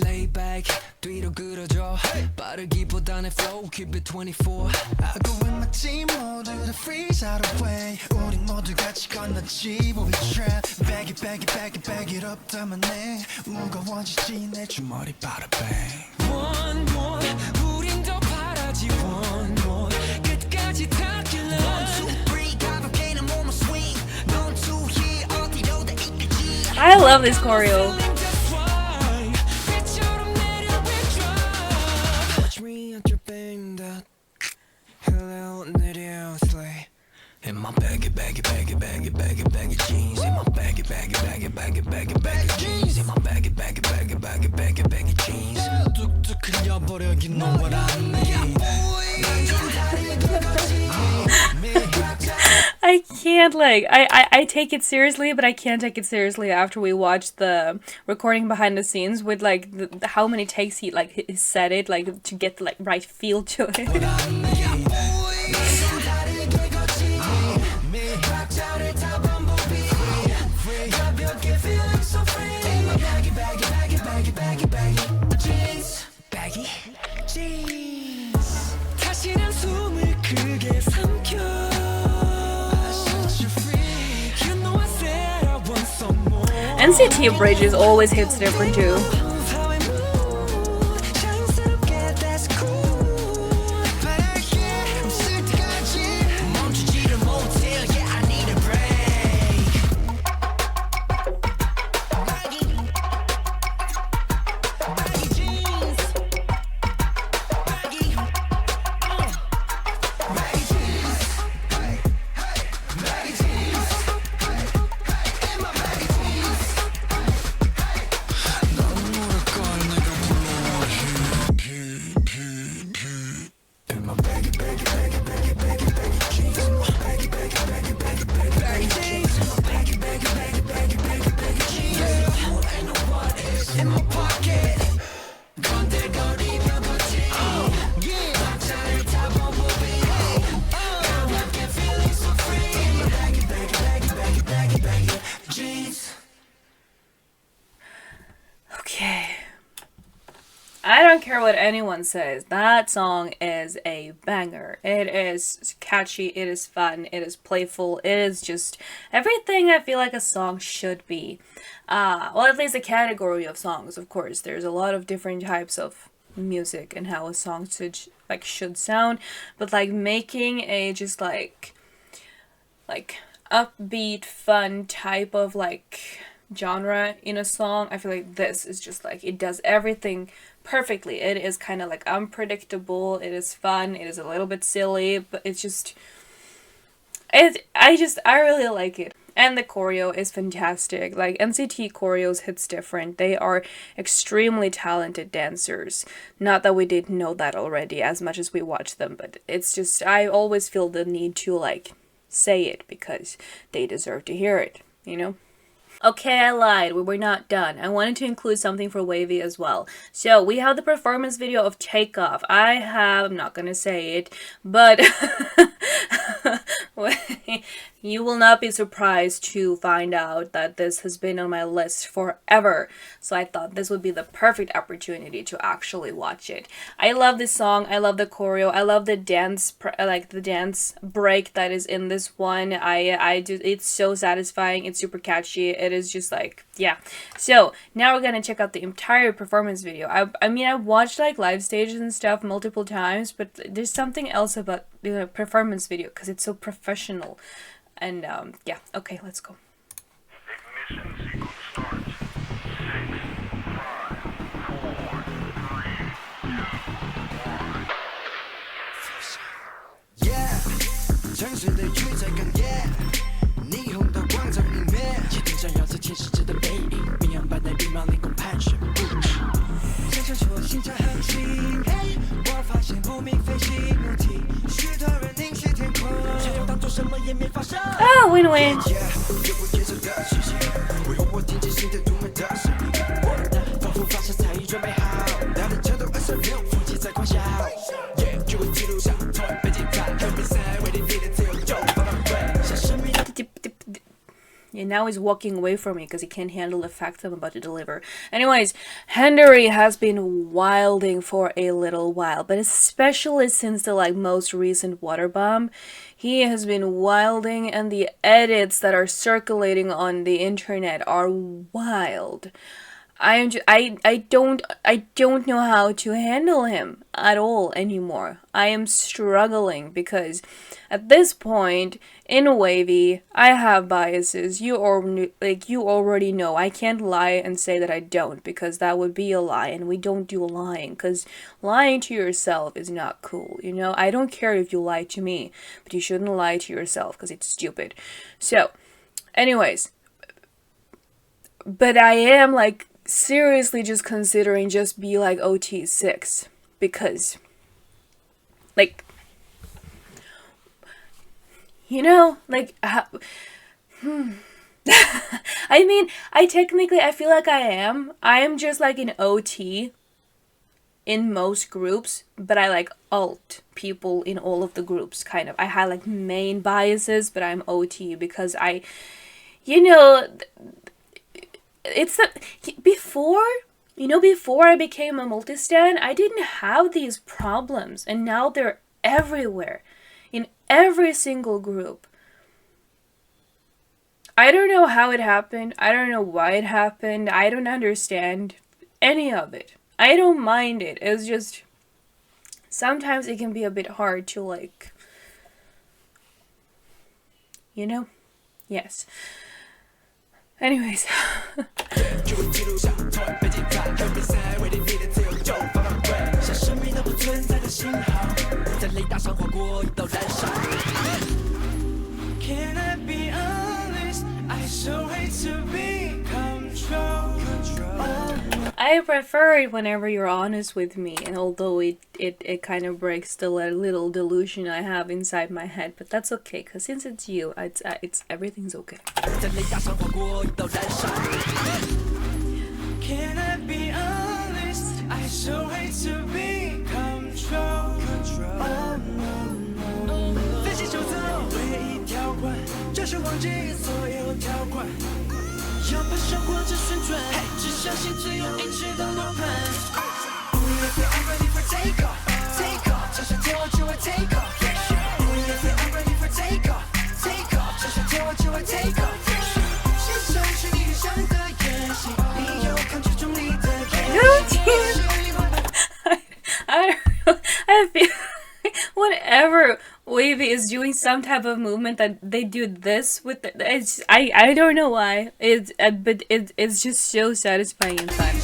lay back 뒤로 그려줘 빠르기보다는 flow keep it 24 I go with my team 모두 다 freeze out of way 우린 모두 같이 건너지 but we trap baggy baggy baggy bag it up 담아내 무거워지지 내 주머니 bada bang one more 우린 더 바라지 one more 끝까지 닿길래 1, 2, 3 가볍게는 몸을 swing don't too here 어디로 다 이끌지 I love this choreo. In my baggy, baggy, baggy, baggy, baggy, baggy jeans. In my baggy, baggy, baggy, baggy, baggy, baggy jeans. In my baggy, baggy, baggy, baggy, baggy, baggy jeans. 뚝뚝 흘려버려, you know what I mean. I can't, like, I take it seriously, but I can't take it seriously after we watched the recording behind the scenes with, like, how many takes he, like, he said it, like, to get the, like, right feel to it. Baggy jeans 다시는 숨을 크게 삼켜 NCT Bridges always hits different too. I don't care what anyone says, that song is a banger. It is catchy, it is fun, it is playful, it is just everything I feel like a song should be. Well, at least a category of songs, of course. There's a lot of different types of music and how a song should sound, but like making a just like upbeat, fun type of like genre in a song, I feel like this is just like, it does everything perfectly. It is kind of like unpredictable, it is fun, it is a little bit silly, but it's just I really like it. And the choreo is fantastic. Like, NCT choreos hits different. They are extremely talented dancers. Not that we didn't know that already as much as we watch them, but it's just, I always feel the need to like say it because they deserve to hear it, you know? Okay, I lied. We were not done. I wanted to include something for WayV as well. So, we have the performance video of Takeoff. I'm not gonna say it, but you will not be surprised to find out that this has been on my list forever. So I thought this would be the perfect opportunity to actually watch it. I love this song. I love the choreo. I love the dance, like the dance break that is in this one. It's so satisfying. It's super catchy. It is just like, yeah. So now we're gonna check out the entire performance video. I mean, I watched like live stages and stuff multiple times, but there's something else about the performance video because it's so professional. And yeah, okay, let's go. Ignition sequence starts. 6, 5, 4, 3, 2, 1. Yeah, 城市的雨在哽咽，霓虹的光在明灭，夜灯照耀着天使之的背影，明阳般的礼貌立功盘旋不止。想象出我心潮航行，我发现不明飞行物体，许多人凝视天空，却又当作什么也没发生。Ah, win-win. 越不接受的世界，为何我听见新的独门的声音？仿佛发射才已准备好，他的车头236，腹肌在狂笑。就我记录上，突然被击败，很比赛，为了你的自由就放浪费，像生命。And now he's walking away from me because he can't handle the fact I'm about to deliver. Anyways, Hendery has been wilding for a little while, but especially since the like most recent water bomb, he has been wilding, and the edits that are circulating on the internet are wild. I don't know how to handle him at all anymore. I am struggling because at this point in WayV, I have biases. You already know. I can't lie and say that I don't because that would be a lie, and we don't do lying because lying to yourself is not cool. You know, I don't care if you lie to me, but you shouldn't lie to yourself because it's stupid. So, anyways, but I am like seriously just considering just be like OT6 because like, you know, like I mean, I feel like I am just like an OT in most groups, but I like alt people in all of the groups kind of. I have like main biases, but I'm OT because you know, it's that before I became a multi-stan, I didn't have these problems, and now they're everywhere in every single group. I don't know how it happened. I don't know why it happened. I don't understand any of it. I don't mind it. It's just sometimes it can be a bit hard to like, you know? Yes. Anyways. Can I be honest? I so hate to be controlled. I prefer it whenever you're honest with me, and although it kind of breaks the little delusion I have inside my head, but that's okay, because since it's you, it's everything's okay. Can I be honest? I so hate to be controlled. Oh no no. 飞行守则唯一条款，就是忘记所有条款。要把生活这旋转，只相信只有一直的轮盘。I'm ready for take off, take off， 就像天我就会 take off。I'm ready for take off, take off， 就像天我就会 take off。欣赏是你理想的演戏，你有抗拒中立的演技。I feel whenever WayV is doing some type of movement that they do this with I don't know why but it's just so satisfying and fun.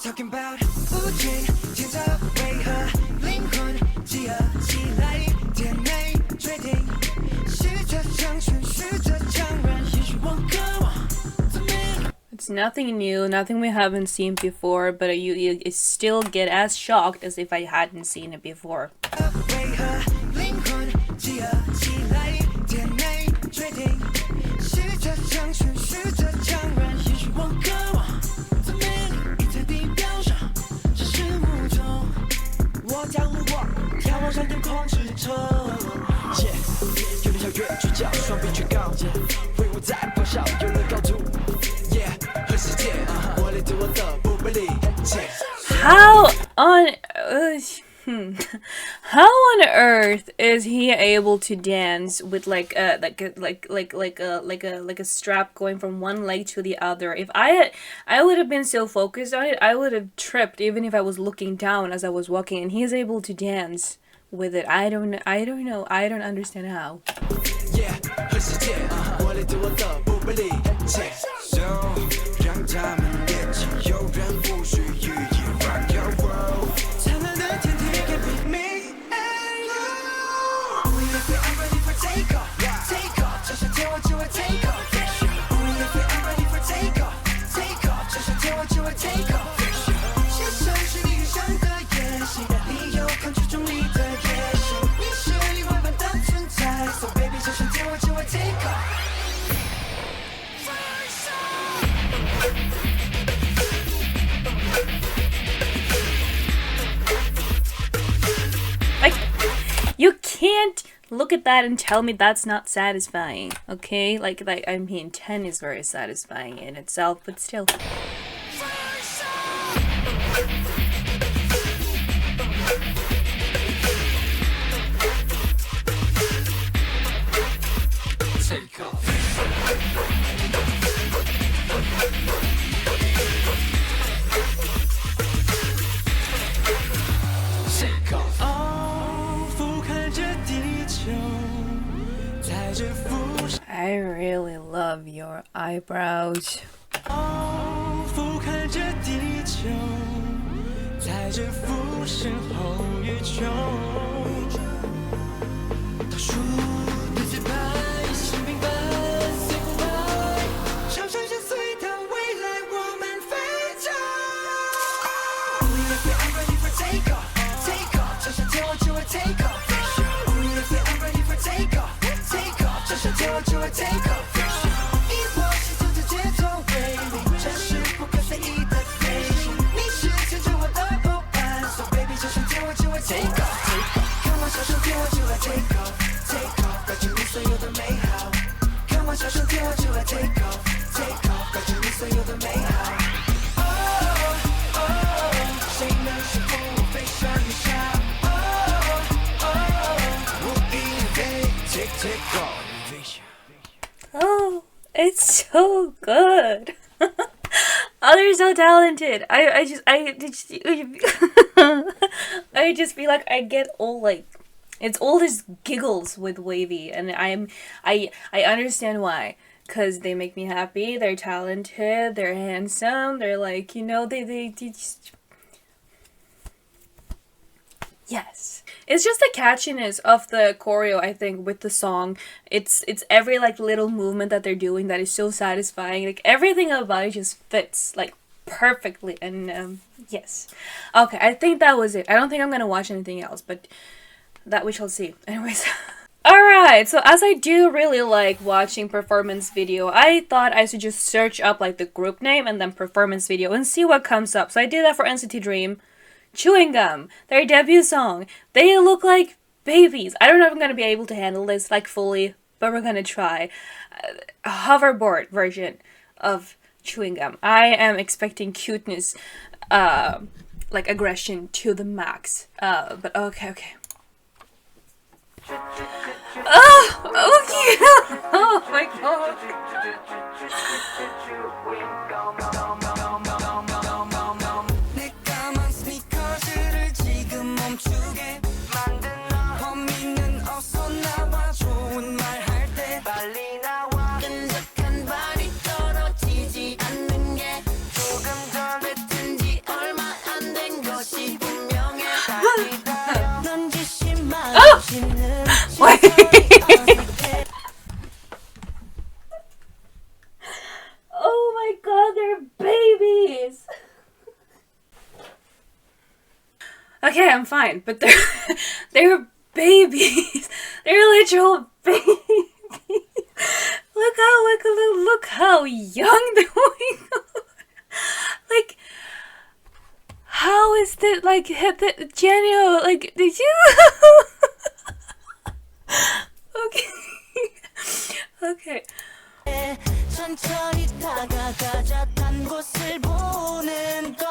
talking about 不仅建造为何灵魂集合起来 DNA 决定试着成全试着强忍也许我渴望 It's nothing new, nothing we haven't seen before, but you still get as shocked as if I hadn't seen it before. 为何灵魂集合起来 DNA 决定试着成全试着强忍也许我渴望在美丽一台地表上这是目中我将路过眺望闪电控制车 有点像越聚焦双臂却高为我在咆哮有了高度 和世界我来自我的不被理解 How on how on earth is he able to dance with like a strap going from one leg to the other? If I would have been so focused on it, I would have tripped even if I was looking down as I was walking, and he's able to dance with it. I don't know. I don't understand how.和世界我来自我的不被理解 So 让他们列起有人不需予以 Rock your world 灿烂的天地 can be me and you I'm ready for take off Take off 这些天我就会 take off I'm ready for take off Take off 这些天我就会 take off 接受是你理想的演戏你有抗拒中立的野心你是例外般的存在 So baby 这些天我就会 take off Like, you can't look at that and tell me that's not satisfying, okay? Like I mean, 10 is very satisfying in itself, but still. Take off Take off 俯瞰着地球在这浮生 I really love your eyebrows. 俯瞰着地球在这浮生后宇宙倒数的节拍是明白 Say goodbye 长相相随的未来我们飞翔 I'm ready for take off Take off 这些天我就会 take off I'm ready for take off Take off 这些天我就会 take off 以我心中的节奏为你这是不可思议的飞行你是牵着我的伙伴 So baby 这些天我就会 take off 看我小声天我就会 take off Take off 带着你所有的美好看我小声天我就会 take off Take off 带着你所有的美好 Oh oh 谁能说服我飞上云霄 Oh oh 我一定 take take off Oh, it's so good. Oh, they're so talented. I just feel like I get all like, it's all these giggles with WayV, and I understand why. Cause they make me happy. They're talented. They're handsome. They're like, you know, they just. Yes. It's just the catchiness of the choreo, I think, with the song. It's every like little movement that they're doing that is so satisfying. Like everything about it just fits like perfectly. And yes. Okay, I think that was it. I don't think I'm gonna watch anything else, but that we shall see. Anyways. Alright, so as I do really like watching performance video, I thought I should just search up like the group name and then performance video and see what comes up. So I did that for NCT Dream Chewing Gum, their debut song. They look like babies. I don't know if I'm gonna be able to handle this like fully, but we're gonna try. A hoverboard version of Chewing Gum. I am expecting cuteness, like aggression to the max. But okay. Oh cute! Oh my god. 내 까만 스니커즈를 지금 멈추게 만든 너 범인은 어서 나와 좋은 말 할 때 빨리 나와 끈적한 발이 떨어지지 않는 게 조금 더 뱉은지 얼마 Oh my god, they're babies! Okay, I'm fine, but they're babies. They're literal babies. Look how young they're going. Like, how is that, like, Janio, like, did you? Okay. Okay. 천천히 다가가자 단 곳을 보는 걸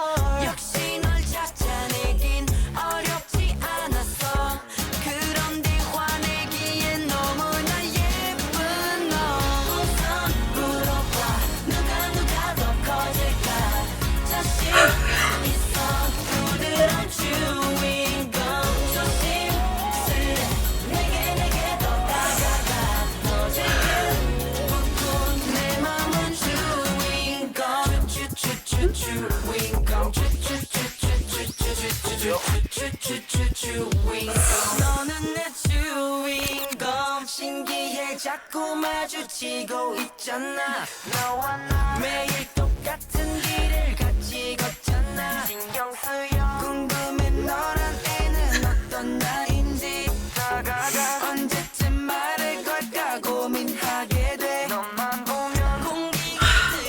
역시 널 찾아내긴 어렵지 않았어 그런데 화내기엔 너무나 예쁜 너 우선 물어봐 누가 더 커질까 자신 있어 부드러운 주인공 조심스레 내게 더 다가가 너 지금 웃고 내 맘은 주인공 주인공 너는 내 주인공 신기해 자꾸 마주치고 있잖아 너와 나 매일 똑같은 길을 같이 걷잖아 신경 쓰여 궁금해 너란 애는 어떤 나인지 다가가 언제쯤 말을 걸까 고민하게 돼 너만 보면 공기가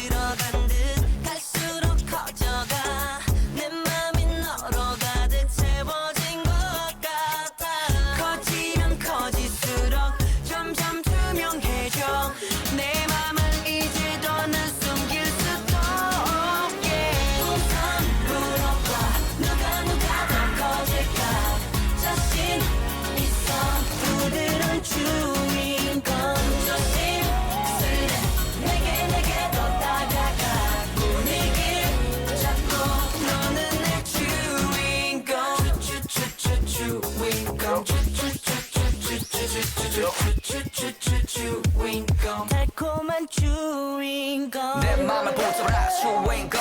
들어간 듯 갈수록 커져가 내 맘이 너로 가득 채워진 것 같아 커지면 커질수록 점점 투명해져 내 맘을 이제 더는 숨길 수도 없게 우선 물어봐 누가 더 커질까 자신 있어 부드러운 주인공 조심스레 내게 더 다가가 분위기 잡고 너는 내 주인공 주인공 달콤한 주인공 내 맘을 보더라 주인공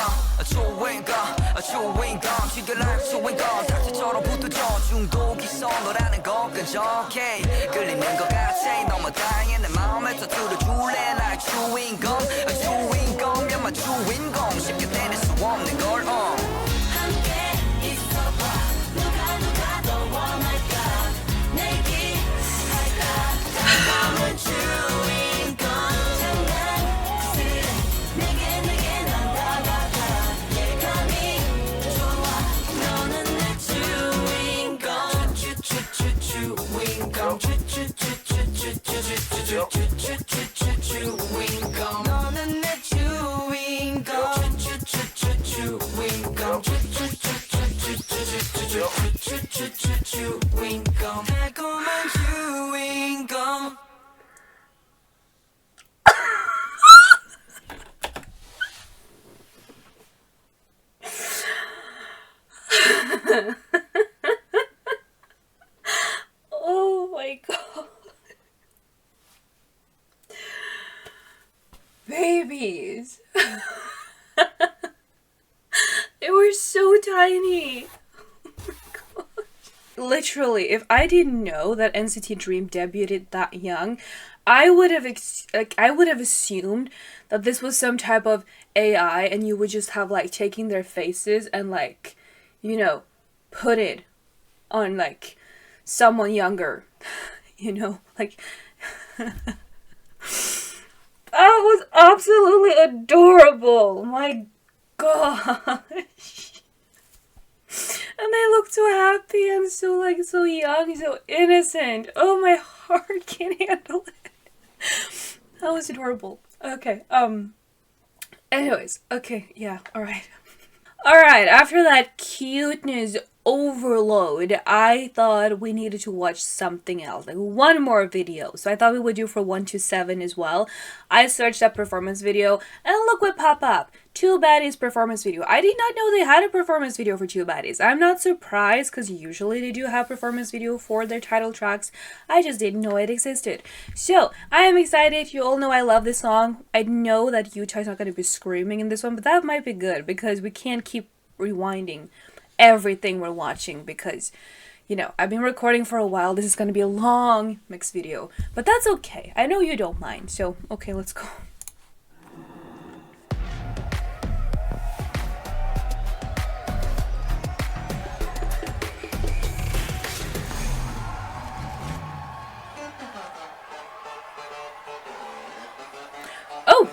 지겨날 주인공 닥치처럼 붙어져 중독이 있어 너라는 건 끈적해 끌리는 것 같아 너무 다양해 내 마음에 터뜨려줄래 날 주인공이면 주인공 쉽게 내릴 수 없는 걸 함께 있어봐 누가 더 원할까 내기할까 달콤한 주인공 장난스레 내게 난 다가가 예감이 좋아 너는 내 주인공 주인공 너는 내 주인공 주인공 달콤한 주인공 Oh my god. Babies. They were so tiny. Oh my god. Literally, if I didn't know that NCT Dream debuted that young, I would have assumed that this was some type of AI and you would just have like taking their faces and like, you know, put it on like someone younger, you know, like that was absolutely adorable. My gosh. And they look so happy and so like so young, so innocent. Oh, my heart can't handle it. That was adorable. Okay, anyways, okay, yeah, alright. Alright, after that cuteness overload, I thought we needed to watch something else, like one more video. So I thought we would do for 1 to 7 as well. I searched up performance video and look what popped up. 2baddies performance video. I did not know they had a performance video for 2baddies. I'm not surprised because usually they do have performance video for their title tracks. I just didn't know it existed. So I am excited. You all know I love this song. I know that Utah's not going to be screaming in this one, but that might be good because we can't keep rewinding everything we're watching because, You know, I've been recording for a while. This is gonna be a long mix video, but that's okay. I know you don't mind, so okay, let's go. Oh!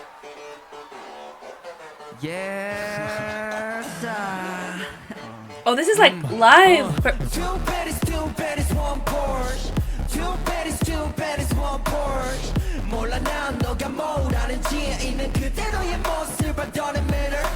Yes. Oh, this is like live. Two baddies, one Porsche. Two baddies, one Porsche. 몰라 난 너가 뭐라는지 있는 그대로의 모습 I don't matter.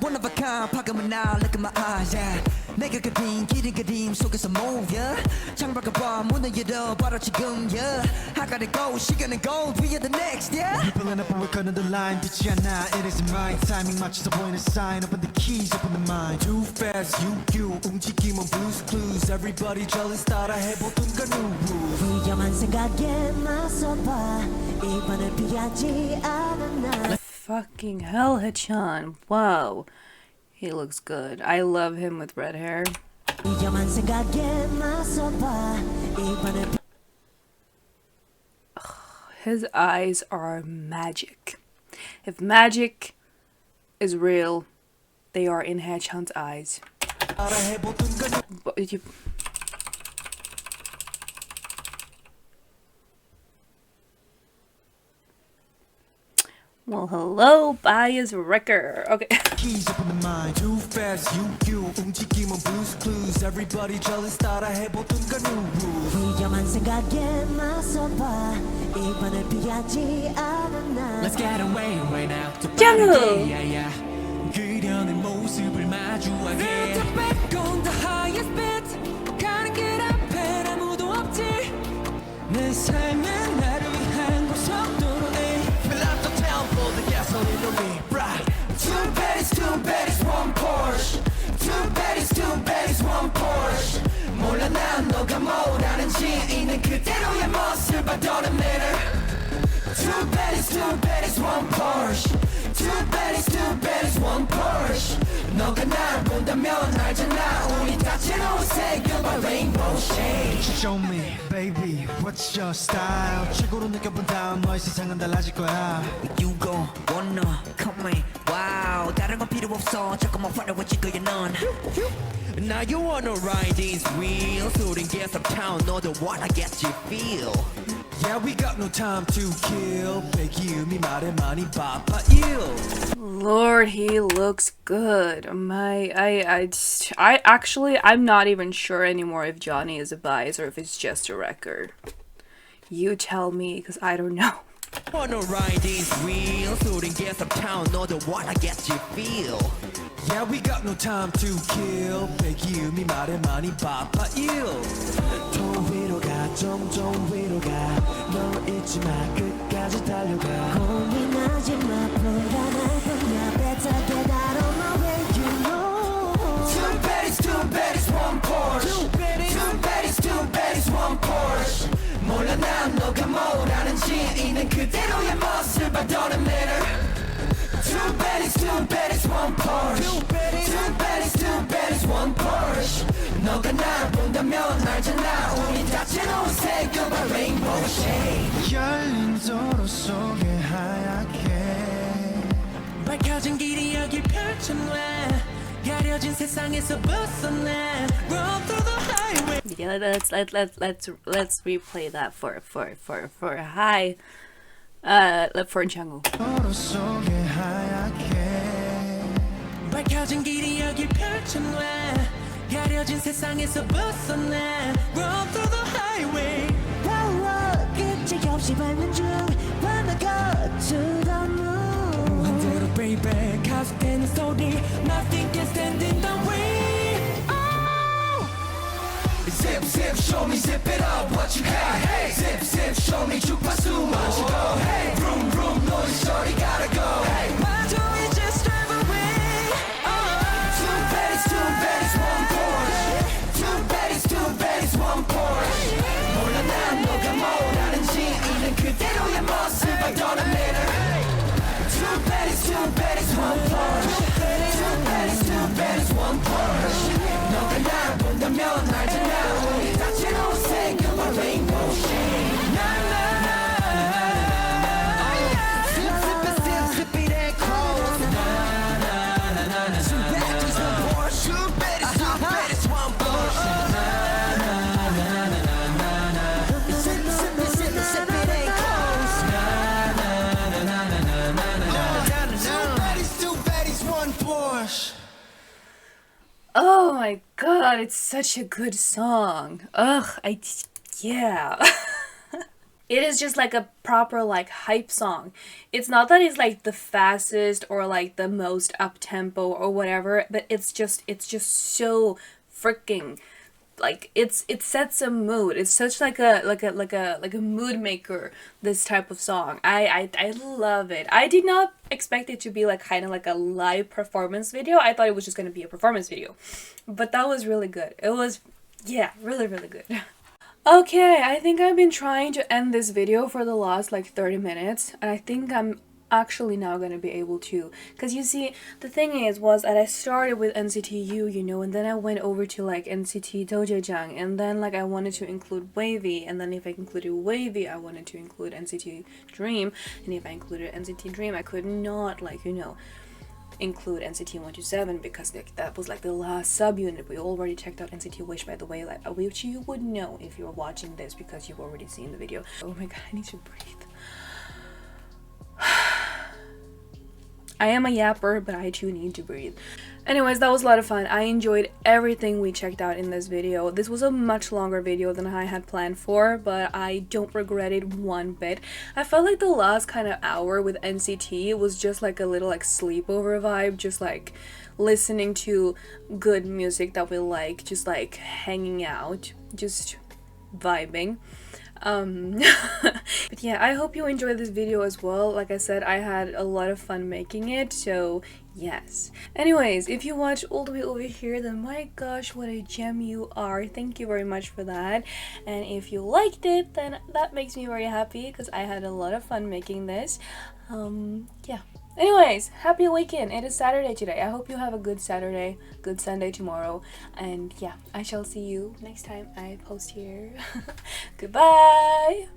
One of a kind, 파감은 나 look at my eyes, yeah. 내가 그린 길은 그림 속에서 move, yeah. 창밖을 봐 문을 열어 바로 지금, yeah. I gotta go, 시간은 gold, we are the next, yeah. People in up and we're cutting the line 듣지 않아, it isn't mine. Timing 맞춰서 보이는 sign, open the keys, open the mind. Too fast, you 움직임은 blues clues. Everybody jealous 따라 해보던 건 new rules. 위험한 생각에 맞서봐 이번엔 피하지 않은 날. Fucking hell, Haechan. Wow. He looks good. I love him with red hair. 위험한 생각에 맞서봐 이번엔 His eyes are magic. If magic is real, they are in Haechan's eyes. But you... Well, hello, bias wrecker. Okay. Keys open the mind. Too fast, you 움직임은 blues clues. Everybody jealous 따라 해보던 건 new rules. 위험한 생각에 맞서봐 이번엔 피하지 않은 날. Let's get away right now. Jungle. 그려낸 모습을 마주하게. Get back on the highest bit. 가는 길 앞엔 아무도 없지. 내 삶은 나를 위한 고속도로에. Fill up the town for the gasoline on me. Right. Two baddies, one Porsche. Two baddies, one Porsche. 몰라 난 너가 뭐라는지 있는 그대로의 모습 I don't matter. Two baddies, one Porsche. Two baddies, one Porsche. 너가 날 본다면 알잖아 우리 다채로운 색깔과 rainbow shade. Show me, baby, what's your style? 최고로 느껴본 다음 너의 세상은 달라질 거야. You go, wanna, come in, wow. 다른 건 필요 없어, 자꾸만 화려해 찍어야 넌. Now you wanna ride these wheels. 우린 guess uptown, 너도 wanna get you feel. Yeah, we got no time to kill. Baggy 음이 말에 많이 바빠 ill. Lord, he looks good. I actually, I'm not even sure anymore if Johnny is a bias or if it's just a record. You tell me, because I don't know. Wanna ride these wheels. 우린 guess uptown, 너도 wanna get you feel. Yeah, we got no time to kill. Baggy 음이 말에 많이 바빠 ill. 더 위로 가, 점점 위로 가. 널 잊지 마, 끝까지 달려가. 고민하지 마, 불안할 뿐이야. Better get out of my way, you know. Two baddies, one Porsche. Two baddies, one Porsche. 몰라 난 너가 뭐라는지 있는 그대로의 모습 I don't matter. Two baddies, one Porsche. Two baddies, one Porsche. 너가 날 본다면 알잖아 우리 다채로운 색깔과 rainbow shade. 열린 도로 속에 하얗게 밝혀진 길이 여길 펼쳐놔 가려진 세상에서 벗어나 Roll through the highway. Yeah, let's replay that for hi. For jungle. 도로 속에 하얗게 밝혀진 길이 여길 펼쳐놔 가려진 세상에서 벗어나 Roll through the highway. 끝이 없이 밟는 중 반나가 to the moon. 한대로 baby 가속되는 소리 Nothing can stand in the way. Oh! Zip zip show me zip it up what you got. Hey zip zip show me 주파수 what you go. Hey vroom vroom 너의 소리 gotta go. Hey why don't we just drive away? Oh! Two baddies, one Porsche. Two baddies, one Porsche. 몰라 난 너가 뭐라는지 있는 그대로의 모습 I don't matter. Two baddies, one Porsche. Two baddies, one Porsche. 너가 날 본다면 알잖아 Oh my god, it's such a good song. Ugh, yeah. It is just like a proper like hype song. It's not that it's like the fastest or like the most up tempo or whatever, but it's just so freaking like it sets a mood. It's such like a mood maker, this type of song. I love it. I did not expect it to be like kind of like a live performance video. I thought it was just going to be a performance video, but that was really good. It was, yeah, really good. Okay, I think I've been trying to end this video for the last like 30 minutes, and I think I'm actually now gonna be able to, because you see, the thing was that I started with NCT U, you know, and then I went over to like NCT Dojaejung, and then like I wanted to include WayV, and then if I included WayV, I wanted to include NCT Dream, and if I included NCT Dream, I could not, like, you know, include NCT 127 because like, that was like the last subunit. We already checked out NCT Wish, by the way, like, which you would know if you're watching this because you've already seen the video. Oh my god, I need to breathe. I am a yapper, but I too need to breathe. Anyways, that was a lot of fun. I enjoyed everything we checked out in this video. This was a much longer video than I had planned for, but I don't regret it one bit. I felt like the last kind of hour with NCT was just like a little like sleepover vibe, just like listening to good music that we like, just like hanging out, just vibing. But yeah, I hope you enjoyed this video as well. Like I said, I had a lot of fun making it, so yes. Anyways, if you watch all the way over here, then my gosh, what a gem you are. Thank you very much for that. And if you liked it, then that makes me very happy because I had a lot of fun making this. Yeah. Anyways, happy weekend. It is Saturday today. I hope you have a good Saturday, good Sunday tomorrow. And yeah, I shall see you next time I post here. Goodbye!